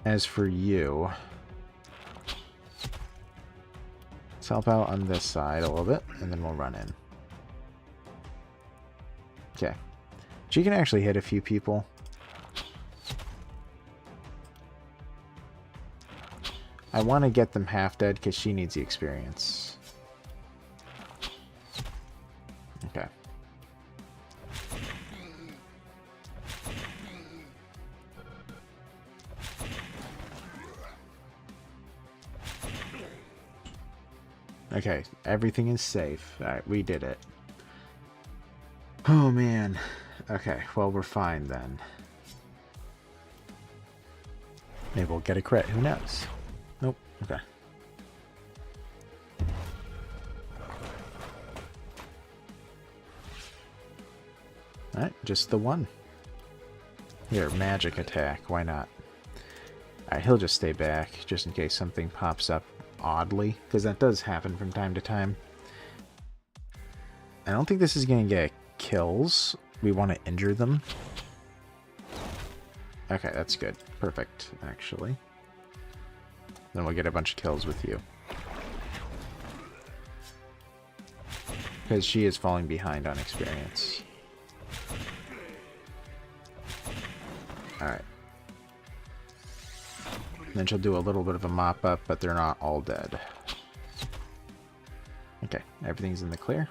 As for you, let's help out on this side a little bit, and then we'll run in. Okay. She can actually hit a few people. I want to get them half dead because she needs the experience. Okay. Okay, everything is safe. Alright, we did it. Oh, man. Okay, well, we're fine then. Maybe we'll get a crit. Who knows? Nope. Okay. Alright, just the one. Here, magic attack. Why not? Alright, he'll just stay back, just in case something pops up oddly, because that does happen from time to time. I don't think this is going to get kills. We want to injure them. Okay, that's good. Perfect, actually. Then we'll get a bunch of kills with you. Because she is falling behind on experience. Alright. Then she'll do a little bit of a mop-up, but they're not all dead. Okay, everything's in the clear.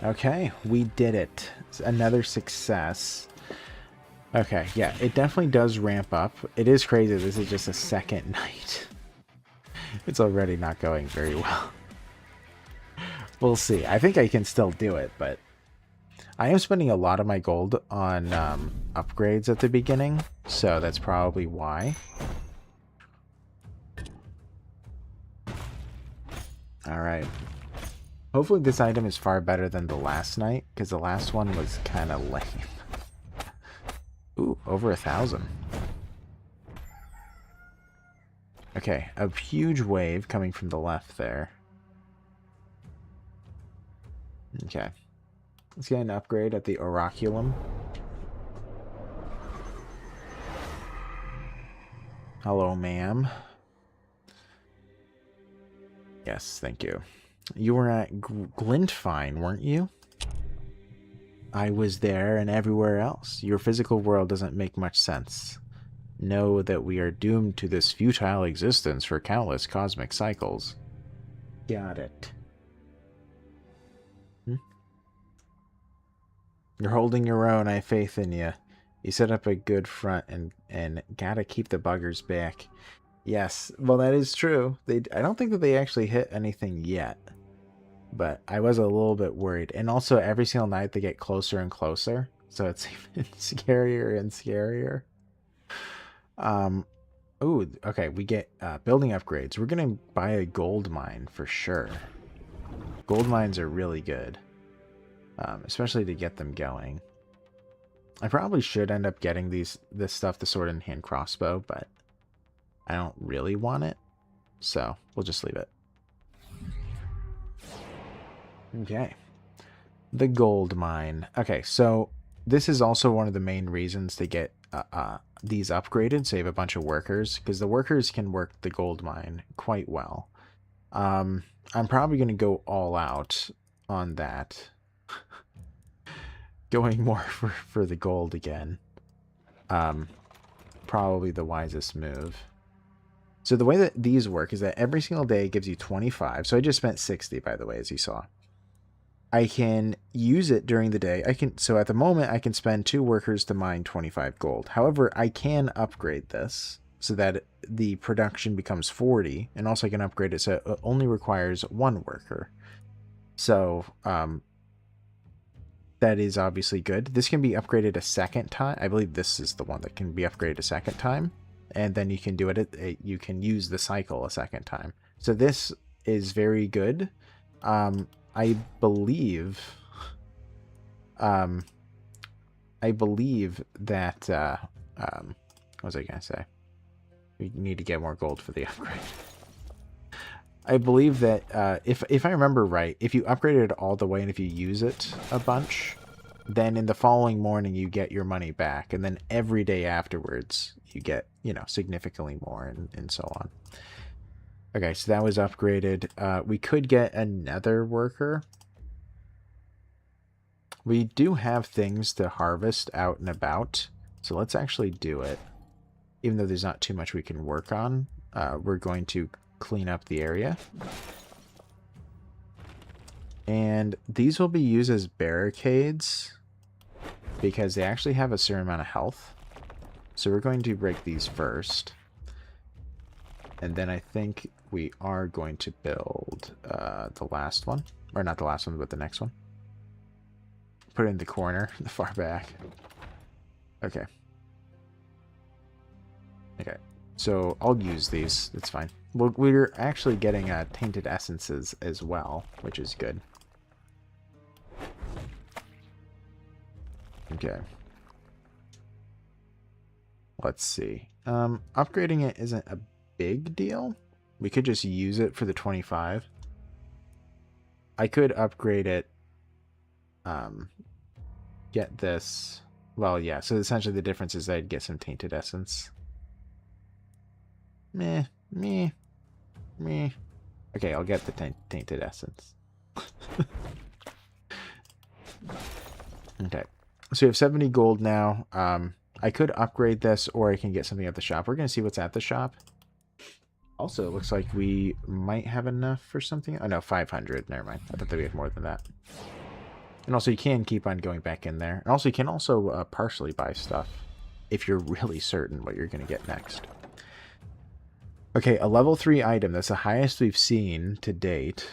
Okay, we did it. It's another success. Okay, yeah, it definitely does ramp up. It is crazy, this is just a second night. It's already not going very well. We'll see. I think I can still do it, but I am spending a lot of my gold on upgrades at the beginning, so that's probably why. Alright. Hopefully this item is far better than the last night, because the last one was kind of lame. Ooh, over 1,000. Okay, a huge wave coming from the left there. Okay. Let's get an upgrade at the Oraculum. Hello, ma'am. Yes, thank you. You were at Glintfine, weren't you? I was there and everywhere else. Your physical world doesn't make much sense. Know that we are doomed to this futile existence for countless cosmic cycles. Got it. You're holding your own. I have faith in you. You set up a good front and gotta keep the buggers back. Yes, well, that is true. I don't think that they actually hit anything yet, but I was a little bit worried. And also, every single night they get closer and closer, so it's even scarier and scarier. Ooh, okay, we get building upgrades. We're gonna buy a gold mine for sure. Gold mines are really good, especially to get them going. I probably should end up getting this stuff, the sword and hand crossbow, but I don't really want it, so we'll just leave it. Okay. The gold mine. Okay, so this is also one of the main reasons to get these upgraded, save a bunch of workers, because the workers can work the gold mine quite well. I'm probably going to go all out on that. Going more for the gold again. Probably the wisest move. So the way that these work is that every single day it gives you 25. So I just spent 60, by the way, as you saw. I can use it during the day. So at the moment I can spend 2 workers to mine 25 gold. However, I can upgrade this so that the production becomes 40, and also I can upgrade it so it only requires 1 worker. So that is obviously good. This can be upgraded a second time. I believe this is the one that can be upgraded a second time, and then you can do it. You can use the cycle a second time. So this is very good. I believe that what was I gonna say? We need to get more gold for the upgrade. I believe that if I remember right, if you upgrade it all the way and if you use it a bunch, then in the following morning you get your money back, and then every day afterwards you get, significantly more and so on. Okay, so that was upgraded. We could get another worker. We do have things to harvest out and about, so let's actually do it. Even though there's not too much we can work on, we're going to clean up the area. And these will be used as barricades because they actually have a certain amount of health. So we're going to break these first. And then I think we are going to build the last one. Or not the last one, but the next one. Put it in the corner, the far back. Okay. Okay. So I'll use these. It's fine. Well, we're actually getting tainted essences as well, which is good. Okay. Let's see. Upgrading it isn't a big deal. We could just use it for the 25. I could upgrade it. Get this. Well, yeah. So essentially the difference is I'd get some tainted essence. Meh. Okay, I'll get the tainted essence. Okay. So we have 70 gold now. I could upgrade this, or I can get something at the shop. We're going to see what's at the shop. Also, it looks like we might have enough for something. Oh, no, 500. Never mind. I thought that we had more than that. And also, you can keep on going back in there. And also, you can also partially buy stuff if you're really certain what you're going to get next. Okay, a level 3 item. That's the highest we've seen to date.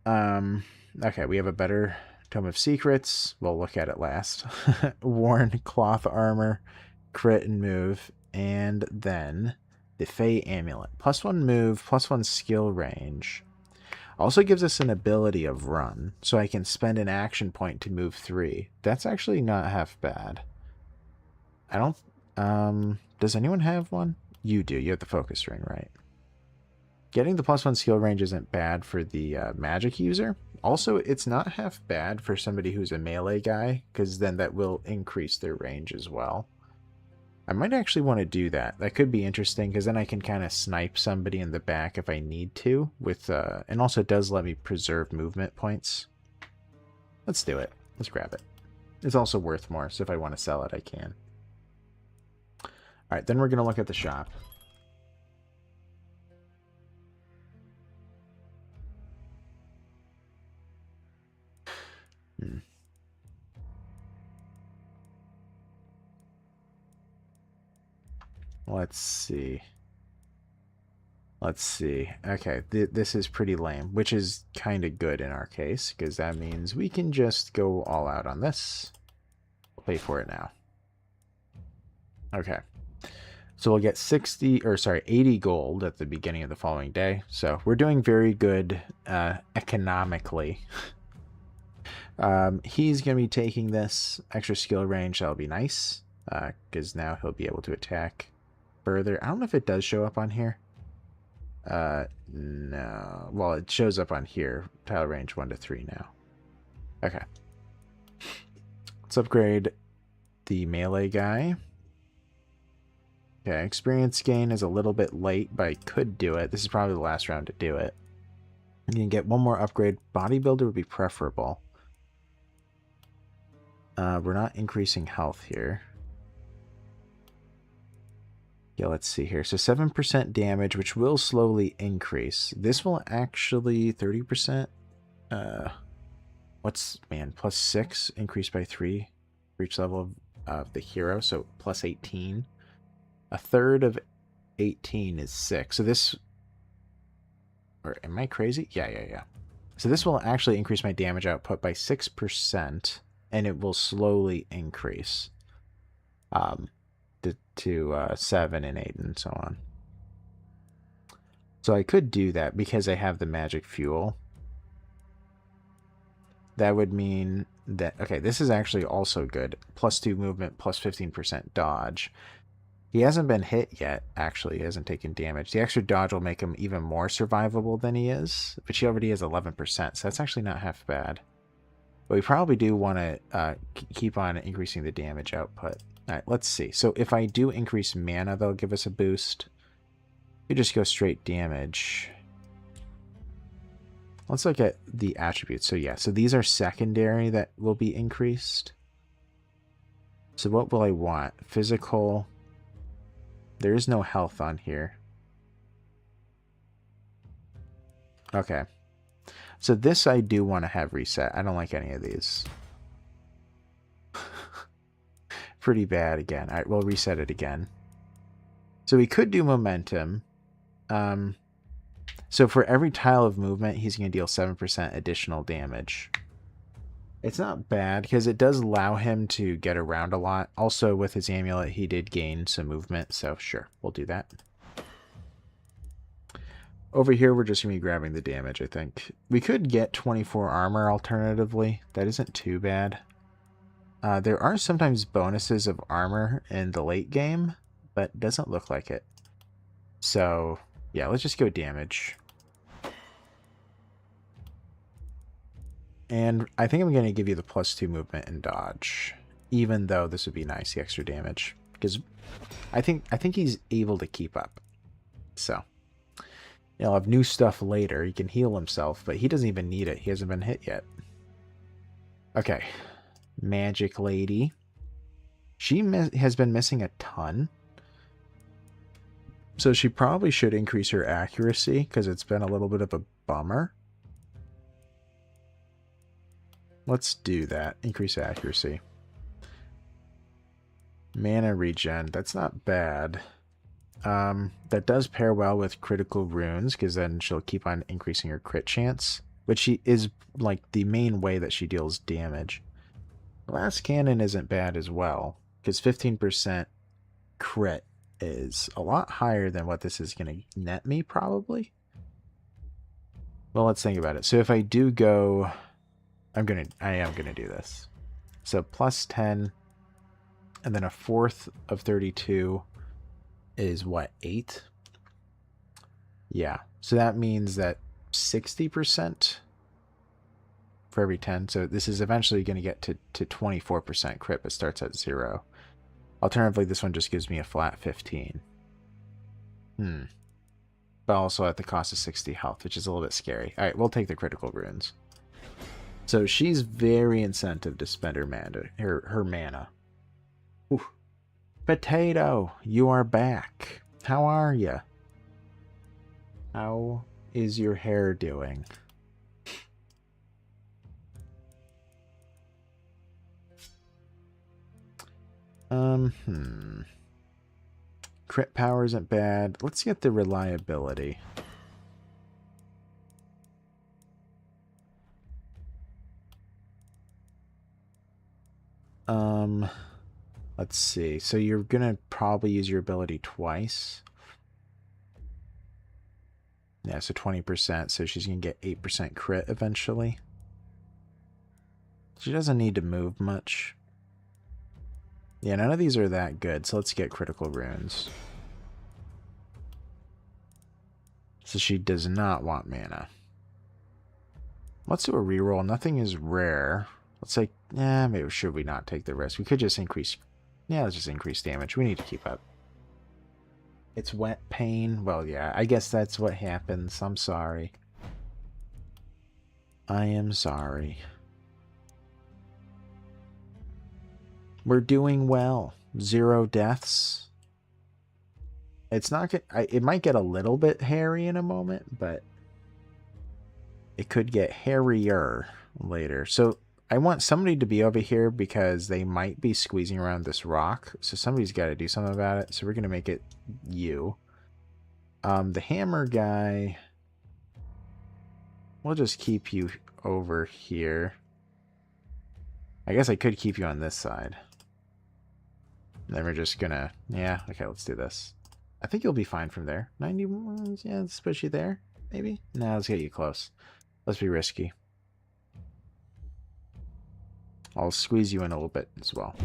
Okay, we have a better Tome of Secrets. We'll look at it last. Worn cloth armor, crit and move, and then the Fey Amulet. +1 move, +1 skill range. Also gives us an ability of run, so I can spend an action point to move 3. That's actually not half bad. I don't... does anyone have one? You do. You have the focus ring, right? getting the +1 skill range isn't bad for the magic user. Also, it's not half bad for somebody who's a melee guy, because then that will increase their range as well. I might actually want to do that. That could be interesting, because then I can kind of snipe somebody in the back if I need to. And also it does let me preserve movement points. Let's do it. Let's grab it. It's also worth more, so if I want to sell it, I can. Alright, then we're going to look at the shop. Let's see. Let's see. Okay, this is pretty lame, which is kind of good in our case, because that means we can just go all out on this. We'll pay for it now. Okay. So we'll get 80 gold at the beginning of the following day. So we're doing very good economically. He's going to be taking this extra skill range. That'll be nice, because now he'll be able to attack further. I don't know if it does show up on here. No. Well, it shows up on here. Tile range 1 to 3 now. Okay. Let's upgrade the melee guy. Okay, experience gain is a little bit late, but I could do it. This is probably the last round to do it. You can get one more upgrade. Bodybuilder would be preferable. We're not increasing health here. Yeah, let's see here. So 7% damage, which will slowly increase. This will actually 30%. +6 increased by 3 for each level of the hero. So plus 18. A third of 18 is 6. So this, or am I crazy? Yeah. So this will actually increase my damage output by 6%, and it will slowly increase. To 7 and 8 and so on. So I could do that because I have the magic fuel. That would mean that, okay, this is actually also good. +2 movement, plus 15% dodge. He hasn't been hit yet, actually. He hasn't taken damage. The extra dodge will make him even more survivable than he is, but he already has 11%, so that's actually not half bad. But we probably do want to keep on increasing the damage output. Alright, let's see. So if I do increase mana, they'll give us a boost. You just go straight damage. Let's look at the attributes. So yeah, so these are secondary that will be increased. So what will I want? Physical. There is no health on here. Okay. So this I do want to have reset. I don't like any of these. Pretty bad again. All right, we'll reset it again. So we could do momentum. So for every tile of movement, he's going to deal 7% additional damage. It's not bad because it does allow him to get around a lot. Also, with his amulet, he did gain some movement. So sure, we'll do that. Over here, we're just going to be grabbing the damage, I think. We could get 24 armor alternatively. That isn't too bad. There are sometimes bonuses of armor in the late game, but it doesn't look like it. So, yeah, let's just go damage. And I think I'm going to give you the +2 movement and dodge, even though this would be nice, the extra damage, because I think he's able to keep up. So, he'll have new stuff later. He can heal himself, but he doesn't even need it. He hasn't been hit yet. Okay. Magic Lady. She has been missing a ton. So she probably should increase her accuracy because it's been a little bit of a bummer. Let's do that. Increase accuracy. Mana regen. That's not bad. That does pair well with critical runes because then she'll keep on increasing her crit chance, which she is like the main way that she deals damage. Glass Cannon isn't bad as well, because 15% crit is a lot higher than what this is going to net me, probably. Well, let's think about it. So if I do go... I am going to do this. So +10, and then a fourth of 32 is what, 8? Yeah. So that means that 60% for every 10. So this is eventually going to get to 24% crit, but starts at 0. Alternatively, this one just gives me a flat 15. But also at the cost of 60 health, which is a little bit scary. All right, we'll take the critical runes. So she's very incentive to spend her mana. Ooh. Potato, you are back. How are you? How is your hair doing? Crit power isn't bad. Let's get the reliability. Let's see. So you're gonna probably use your ability twice. Yeah, so 20%. So she's gonna get 8% crit eventually. She doesn't need to move much. Yeah, none of these are that good, so let's get critical runes. So she does not want mana. Let's do a reroll. Nothing is rare. Let's say, maybe should we not take the risk? We could just increase. Yeah, let's just increase damage. We need to keep up. It's wet pain. Well, yeah, I guess that's what happens. I'm sorry. I am sorry. We're doing well. 0 deaths. It's not good. It might get a little bit hairy in a moment, but it could get hairier later. So I want somebody to be over here because they might be squeezing around this rock. So somebody's got to do something about it. So we're going to make it you. The hammer guy, we'll just keep you over here. I guess I could keep you on this side. Then we're just going to, yeah, okay, let's do this. I think you'll be fine from there. 91, yeah, let's push you there, maybe? No, let's get you close. Let's be risky. I'll squeeze you in a little bit as well.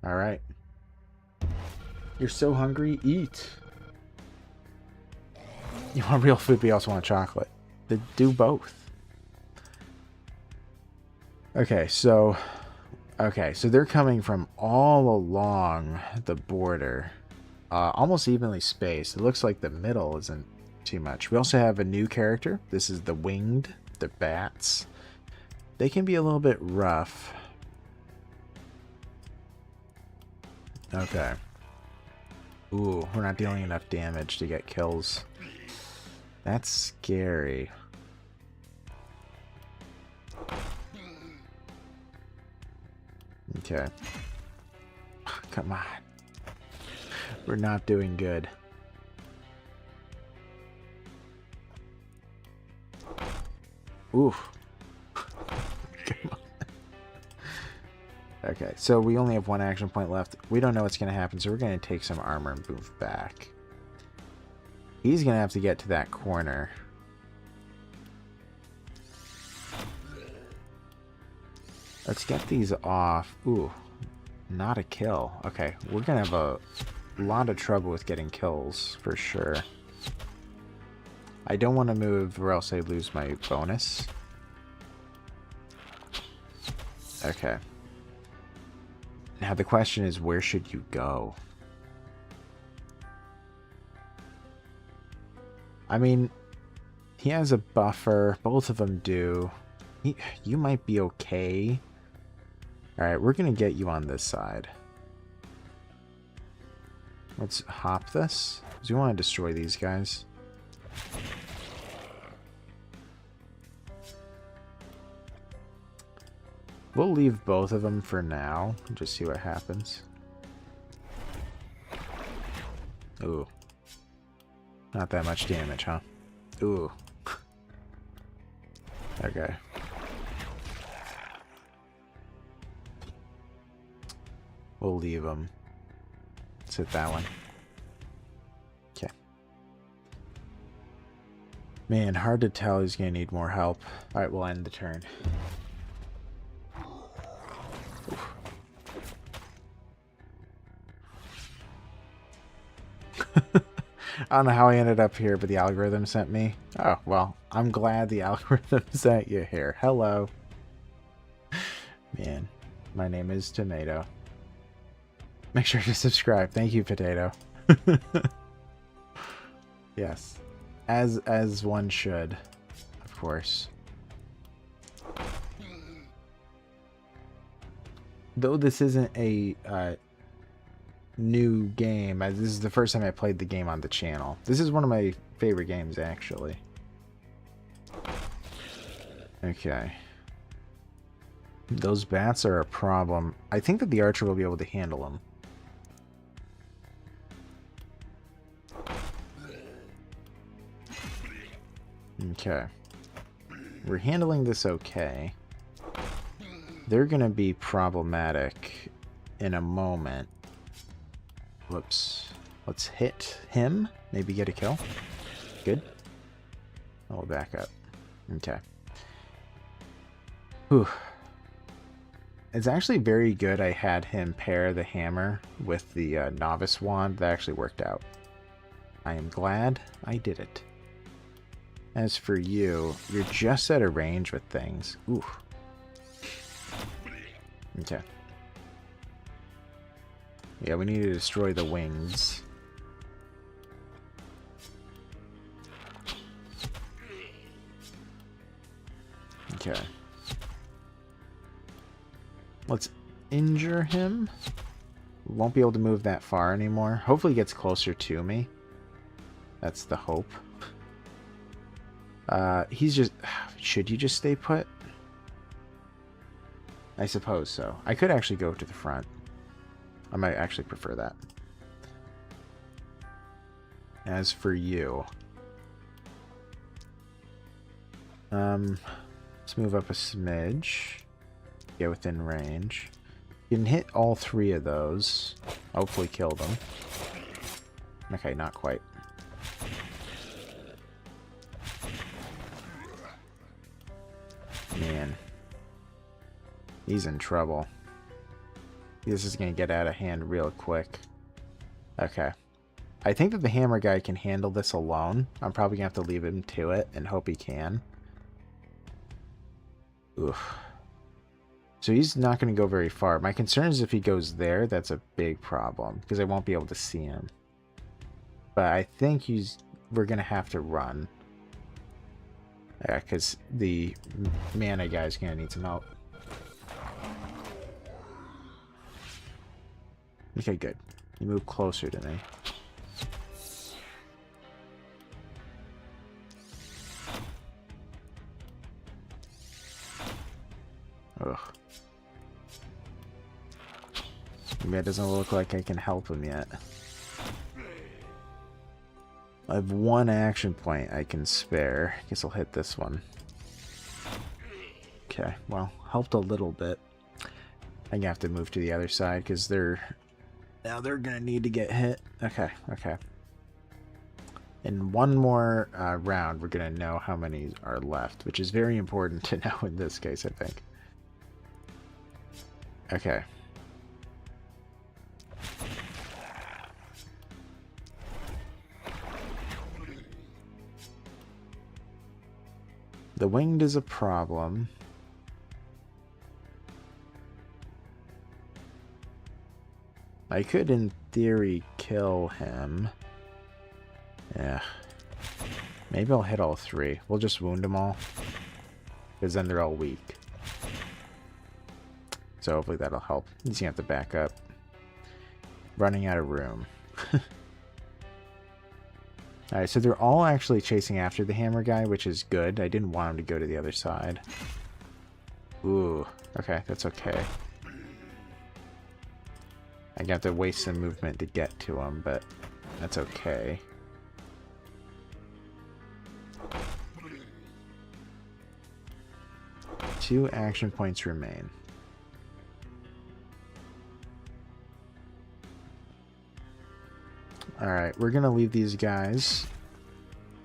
All right. You're so hungry, eat. You want real food, but you also want chocolate. They do both. Okay, so they're coming from all along the border. Almost evenly spaced. It looks like the middle isn't too much. We also have a new character. This is the winged, the bats. They can be a little bit rough. Okay. Ooh, we're not dealing enough damage to get kills. That's scary. Okay. Come on. We're not doing good. Ooh. Come on. Okay, so we only have 1 action point left. We don't know what's going to happen, so we're going to take some armor and move back. He's going to have to get to that corner. Let's get these off. Ooh, not a kill. Okay, we're going to have a lot of trouble with getting kills, for sure. I don't want to move or else I lose my bonus. Okay. Now the question is, where should you go? I mean, he has a buffer. Both of them do. You might be okay. Alright, we're going to get you on this side. Let's hop this, because we want to destroy these guys. We'll leave both of them for now, and just see what happens. Ooh. Not that much damage, huh? Ooh. Okay. We'll leave them. Let's hit that one. Okay. Man, hard to tell who's going to need more help. Alright, we'll end the turn. I don't know how I ended up here, but the algorithm sent me. Oh, well, I'm glad the algorithm sent you here. Hello. Man, my name is Tomato. Make sure to subscribe. Thank you, Potato. Yes. As one should, of course. Though this isn't a new game, this is the first time I played the game on the channel. This is one of my favorite games, actually. Okay. Those bats are a problem. I think that the archer will be able to handle them. Okay. We're handling this okay. They're going to be problematic in a moment. Whoops. Let's hit him. Maybe get a kill. Good. I'll back up. Okay. Whew. It's actually very good I had him pair the hammer with the novice wand. That actually worked out. I am glad I did it. As for you, you're just out of range with things. Ooh. Okay. Yeah, we need to destroy the wings. Okay. Let's injure him. Won't be able to move that far anymore. Hopefully he gets closer to me. That's the hope. He's just... Should you just stay put? I suppose so. I could actually go to the front. I might actually prefer that. As for you... let's move up a smidge. Get within range. You can hit all three of those. Hopefully kill them. Okay, not quite. Man. He's in trouble. This is going to get out of hand real quick. Okay. I think that the hammer guy can handle this alone. I'm probably going to have to leave him to it and hope he can. Oof. So he's not going to go very far. My concern is if he goes there, that's a big problem. Because I won't be able to see him. But I think we're going to have to run. Yeah, because the mana guy's going to need some help. Okay, good. You move closer to me. Ugh. Maybe it doesn't look like I can help him yet. I have one action point I can spare. Guess I'll hit this one. Okay, well, helped a little bit. I'm gonna have to move to the other side because now they're gonna need to get hit. Okay, okay. In one more round, we're gonna know how many are left, which is very important to know in this case, I think. Okay. The winged is a problem. I could, in theory, kill him. Yeah. Maybe I'll hit all three. We'll just wound them all. Because then they're all weak. So hopefully that'll help. He's gonna have to back up. Running out of room. Alright, so they're all actually chasing after the hammer guy, which is good. I didn't want him to go to the other side. Ooh, okay, that's okay. I got to waste some movement to get to him, but that's okay. Two action points remain. Alright, we're gonna leave these guys.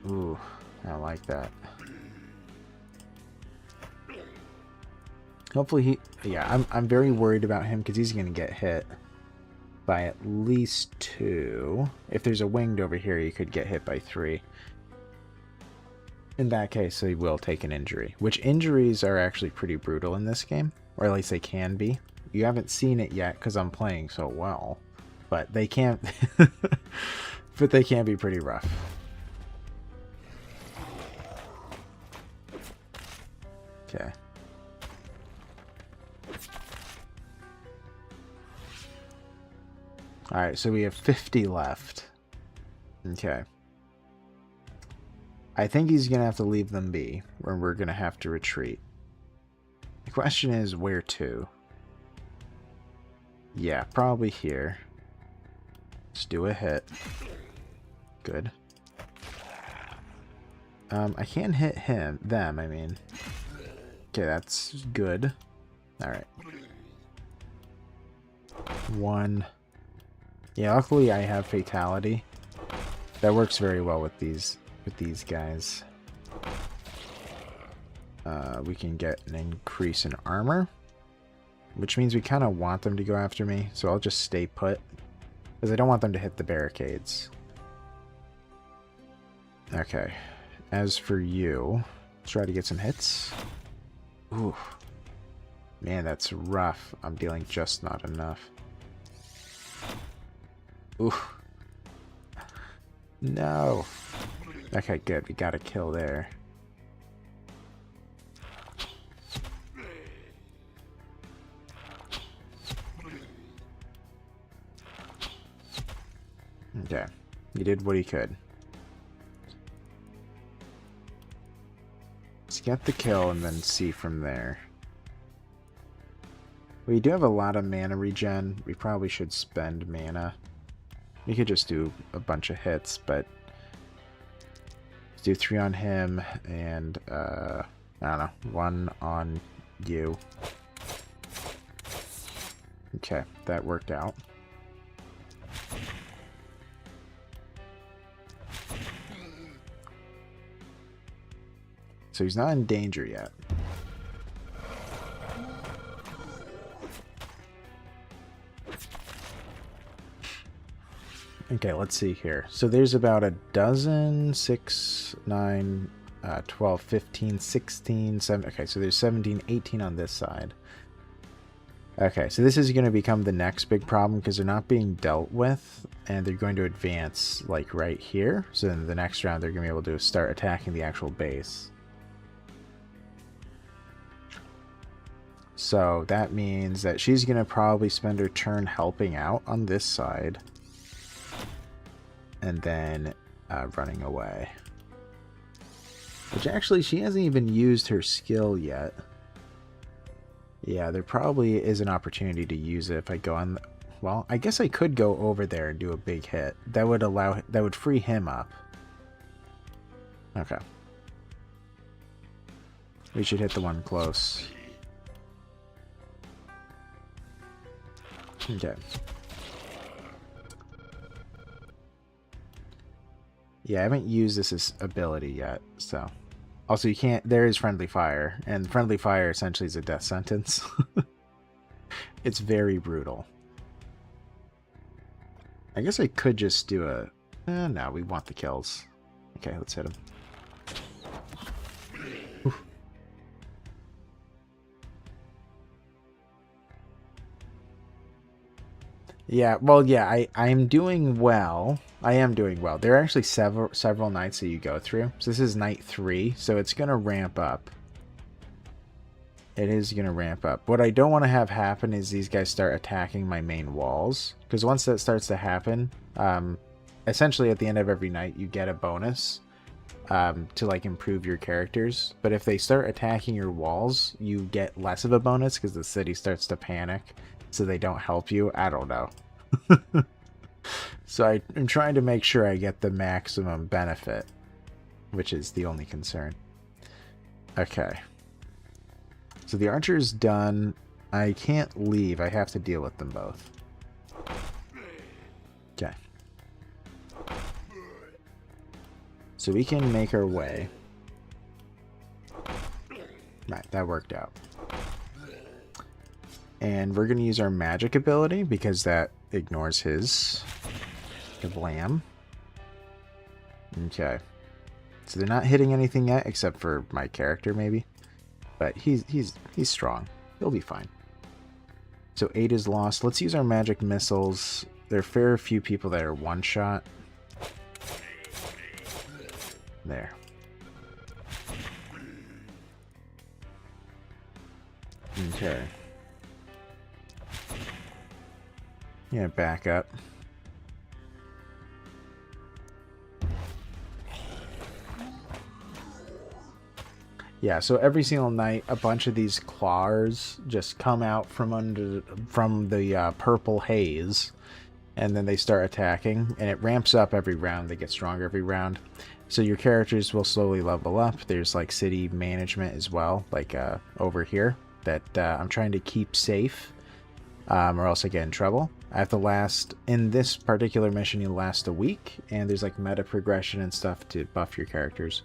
Ooh, I don't like that. Hopefully he... Yeah, I'm very worried about him because he's gonna get hit. by at least 2. If there's a winged over here, you could get hit by 3. In that case, he will take an injury, which injuries are actually pretty brutal in this game, or at least they can be. You haven't seen it yet because I'm playing so well, but they can't. But they can be pretty rough. Okay. Alright, so we have 50 left. Okay. I think he's going to have to leave them be, or we're going to have to retreat. The question is, where to? Yeah, probably here. Let's do a hit. Good. I can hit them, I mean. Okay, that's good. Alright. 1. Yeah, luckily I have Fatality. That works very well with these guys. We can get an increase in armor, which means we kind of want them to go after me, so I'll just stay put, because I don't want them to hit the barricades. Okay, as for you, let's try to get some hits. Ooh, man, that's rough. I'm dealing just not enough. Ooh. No. Okay, good. We got a kill there. Okay. He did what he could. Let's get the kill and then see from there. We do have a lot of mana regen. We probably should spend mana. We could just do a bunch of hits, but let's do 3 on him and I don't know, 1 on you. Okay, that worked out. So he's not in danger yet. Okay, let's see here. So there's about a dozen, 6, 9, 12, 15, 16, 7. Okay, so there's 17, 18 on this side. Okay, so this is going to become the next big problem because they're not being dealt with, and they're going to advance like right here. So then the next round they're going to be able to start attacking the actual base. So that means that she's going to probably spend her turn helping out on this side. And then running away. Which actually, she hasn't even used her skill yet. Yeah, there probably is an opportunity to use it if I go on... Well, I guess I could go over there and do a big hit. That would free him up. Okay. We should hit the one close. Okay. Yeah, I haven't used this ability yet, so... Also, you can't... There is friendly fire, and friendly fire essentially is a death sentence. It's very brutal. I guess I could just do a... no, we want the kills. Okay, let's hit him. Oof. Yeah, well, yeah, I'm doing well. I am doing well. There are actually several nights that you go through. So this is night 3, so it's going to ramp up. It is going to ramp up. What I don't want to have happen is these guys start attacking my main walls. Because once that starts to happen, essentially at the end of every night, you get a bonus to like improve your characters. But if they start attacking your walls, you get less of a bonus because the city starts to panic. So they don't help you. I don't know. So I'm trying to make sure I get the maximum benefit, which is the only concern. Okay. So the archer's done. I can't leave. I have to deal with them both. Okay. So we can make our way. Right, that worked out. And we're going to use our magic ability because that ignores his. Kablam. Okay. So they're not hitting anything yet, except for my character, maybe. But he's strong. He'll be fine. So 8 is lost. Let's use our magic missiles. There are fair few people that are one-shot. There. Okay. Yeah, back up. Yeah, so every single night, a bunch of these claws just come out from the purple haze, and then they start attacking, and it ramps up every round. They get stronger every round. So your characters will slowly level up. There's like city management as well, like over here, that I'm trying to keep safe, or else I get in trouble. I have to last, in this particular mission, you last a week, and there's like meta progression and stuff to buff your characters.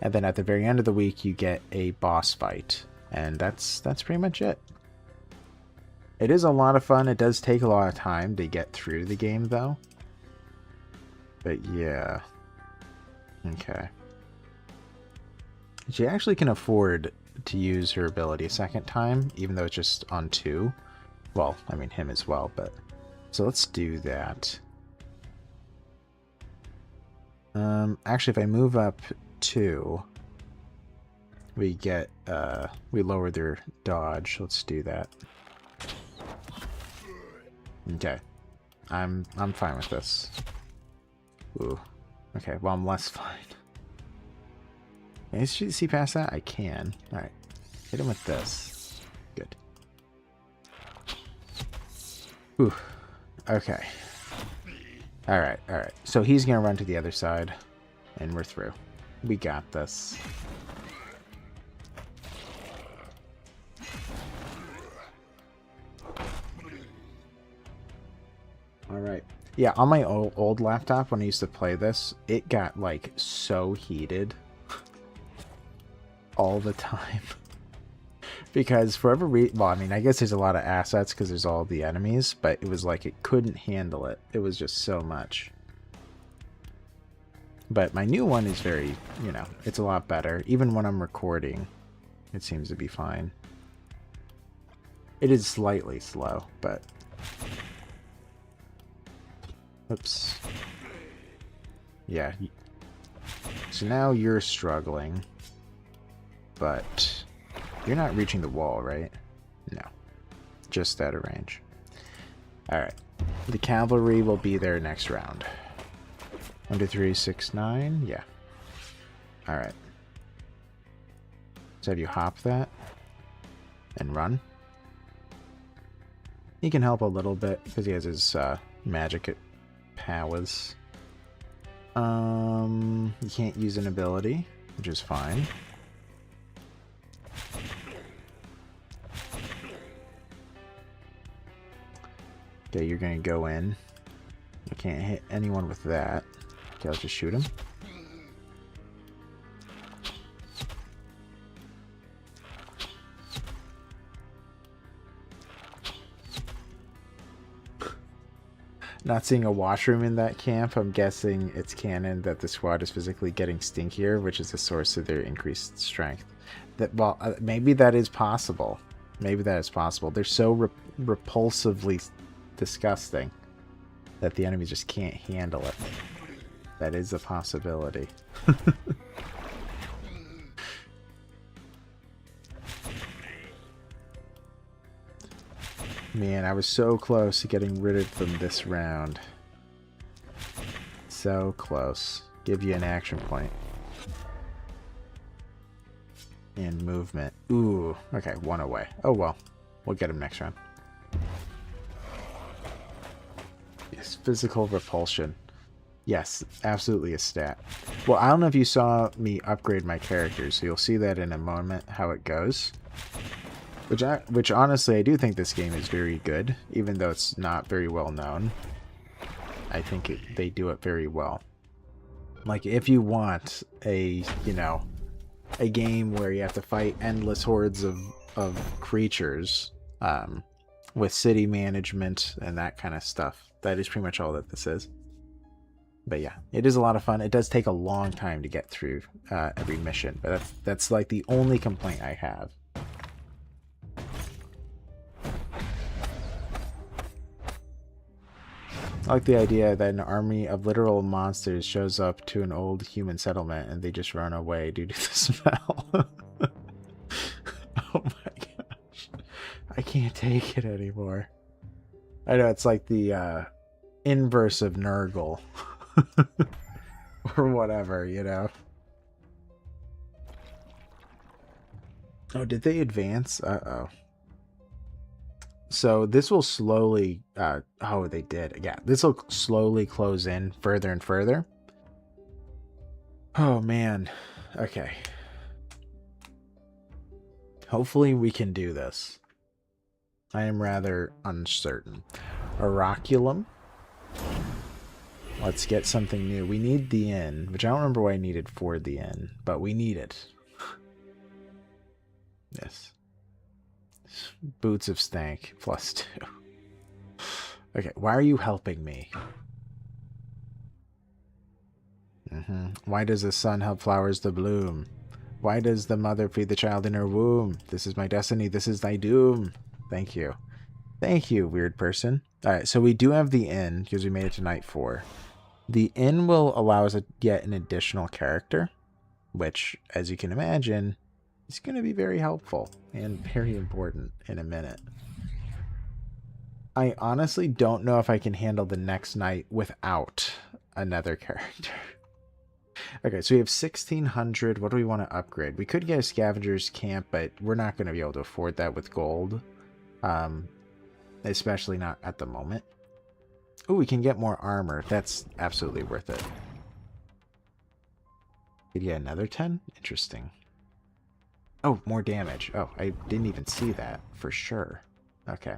And then at the very end of the week, you get a boss fight. And that's pretty much it. It is a lot of fun. It does take a lot of time to get through the game, though. But yeah. Okay. She actually can afford to use her ability a second time, even though it's just on 2. Well, I mean him as well, but... So let's do that. Actually, if I move up 2, we get we lower their dodge. Let's do that. Okay, I'm fine with this. Ooh, okay. Well, I'm less fine. Can I see past that? I can. All right, hit him with this. Good. Ooh. Okay. All right. All right. So he's gonna run to the other side, and we're through. We got this. Alright. Yeah, on my old laptop, when I used to play this, it got, like, so heated. All the time. Because for whatever reason... Well, I mean, I guess there's a lot of assets because there's all the enemies, but it was like it couldn't handle it. It was just so much. But my new one is very, you know, it's a lot better. Even when I'm recording, it seems to be fine. It is slightly slow, but... Oops. Yeah. So now you're struggling. But you're not reaching the wall, right? No. Just out of range. Alright. The cavalry will be there next round. 1, 2, 3, 6, 9. Yeah. Alright. So have you hop that and run. He can help a little bit because he has his magic powers. You can't use an ability, which is fine. Okay, you're gonna go in. You can't hit anyone with that. Okay, I'll just shoot him. Not seeing a washroom in that camp, I'm guessing it's canon that the squad is physically getting stinkier, which is the source of their increased strength. That, well, maybe that is possible. Maybe that is possible. They're so repulsively disgusting that the enemy just can't handle it. That is a possibility. Man, I was so close to getting rid of them this round. So close. Give you an action point. And movement. Ooh, okay, one away. Oh well. We'll get him next round. Yes, physical repulsion. Yes, absolutely a stat. Well, I don't know if you saw me upgrade my characters, so you'll see that in a moment how it goes. Which honestly, I do think this game is very good, even though it's not very well known. I think they do it very well. Like, if you want a, you know, a game where you have to fight endless hordes of creatures, with city management and that kind of stuff. That is pretty much all that this is. But yeah, it is a lot of fun. It does take a long time to get through every mission, but that's like the only complaint I have. I like the idea that an army of literal monsters shows up to an old human settlement and they just run away due to the smell. Oh my gosh. I can't take it anymore. I know, it's like the inverse of Nurgle. Or whatever, you know. Oh, did they advance? Uh-oh. So this will slowly, oh, they did. Yeah, this will slowly close in further and further. Oh, man. Okay. Hopefully we can do this. I am rather uncertain. Oraculum. Let's get something new. We need the inn, which I don't remember what I needed for the inn, but we need it. Yes. Boots of Stank, +2. Okay, why are you helping me? Why does the sun help flowers to bloom? Why does the mother feed the child in her womb? This is my destiny. This is thy doom. Thank you. Thank you, weird person. Alright, so we do have the inn, because we made it to night 4. The inn will allow us to get an additional character, which, as you can imagine, is going to be very helpful and very important in a minute. I honestly don't know if I can handle the next night without another character. Okay, so we have 1,600. What do we want to upgrade? We could get a scavenger's camp, but we're not going to be able to afford that with gold. Especially not at the moment. Oh, we can get more armor. That's absolutely worth it. Did you get another 10? Interesting. Oh, more damage. Oh, I didn't even see that for sure. Okay.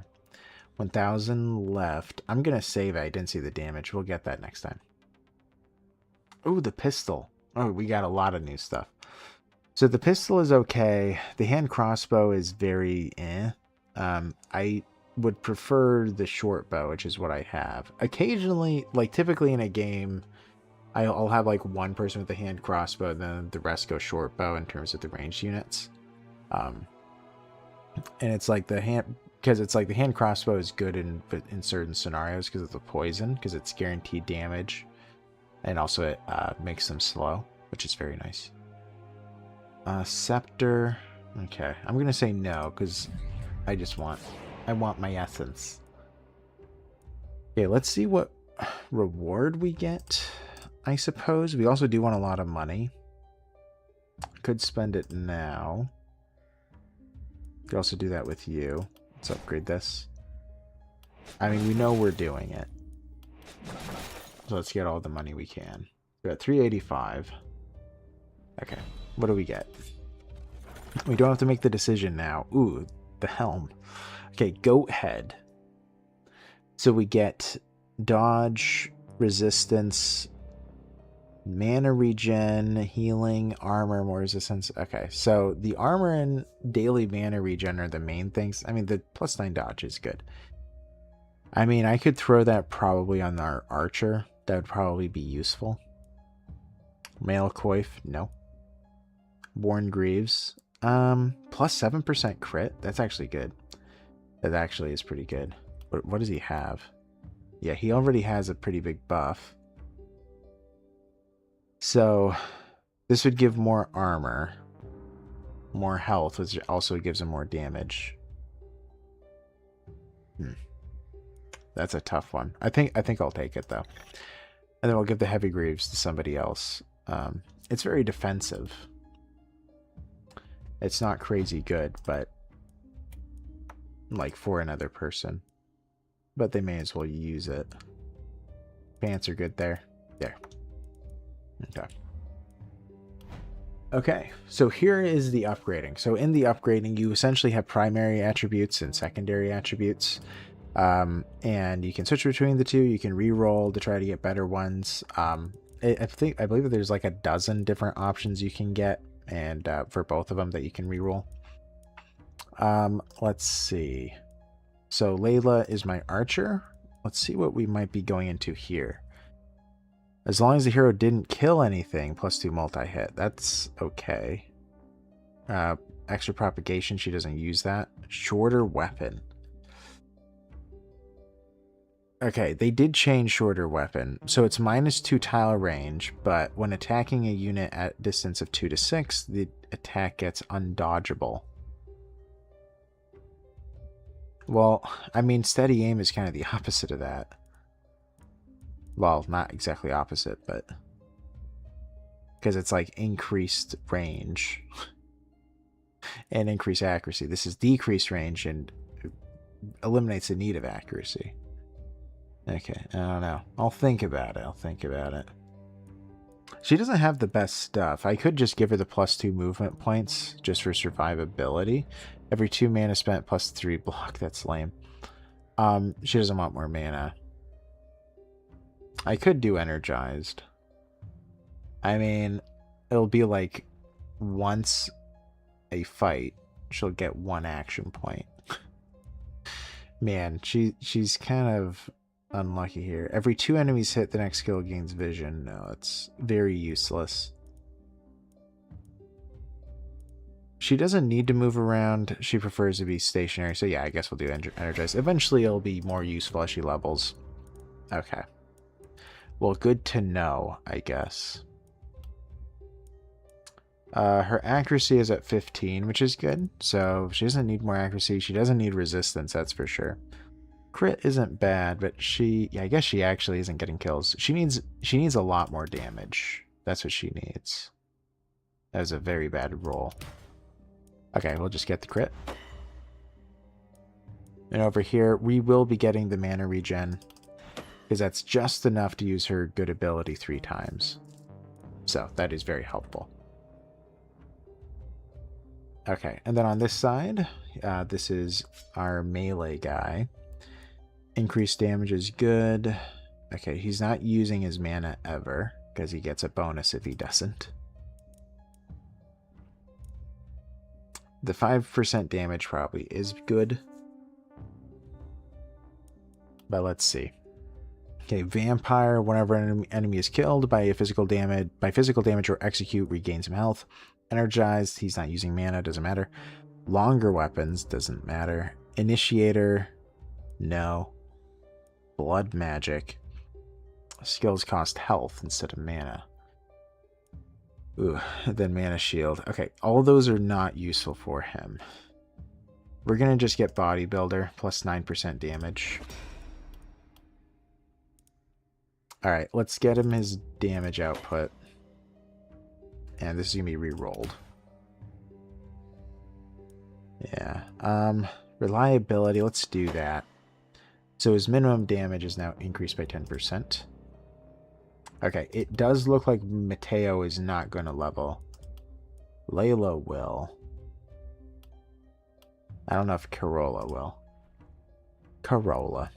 1,000 left. I'm going to save it. I didn't see the damage. We'll get that next time. Oh, the pistol. Oh, we got a lot of new stuff. So the pistol is okay. The hand crossbow is very eh. I would prefer the short bow, which is what I have. Occasionally, like typically in a game, I'll have like one person with the hand crossbow, and then the rest go short bow in terms of the ranged units. And it's like the hand, because it's like the hand crossbow is good in certain scenarios because of the poison, because it's guaranteed damage, and also it makes them slow, which is very nice. Scepter. Okay, I'm gonna say no because I want my essence. Okay, let's see what reward we get. I suppose we also do want a lot of money. Could spend it now. Could also do that with you. Let's upgrade this. I mean, we know we're doing it. So let's get all the money we can. We're at 385. Okay, what do we get? We don't have to make the decision now. Ooh, the helm. Okay, goat head. So we get dodge, resistance, mana regen, healing, armor, more resistance. Okay, so the armor and daily mana regen are the main things. I mean, the +9 dodge is good. I mean, I could throw that probably on our archer. That would probably be useful. Male coif, no. Born Greaves. +7% crit. That's actually good. That actually is pretty good. What does he have? Yeah, he already has a pretty big buff. So this would give more armor, more health, which also gives him more damage. That's a tough one. I think I'll take it though. And then we'll give the heavy greaves to somebody else. It's very defensive. It's not crazy good, but like for another person. But they may as well use it. Pants are good there. There. Okay. Okay, so here is the upgrading. So in the upgrading, you essentially have primary attributes and secondary attributes. And you can switch between the two. You can re-roll to try to get better ones. I believe that there's like a dozen different options you can get, and for both of them that you can re-roll. Let's see. So Layla is my archer. Let's see what we might be going into here. As long as the hero didn't kill anything, +2 multi-hit, that's okay. Extra propagation, she doesn't use that. Shorter weapon. Okay, they did change shorter weapon. So it's -2 tile range, but when attacking a unit at distance of 2 to 6, the attack gets undodgeable. Well, I mean, steady aim is kind of the opposite of that. Well, not exactly opposite, but... because it's like increased range and increased accuracy. This is decreased range and eliminates the need of accuracy. Okay, I don't know. I'll think about it. She doesn't have the best stuff. I could just give her the +2 movement points just for survivability. Every 2 mana spent +3 block. That's lame. She doesn't want more mana. I could do energized. I mean, it'll be like once a fight, she'll get 1 action point. Man, she's kind of unlucky here. Every 2 enemies hit, the next skill gains vision. No, it's very useless. She doesn't need to move around. She prefers to be stationary. So yeah, I guess we'll do energize. Eventually it'll be more useful as she levels. Okay. Well, good to know, I guess. Her accuracy is at 15, which is good. So she doesn't need more accuracy. She doesn't need resistance, that's for sure. Crit isn't bad, but yeah, I guess she actually isn't getting kills. She needs a lot more damage. That's what she needs. That was a very bad roll. Okay, we'll just get the crit. And over here, we will be getting the mana regen, because that's just enough to use her good ability 3 times. So that is very helpful. Okay, and then on this side, this is our melee guy. Increased damage is good. Okay, he's not using his mana ever, because he gets a bonus if he doesn't. The 5% damage probably is good. But let's see. Okay, Vampire, whenever an enemy is killed by physical damage or execute, regain some health. Energized, he's not using mana, doesn't matter. Longer weapons, doesn't matter. Initiator, no. Blood magic. Skills cost health instead of mana. Ooh, then mana shield. Okay, all those are not useful for him. We're gonna just get bodybuilder, plus 9% damage. Alright, let's get him his damage output. And this is gonna be re-rolled. Yeah. Reliability, let's do that. So his minimum damage is now increased by 10%. Okay, it does look like Mateo is not gonna level. Layla will. I don't know if Corolla will. Corolla.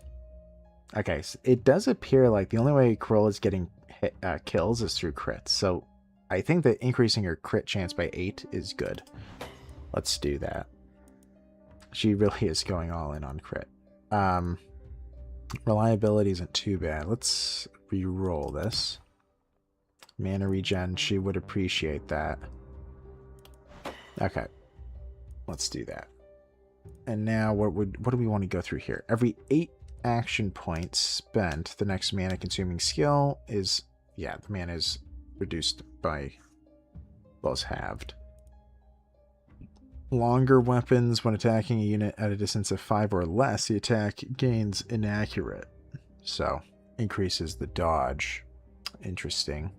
Okay, so it does appear like the only way Corolla's getting kills is through crits. So I think that increasing her crit chance by 8 is good. Let's do that. She really is going all in on crit. Reliability isn't too bad. Let's re-roll this. Mana regen, she would appreciate that. Okay. Let's do that. And now what do we want to go through here? Every 8 action points spent, the next mana consuming skill is, yeah, the mana is reduced by, well, it's halved. Longer weapons, when attacking a unit at a distance of 5 or less, the attack gains inaccurate. So, increases the dodge. Interesting.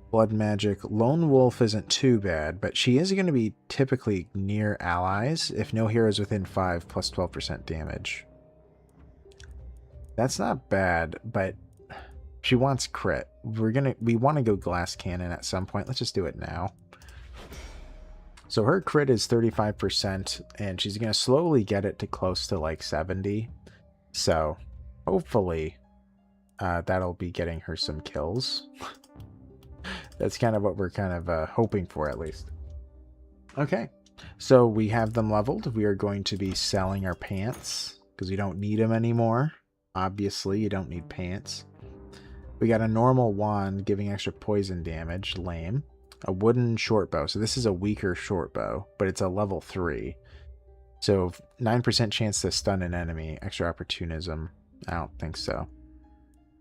Blood magic. Lone Wolf isn't too bad, but she is going to be typically near allies. If no heroes within 5, plus 12% damage. That's not bad, but she wants crit. We want to go glass cannon at some point. Let's just do it now. So her crit is 35%, and she's going to slowly get it to close to like 70. So hopefully that'll be getting her some kills. That's kind of what we're kind of hoping for, at least. Okay, so we have them leveled. We are going to be selling our pants. because we don't need them anymore. Obviously, you don't need pants. We got a normal wand giving extra poison damage. Lame. A wooden short bow. So this is a weaker short bow, but it's a level 3. So 9% chance to stun an enemy. Extra opportunism. I don't think so.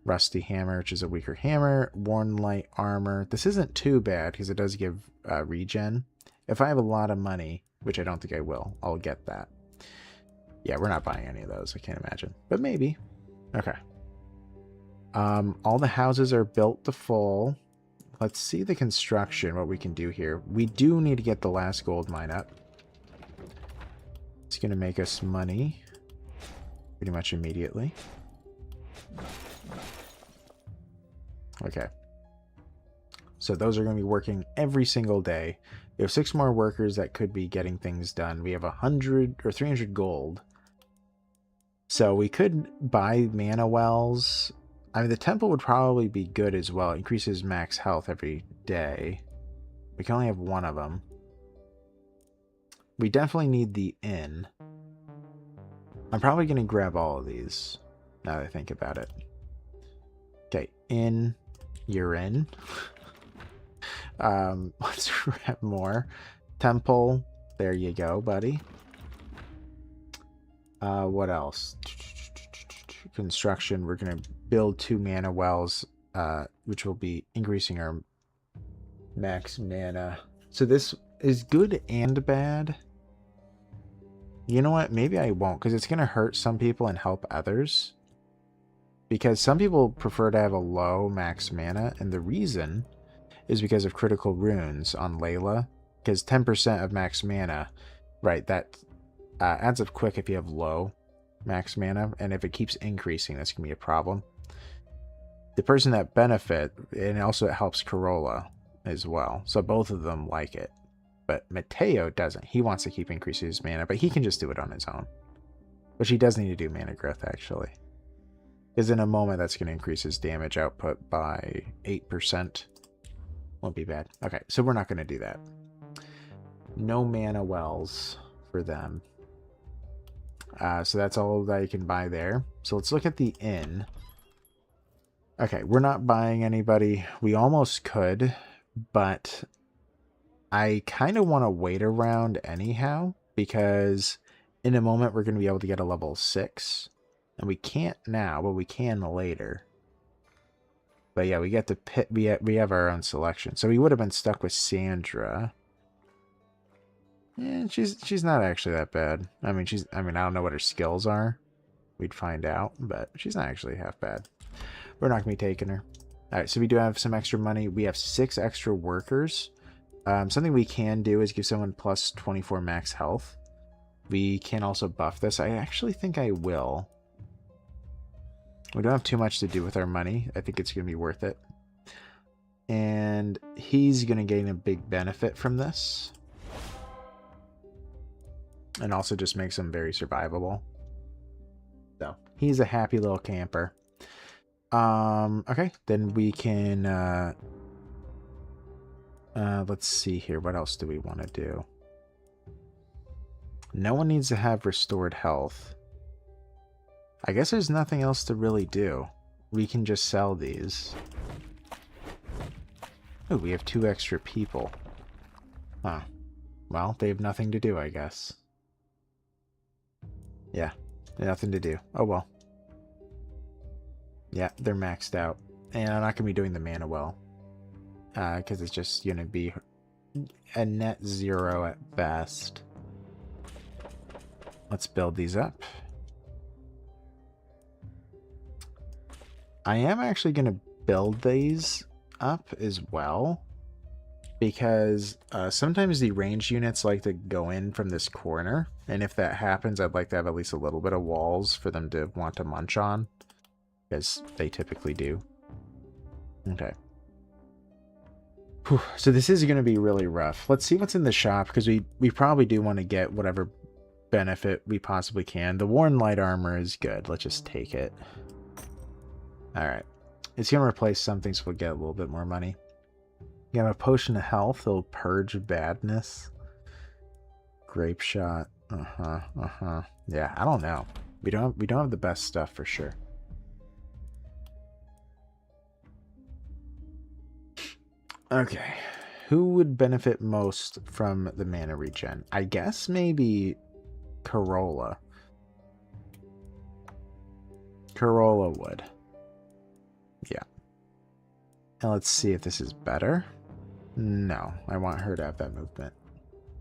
Rusty hammer, which is a weaker hammer. Worn light armor. This isn't too bad because it does give regen. If I have a lot of money, which I don't think I will, I'll get that. Yeah, we're not buying any of those. I can't imagine. But maybe. Okay. All the houses are built to full. Let's see the construction, what we can do here. We do need to get the last gold mine up. It's going to make us money pretty much immediately. Okay. So those are going to be working every single day. We have 6 more workers that could be getting things done. We have 100 or 300 gold. So we could buy mana wells. I mean, the temple would probably be good as well. It increases max health every day. We can only have one of them. We definitely need the inn. I'm probably going to grab all of these, now that I think about it. Okay, inn. You're in. Let's grab more. Temple. There you go, buddy. What else? Construction. We're going to build 2 mana wells, which will be increasing our max mana. So this is good and bad. You know what? Maybe I won't, because it's going to hurt some people and help others. Because some people prefer to have a low max mana, and the reason is because of critical runes on Layla. Because 10% of max mana, right, that adds up quick if you have low max mana, and if it keeps increasing, that's going to be a problem. The person that benefit, and also it helps Corolla as well, so both of them like it. But Mateo doesn't. He wants to keep increasing his mana, but he can just do it on his own. Which he does need to do mana growth, actually. Because in a moment, that's going to increase his damage output by 8%. Won't be bad. Okay, so we're not going to do that. No mana wells for them. So that's all that you can buy there. So let's look at the inn. Okay, we're not buying anybody. We almost could, but I kind of want to wait around anyhow, because in a moment we're going to be able to get a level 6. And we can't now, but we can later. But yeah, we get to pit. We have our own selection. So we would have been stuck with Sandra. Yeah, she's not actually that bad. I mean, I don't know what her skills are. We'd find out, but she's not actually half bad. We're not gonna be taking her. All right, so we do have some extra money. We have 6 extra workers. Something we can do is give someone plus 24 max health. We can also buff this. I actually think I will. We don't have too much to do with our money. I think it's going to be worth it. And he's going to gain a big benefit from this. And also just makes him very survivable. So, he's a happy little camper. Okay, then we can... let's see here. What else do we want to do? No one needs to have restored health. I guess there's nothing else to really do. We can just sell these. Oh, we have 2 extra people. Huh. Well, they have nothing to do, I guess. Yeah, nothing to do. Oh well. Yeah, they're maxed out. And I'm not going to be doing the mana well. Because it's just going to be a net 0 at best. Let's build these up. I am actually going to build these up as well, because sometimes the ranged units like to go in from this corner, and if that happens, I'd like to have at least a little bit of walls for them to want to munch on, because they typically do. Okay. Whew. So this is going to be really rough. Let's see what's in the shop, because we probably do want to get whatever benefit we possibly can. The worn light armor is good. Let's just take it. Alright. It's going to replace something, so we'll get a little bit more money. You have a potion of health. It'll purge badness. Grape shot. Yeah, I don't know. We don't have the best stuff for sure. Okay. Who would benefit most from the mana regen? I guess maybe Corolla. Corolla would. Yeah. And let's see if this is better. No, I want her to have that movement.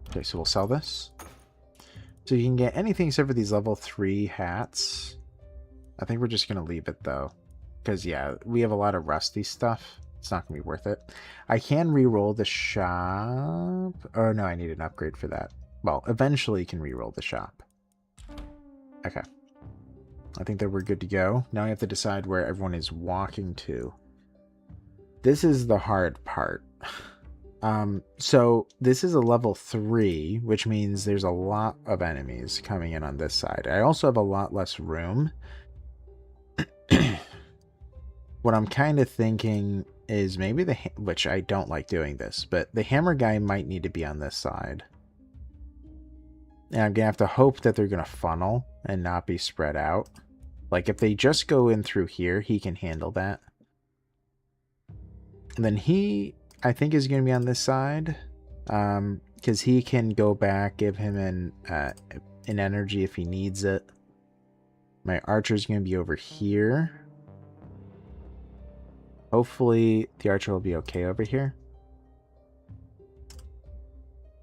Okay, so we'll sell this. So you can get anything except for these level 3 hats. I think we're just going to leave it though. Because yeah, we have a lot of rusty stuff. It's not going to be worth it. I can re-roll the shop. Oh no, I need an upgrade for that. Well, eventually you can re-roll the shop. Okay. I think that we're good to go. Now we have to decide where everyone is walking to. This is the hard part. So this is a level 3, which means there's a lot of enemies coming in on this side. I also have a lot less room. What I'm kind of thinking is maybe which I don't like doing this, but the hammer guy might need to be on this side. And I'm gonna have to hope that they're gonna funnel and not be spread out. Like if they just go in through here, he can handle that. And then he, I think, is going to be on this side, because he can go back, give him an energy if he needs it. My archer's going to be over here. Hopefully the archer will be okay over here.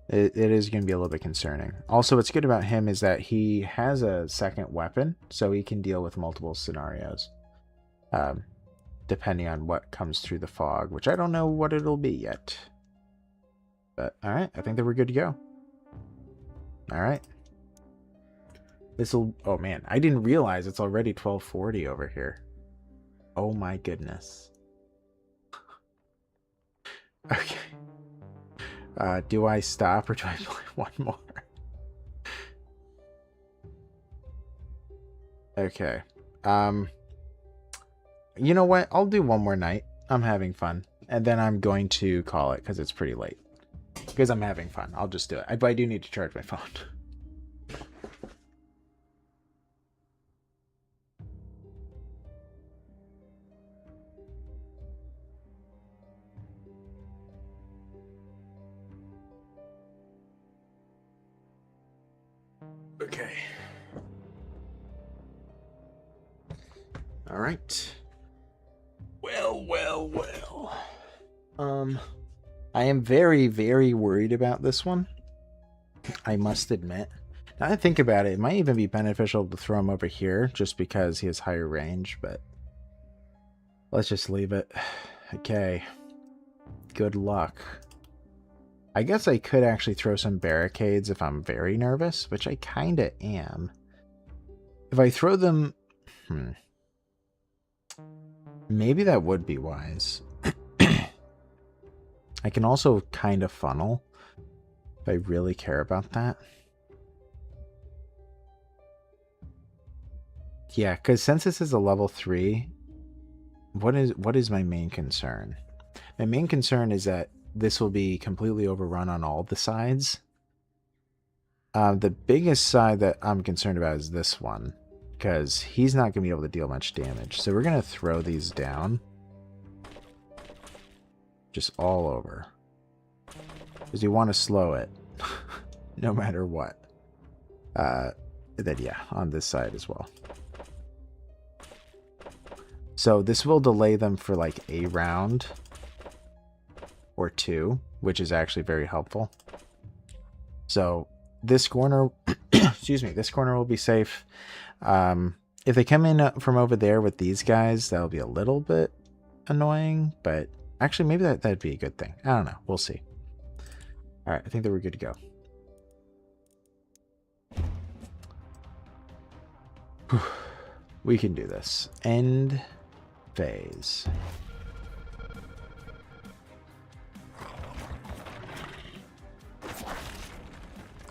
It is going to be a little bit concerning. Also, what's good about him is that he has a second weapon, so he can deal with multiple scenarios. Depending on what comes through the fog, which I don't know what it'll be yet. But, alright, I think that we're good to go. Alright. This'll... Oh, man, I didn't realize it's already 12:40 over here. Oh, my goodness. Okay. Do I stop or do I play one more? Okay. You know what? I'll do one more night. I'm having fun. And then I'm going to call it because it's pretty late. Because I'm having fun. I'll just do it. But I do need to charge my phone. Okay. All right. Well. I am very, very worried about this one. I must admit. Now that I think about it, it might even be beneficial to throw him over here just because he has higher range, but let's just leave it. Okay. Good luck. I guess I could actually throw some barricades if I'm very nervous, which I kind of am. If I throw them... Maybe that would be wise. I can also kind of funnel if I really care about that. Yeah, because since this is a level 3, what is my main concern? My main concern is that this will be completely overrun on all the sides. The biggest side that I'm concerned about is this one, because he's not going to be able to deal much damage. So we're going to throw these down. Just all over. Because we want to slow it. No matter what. Then yeah, on this side as well. So this will delay them for like a round. Or 2. Which is actually very helpful. So this corner... excuse me. This corner will be safe. If they come in from over there with these guys, that'll be a little bit annoying. But... actually, maybe that'd be a good thing. I don't know. We'll see. All right, I think that we're good to go. We can do this. End phase.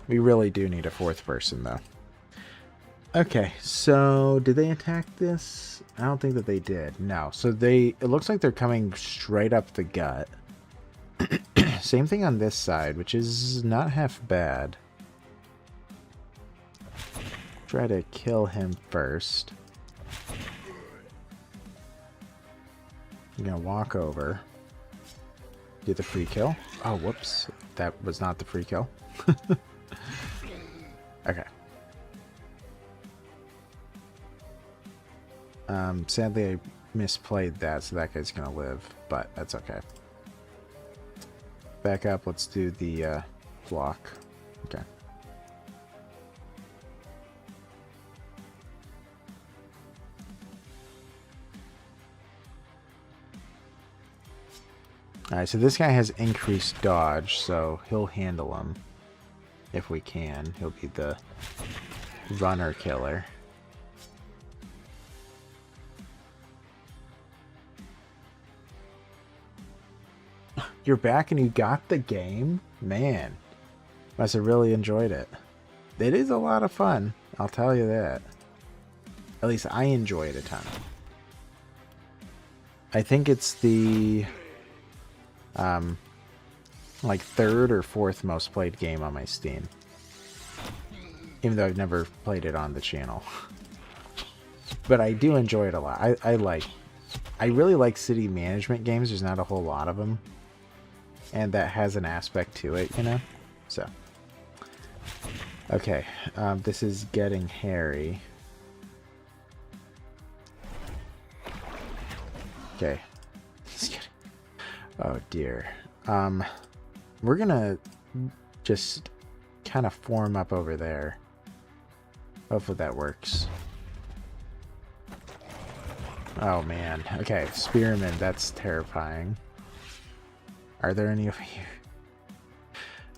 We really do need a 4th person, though. Okay, so did they attack this? I don't think that they did. No. So it looks like they're coming straight up the gut. Same thing on this side, which is not half bad. try to kill him first. I'm gonna walk over. Get the free kill. Oh, whoops. That was not the free kill. Okay. Sadly, I misplayed that, so that guy's gonna live, but that's okay. Back up. Let's do the block. Okay. Alright, so this guy has increased dodge, so he'll handle him. If we can. He'll be the runner killer. You're back and you got the game? Man. Must have really enjoyed it. It is a lot of fun, I'll tell you that. At least I enjoy it a ton. I think it's the like third or fourth most played game on my Steam. Even though I've never played it on the channel. But I do enjoy it a lot. I really like city management games. There's not a whole lot of them. And that has an aspect to it, you know? So. Okay. This is getting hairy. Okay. Oh dear. We're gonna just kind of form up over there. Hopefully that works. Oh man. Okay, spearmen, that's terrifying. Are there any over here?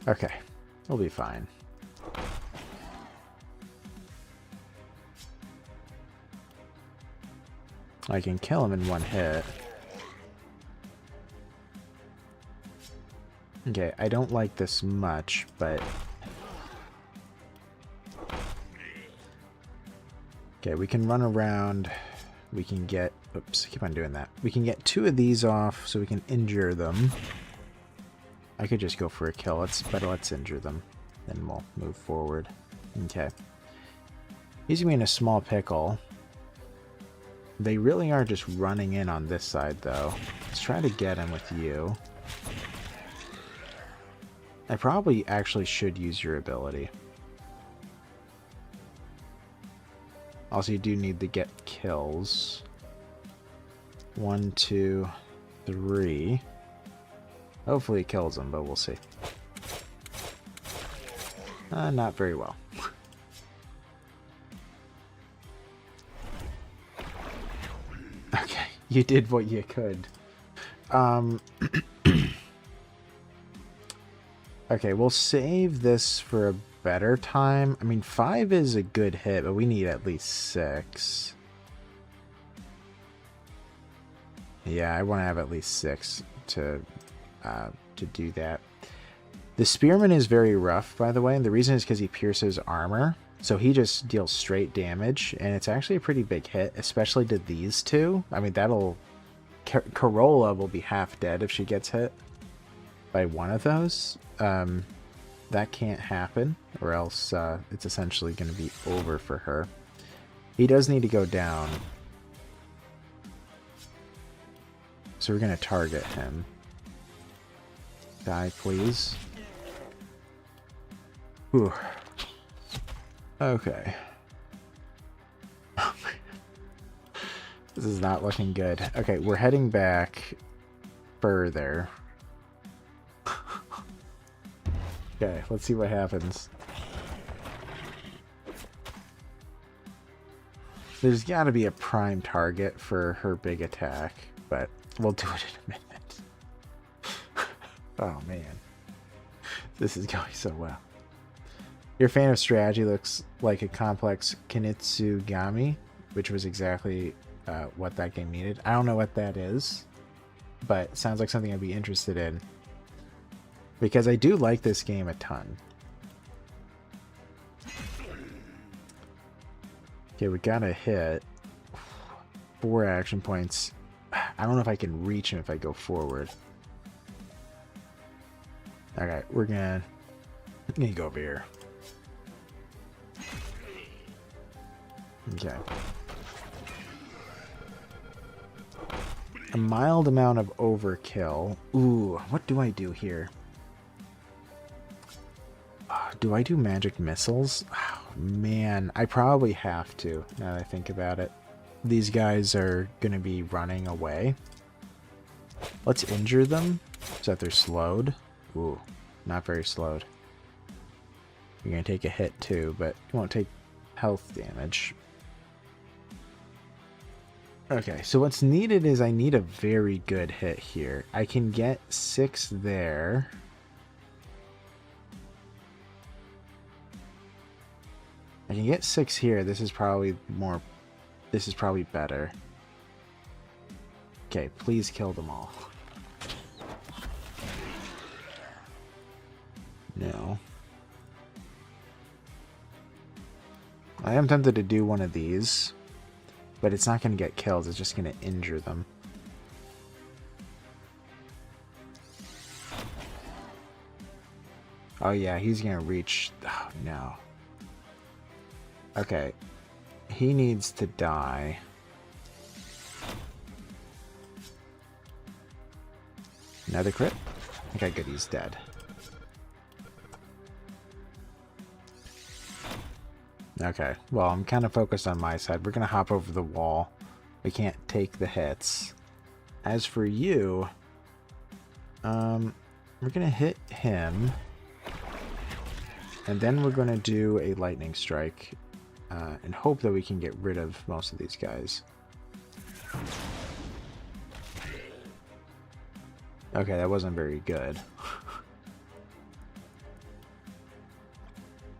Okay, we'll be fine. I can kill him in one hit. Okay, I don't like this much, but... Okay, we can run around. We can get... Oops, I keep on doing that. We can get 2 of these off so we can injure them. I could just go for a kill. Let's injure them. Then we'll move forward. Okay. He's gonna be in a small pickle. They really are just running in on this side, though. Let's try to get him with you. I probably actually should use your ability. Also, you do need to get kills. 1, 2, 3. Hopefully it kills him, but we'll see. Not very well. Okay, you did what you could. Okay, we'll save this for a better time. I mean, 5 is a good hit, but we need at least 6. Yeah, I want to have at least 6 to do that. The spearman is very rough, by the way, and the reason is because he pierces armor. So he just deals straight damage, and it's actually a pretty big hit, especially to these two. I mean, that'll... Corolla will be half dead if she gets hit by one of those. That can't happen, or else it's essentially going to be over for her. He does need to go down. So we're going to target him. Die, please. Whew. Okay. This is not looking good. Okay, we're heading back further. Okay, let's see what happens. There's got to be a prime target for her big attack, but we'll do it in a minute. Oh man. This is going so well. Your fan of strategy looks like a complex Kinitsugami, which was exactly what that game needed. I don't know what that is, but it sounds like something I'd be interested in. Because I do like this game a ton. Okay, we gotta hit 4 action points. I don't know if I can reach him if I go forward. Okay, we're gonna go over here. Okay. A mild amount of overkill. Ooh, what do I do here? Do I do magic missiles? Oh, man, I probably have to, now that I think about it. These guys are going to be running away. Let's injure them so that they're slowed. Ooh, not very slowed. You're going to take a hit too, but you won't take health damage. Okay, so what's needed is I need a very good hit here. I can get 6 there. I can get 6 here. This is probably more... This is probably better. Okay, please kill them all. No. I am tempted to do one of these. But it's not going to get kills, it's just going to injure them. Oh yeah, he's going to reach... Oh no. Okay. He needs to die. Another crit? Okay, good, he's dead. Okay, well, I'm kind of focused on my side. We're going to hop over the wall. We can't take the hits. As for you, we're going to hit him. And then we're going to do a lightning strike and hope that we can get rid of most of these guys. Okay, that wasn't very good.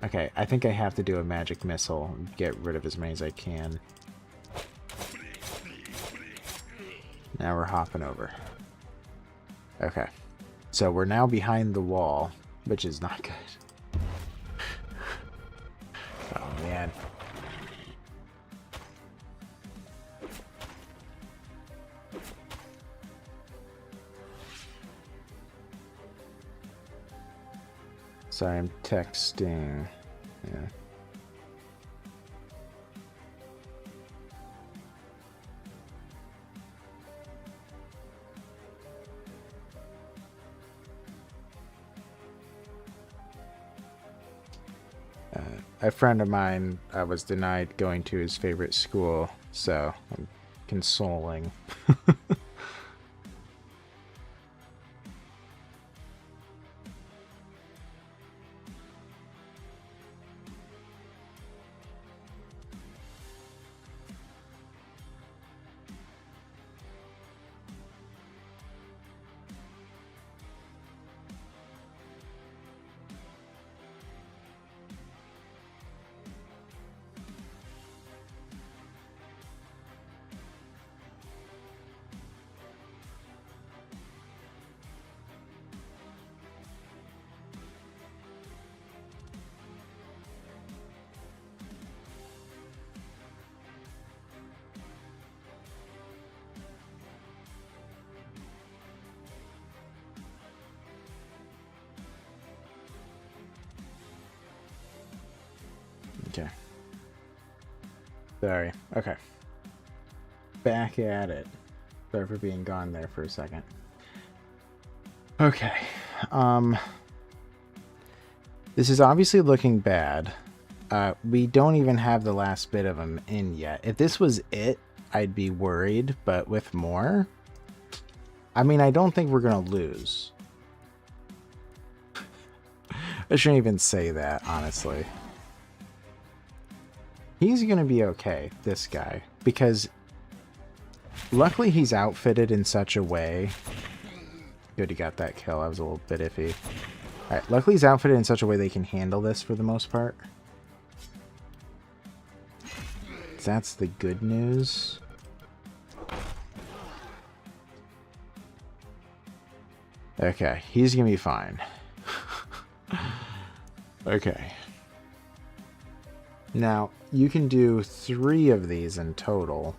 Okay, I think I have to do a magic missile and get rid of as many as I can. Now we're hopping over. Okay. So we're now behind the wall, which is not good. Oh, man. Sorry, I'm texting. Yeah. A friend of mine was denied going to his favorite school, so I'm consoling. Okay. Sorry. Okay. Back at it. Sorry for being gone there for a second. Okay. This is obviously looking bad. We don't even have the last bit of them in yet. If this was it, I'd be worried, but with more, I mean, I don't think we're gonna lose. I shouldn't even say that, honestly. He's gonna be okay, this guy, because luckily he's outfitted in such a way. Good, he got that kill. I was a little bit iffy. Alright, luckily he's outfitted in such a way they can handle this for the most part. That's the good news. Okay, he's gonna be fine. Okay. Now, you can do 3 of these in total.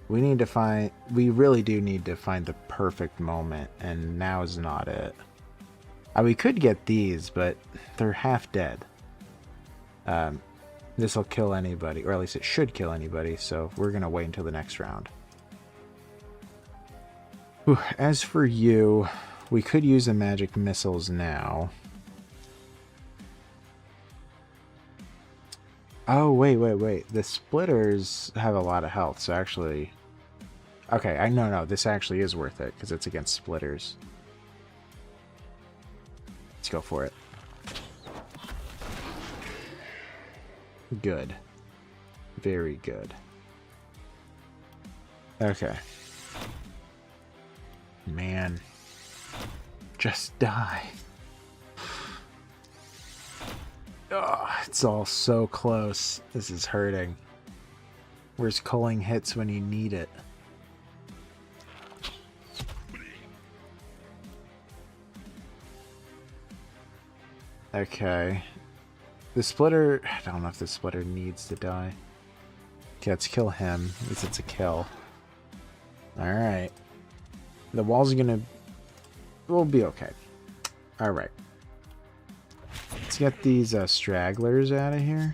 We need to find... We really do need to find the perfect moment, and now is not it. We could get these, but they're half dead. This will kill anybody, or at least it should kill anybody, so we're going to wait until the next round. Whew. As for you, we could use the magic missiles now. Oh, wait. The splitters have a lot of health, so actually... Okay, no, this actually is worth it, because it's against splitters. Let's go for it. Good. Very good. Okay. Man. Just die. Oh, it's all so close. This is hurting. Where's culling hits when you need it? Okay. The splitter... I don't know if the splitter needs to die. Okay, let's kill him. At least it's a kill. Alright. The wall's gonna... We'll be okay. Alright. Let's get these stragglers out of here.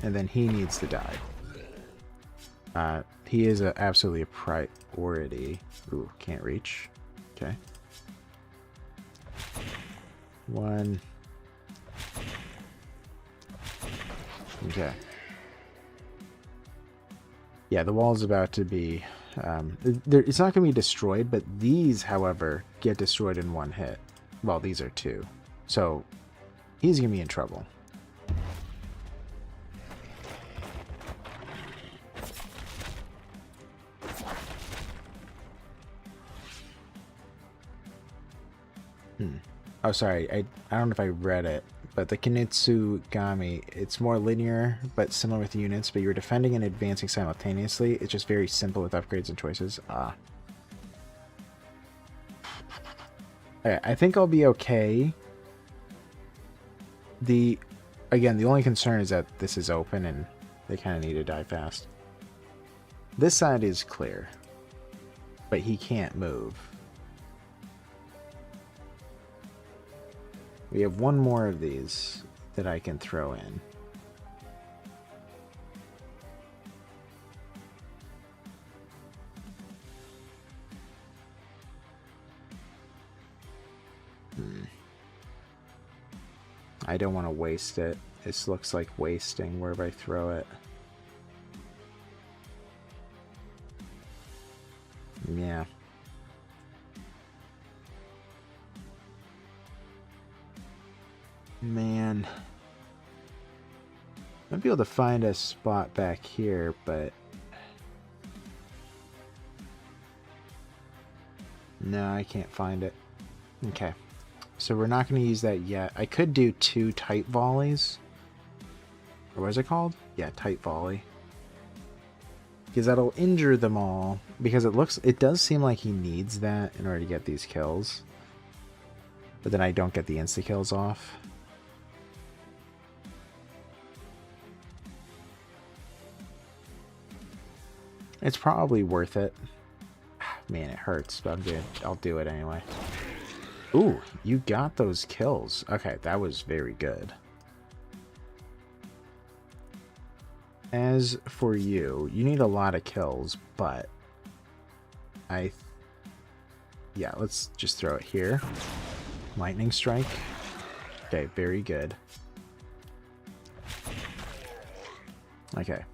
And then he needs to die. He is absolutely a priority. Ooh, can't reach. Okay. One. Okay. Yeah, the wall's about to be... it's not going to be destroyed, but these, however, get destroyed in one hit. Well, these are two. So, he's going to be in trouble. Oh, sorry. I don't know if I read it, but the Kinetsugami, it's more linear, but similar with units, but you're defending and advancing simultaneously. It's just very simple with upgrades and choices. Okay, I think I'll be okay. Again, the only concern is that this is open and they kind of need to die fast. This side is clear, but he can't move. We have one more of these that I can throw in. I don't want to waste it. This looks like wasting wherever I throw it. Yeah. Man. Might be able to find a spot back here, but... No, I can't find it. Okay. So we're not going to use that yet. I could do 2 tight volleys. Or what is it called? Yeah, tight volley. Because that'll injure them all. Because it does seem like he needs that in order to get these kills. But then I don't get the insta-kills off. It's probably worth it. Man, it hurts, but I'll do it anyway. Ooh, you got those kills. Okay, that was very good. As for you, you need a lot of kills, but yeah, let's just throw it here. Lightning strike. Okay, very good. Okay.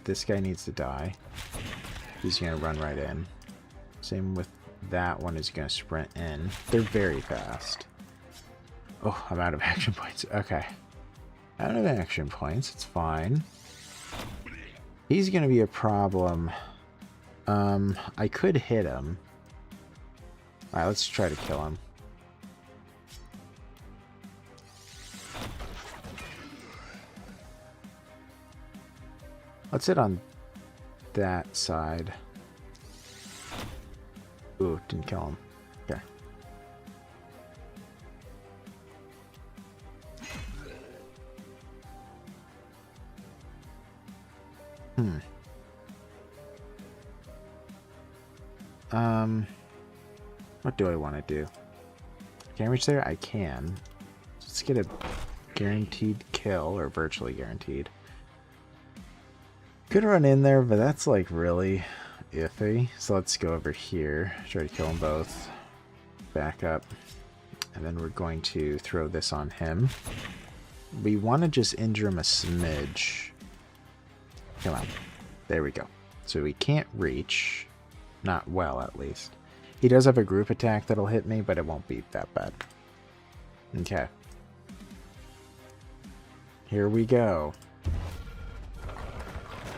This guy needs to die. He's gonna run right in. Same with that one, is gonna sprint in. They're very fast. Oh, I'm out of action points. Okay. Out of action points, it's fine. He's gonna be a problem. I could hit him. Alright, let's try to kill him. Let's hit on that side. Ooh, didn't kill him. Okay. What do I want to do? Can I reach there? I can. Let's get a guaranteed kill, or virtually guaranteed. Could run in there, but that's like really iffy. So let's go over here, try to kill them both. Back up. And then we're going to throw this on him. We want to just injure him a smidge. Come on. There we go. So we can't reach. Not well, at least. He does have a group attack that'll hit me, but it won't be that bad. Okay. Here we go.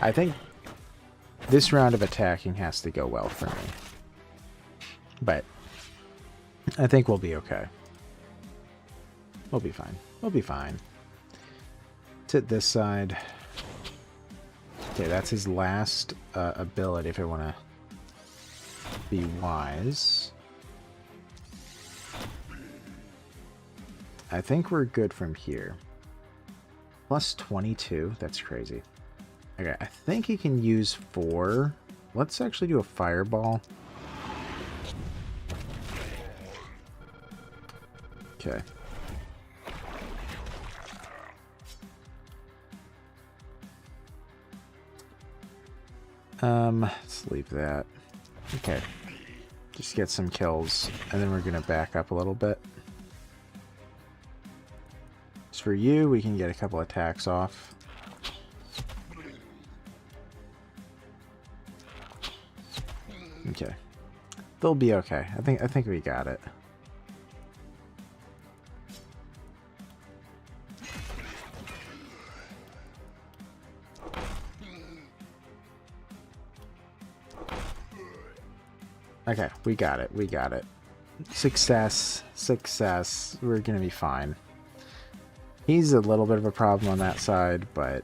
I think this round of attacking has to go well for me. But I think we'll be okay. We'll be fine. We'll be fine. Let's hit this side. Okay, that's his last ability if I want to be wise. I think we're good from here. Plus 22. That's crazy. Okay, I think he can use 4. Let's actually do a fireball. Okay. Let's leave that. Okay. Just get some kills, and then we're gonna back up a little bit. As for you, we can get a couple attacks off. Okay. They'll be okay. I think we got it. Okay, we got it. We got it. Success. Success. We're gonna be fine. He's a little bit of a problem on that side, but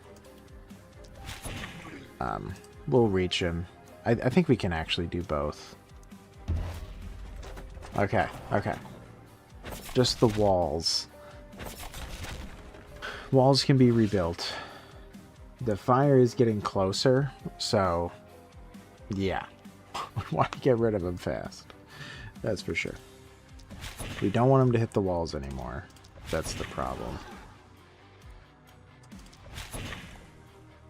we'll reach him. I think we can actually do both. Okay, okay. Just the walls. Walls can be rebuilt. The fire is getting closer, so yeah. We want to get rid of him fast. That's for sure. We don't want him to hit the walls anymore. That's the problem.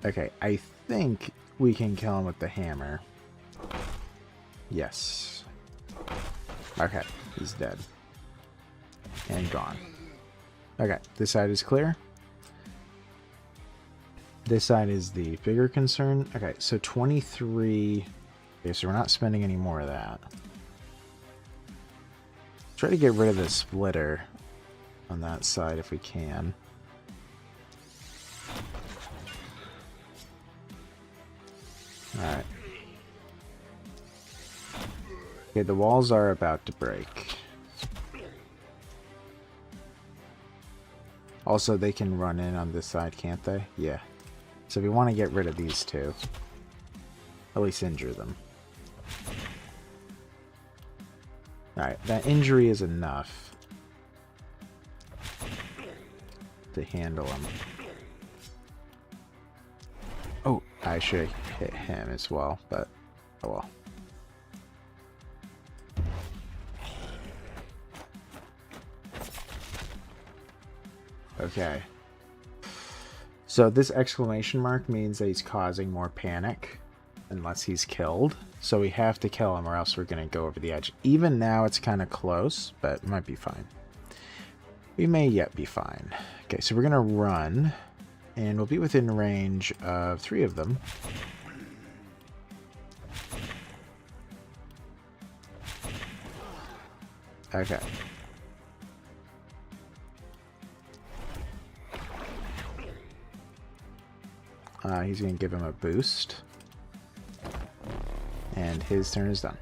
Okay, I think we can kill him with the hammer. Yes. Okay, he's dead. And gone. Okay, this side is clear. This side is the bigger concern. Okay, so 23... Okay, so we're not spending any more of that. Try to get rid of the splitter on that side if we can. Alright. Okay, the walls are about to break. Also, they can run in on this side, can't they? Yeah. So we want to get rid of these two. At least injure them. Alright, that injury is enough to handle him. Oh, I should hit him as well, but oh well. Okay. So this exclamation mark means that he's causing more panic unless he's killed. So we have to kill him or else we're going to go over the edge. Even now it's kind of close, but it might be fine. We may yet be fine. Okay, so we're going to run and we'll be within range of 3 of them. Okay. He's going to give him a boost. And his turn is done.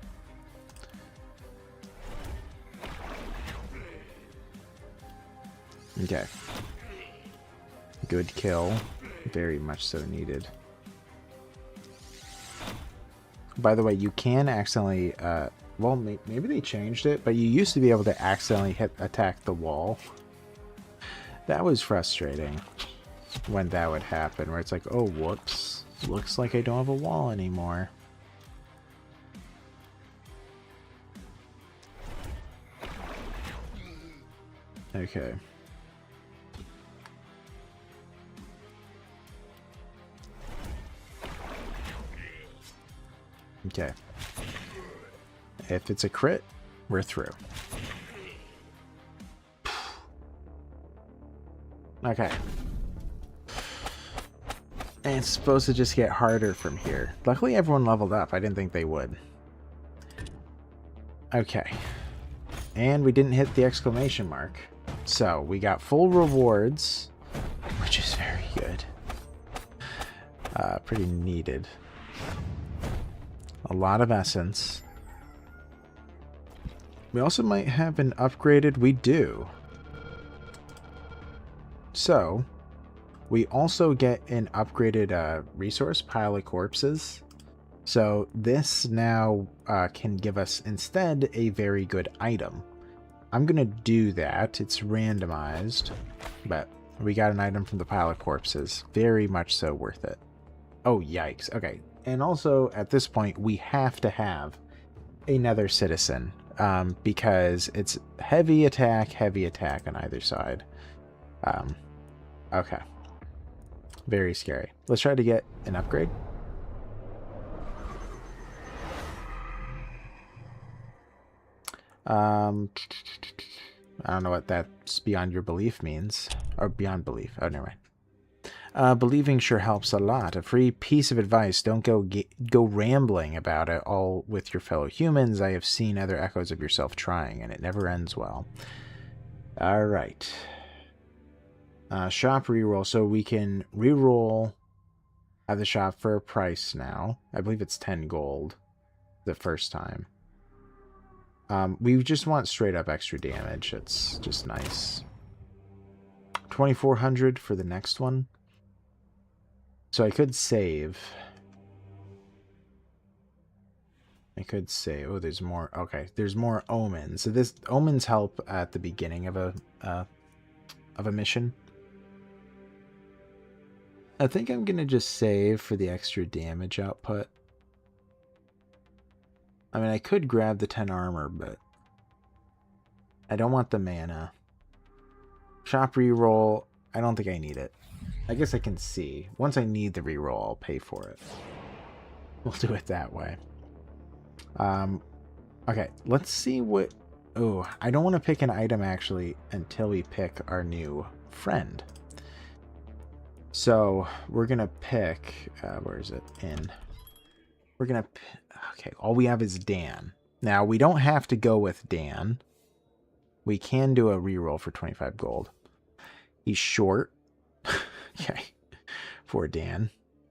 Okay. Good kill. Very much so needed. By the way, you can accidentally... well, maybe they changed it, but you used to be able to accidentally attack the wall. That was frustrating when that would happen, where it's like, oh, whoops. Looks like I don't have a wall anymore. Okay. Okay. If it's a crit, we're through. Okay. And it's supposed to just get harder from here. Luckily, everyone leveled up. I didn't think they would. Okay. And we didn't hit the exclamation mark. So, we got full rewards, which is very good. Pretty needed. A lot of essence. We also might have an upgraded... We do. So, we also get an upgraded resource, pile of corpses. So this now can give us instead a very good item. I'm going to do that. It's randomized, but we got an item from the pile of corpses. Very much so worth it. Oh, yikes. Okay. And also, at this point, we have to have another citizen because it's heavy attack on either side. Okay. Very scary. Let's try to get an upgrade. I don't know what that's beyond your belief means. Or beyond belief. Oh, never mind. Believing sure helps a lot. A free piece of advice. Don't go rambling about it all with your fellow humans. I have seen other echoes of yourself trying, and it never ends well. Alright. Shop reroll. So we can reroll at the shop for a price now. I believe it's 10 gold the first time. We just want straight up extra damage. It's just nice. 2,400 for the next one. So I could save. Oh, there's more. Okay, there's more omens. So this omens help at the beginning of a mission. I think I'm gonna just save for the extra damage output. I mean, I could grab the 10 armor, but I don't want the mana. Shop reroll, I don't think I need it. I guess I can see. Once I need the reroll, I'll pay for it. We'll do it that way. Okay, let's see what... Oh, I don't want to pick an item, actually, until we pick our new friend. So, we're going to pick... where is it? We're going to... Okay, all we have is Dan. Now, we don't have to go with Dan. We can do a reroll for 25 gold. He's short. Okay. For Dan.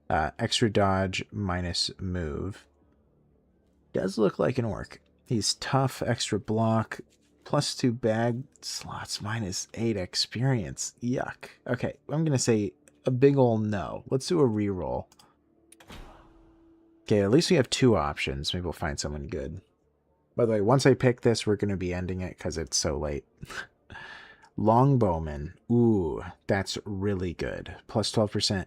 Extra dodge minus move. Does look like an orc. He's tough, extra block, +2 bag slots, -8 experience. Yuck. Okay, I'm going to say a big ol' no. Let's do a reroll. Okay, at least we have 2 options. Maybe we'll find someone good. By the way, once I pick this, we're going to be ending it because it's so late. Longbowman. Ooh, that's really good. +12%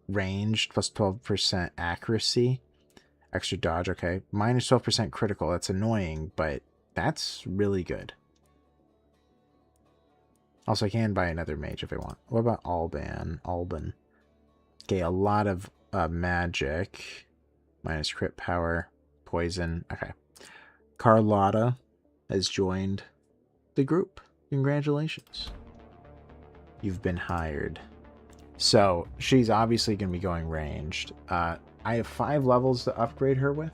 ranged, +12% accuracy. Extra dodge, okay. -12% critical. That's annoying, but that's really good. Also, I can buy another mage if I want. What about Alban? Okay, a lot of magic. Minus crit power. Poison. Okay. Carlotta has joined the group. Congratulations. You've been hired. So, she's obviously going to be going ranged. I have 5 levels to upgrade her with.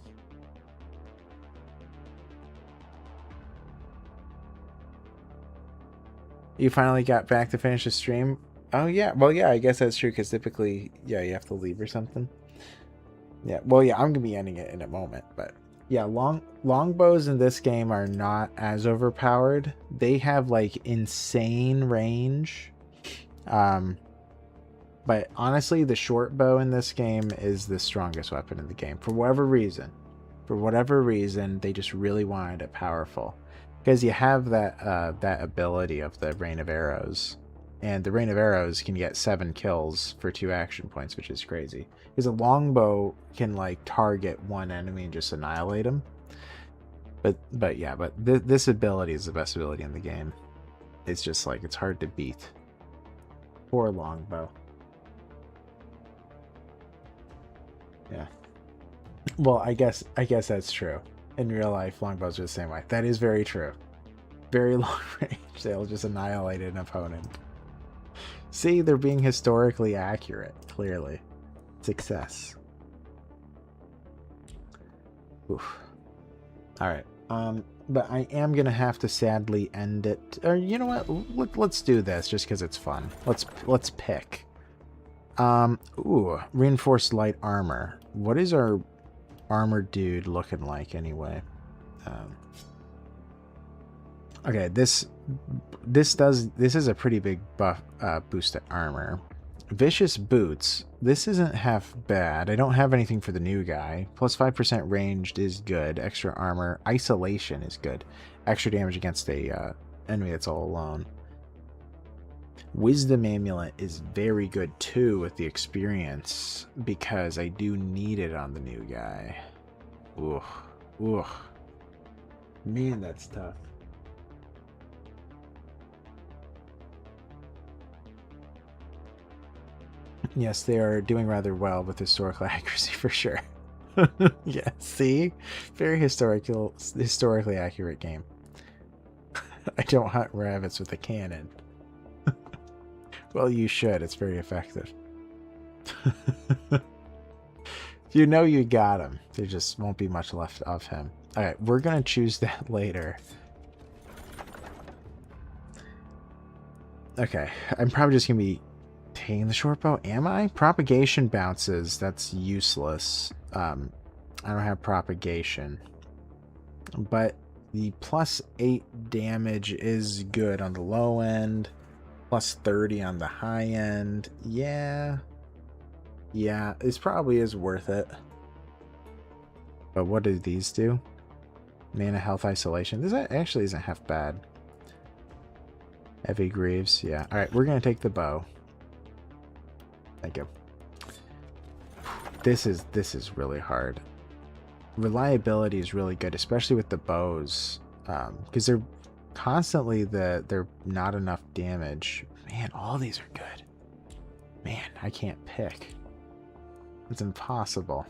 You finally got back to finish the stream? Oh, yeah. Well, yeah, I guess that's true, because typically, yeah, you have to leave or something. Yeah, well, yeah, I'm going to be ending it in a moment, but... Yeah, longbows in this game are not as overpowered. They have, like, insane range. But honestly, the short bow in this game is the strongest weapon in the game. For whatever reason. For whatever reason, they just really wanted it powerful. Because you have that that ability of the Rain of Arrows. And the Rain of Arrows can get 7 kills for 2 action points, which is crazy. Because a longbow can, like, target one enemy and just annihilate them. But yeah, but this ability is the best ability in the game. It's just, like, it's hard to beat. Poor longbow. Yeah. Well, I guess that's true. In real life, longbows are the same way. That is very true. Very long range. They'll just annihilate an opponent. See, they're being historically accurate, clearly. Success. Oof. Alright. But I am gonna have to sadly end it. Or you know what? Let's do this just because it's fun. Let's pick. Ooh, reinforced light armor. What is our armor dude looking like anyway? Okay, this is a pretty big buff boost to armor. Vicious boots. This isn't half bad. I don't have anything for the new guy. Plus 5% ranged is good. Extra armor. Isolation is good. Extra damage against a enemy that's all alone. Wisdom amulet is very good too with the experience because I do need it on the new guy. Ooh, ooh, man, that's tough. Yes, they are doing rather well with historical accuracy for sure. Yeah, see? Very historically accurate game. I don't hunt rabbits with a cannon. Well, you should. It's very effective. You know you got him. There just won't be much left of him. Alright, we're going to choose that later. Okay, I'm probably just going to be taking the short bow. Am I? Propagation bounces. That's useless. I don't have propagation. But the +8 damage is good on the low end. +30 on the high end. Yeah. Yeah, this probably is worth it. But what do these do? Mana health isolation. This actually isn't half bad. Heavy greaves. Yeah. Alright, we're going to take the bow. Thank you. This is really hard. Reliability is really good, especially with the bows. Because they're constantly they're not enough damage. Man, all these are good. Man, I can't pick. It's impossible.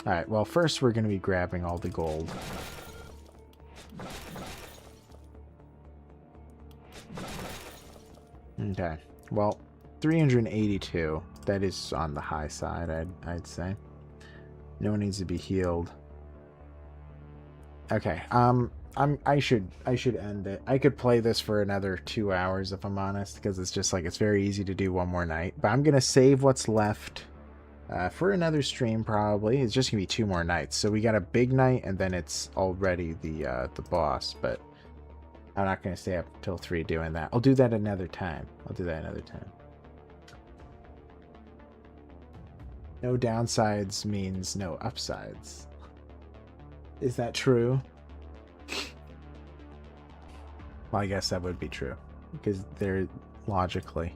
Alright, well, first we're going to be grabbing all the gold. Okay, well, 382. That is on the high side, I'd say. No one needs to be healed. Okay, I should end it. I could play this for another 2 hours if I'm honest, because it's just like it's very easy to do one more night. But I'm gonna save what's left for another stream probably. It's just gonna be 2 more nights. So we got a big night and then it's already the boss. But I'm not gonna stay up till 3 doing that. I'll do that another time. No downsides means no upsides. Is that true? Well, I guess that would be true, because they're logically.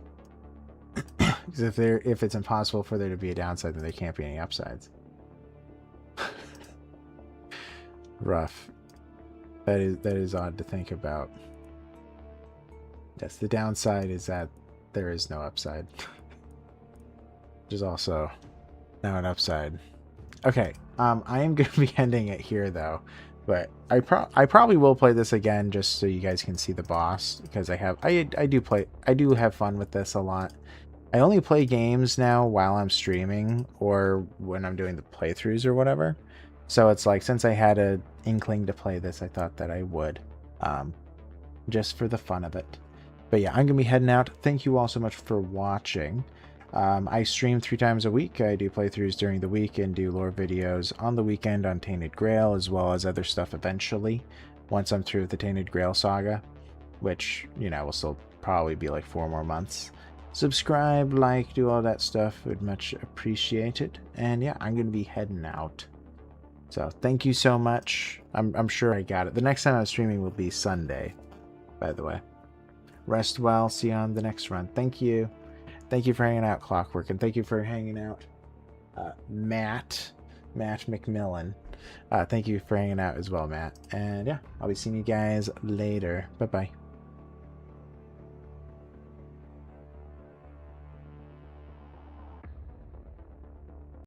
Because if it's impossible for there to be a downside, then there can't be any upsides. Rough. That is odd to think about. Yes, the downside is that there is no upside. Which is also now an upside. Okay, I am going to be ending it here though. But I probably will play this again just so you guys can see the boss, because I do have fun with this a lot. I only play games now while I'm streaming or when I'm doing the playthroughs or whatever. So it's like, since I had an inkling to play this, I thought that I would, just for the fun of it. But yeah, I'm gonna be heading out. Thank you all so much for watching. I stream 3 times a week. I do playthroughs during the week and do lore videos on the weekend on Tainted Grail, as well as other stuff eventually, once I'm through with the Tainted Grail saga, which, you know, will still probably be like 4 more months. Subscribe, like, do all that stuff. Would much appreciate it. And yeah, I'm going to be heading out. So thank you so much. I'm sure I got it. The next time I'm streaming will be Sunday, by the way. Rest well. See you on the next run. Thank you. Thank you for hanging out, Clockwork, and thank you for hanging out, Matt McMillan. Thank you for hanging out as well, Matt. And yeah, I'll be seeing you guys later. Bye-bye.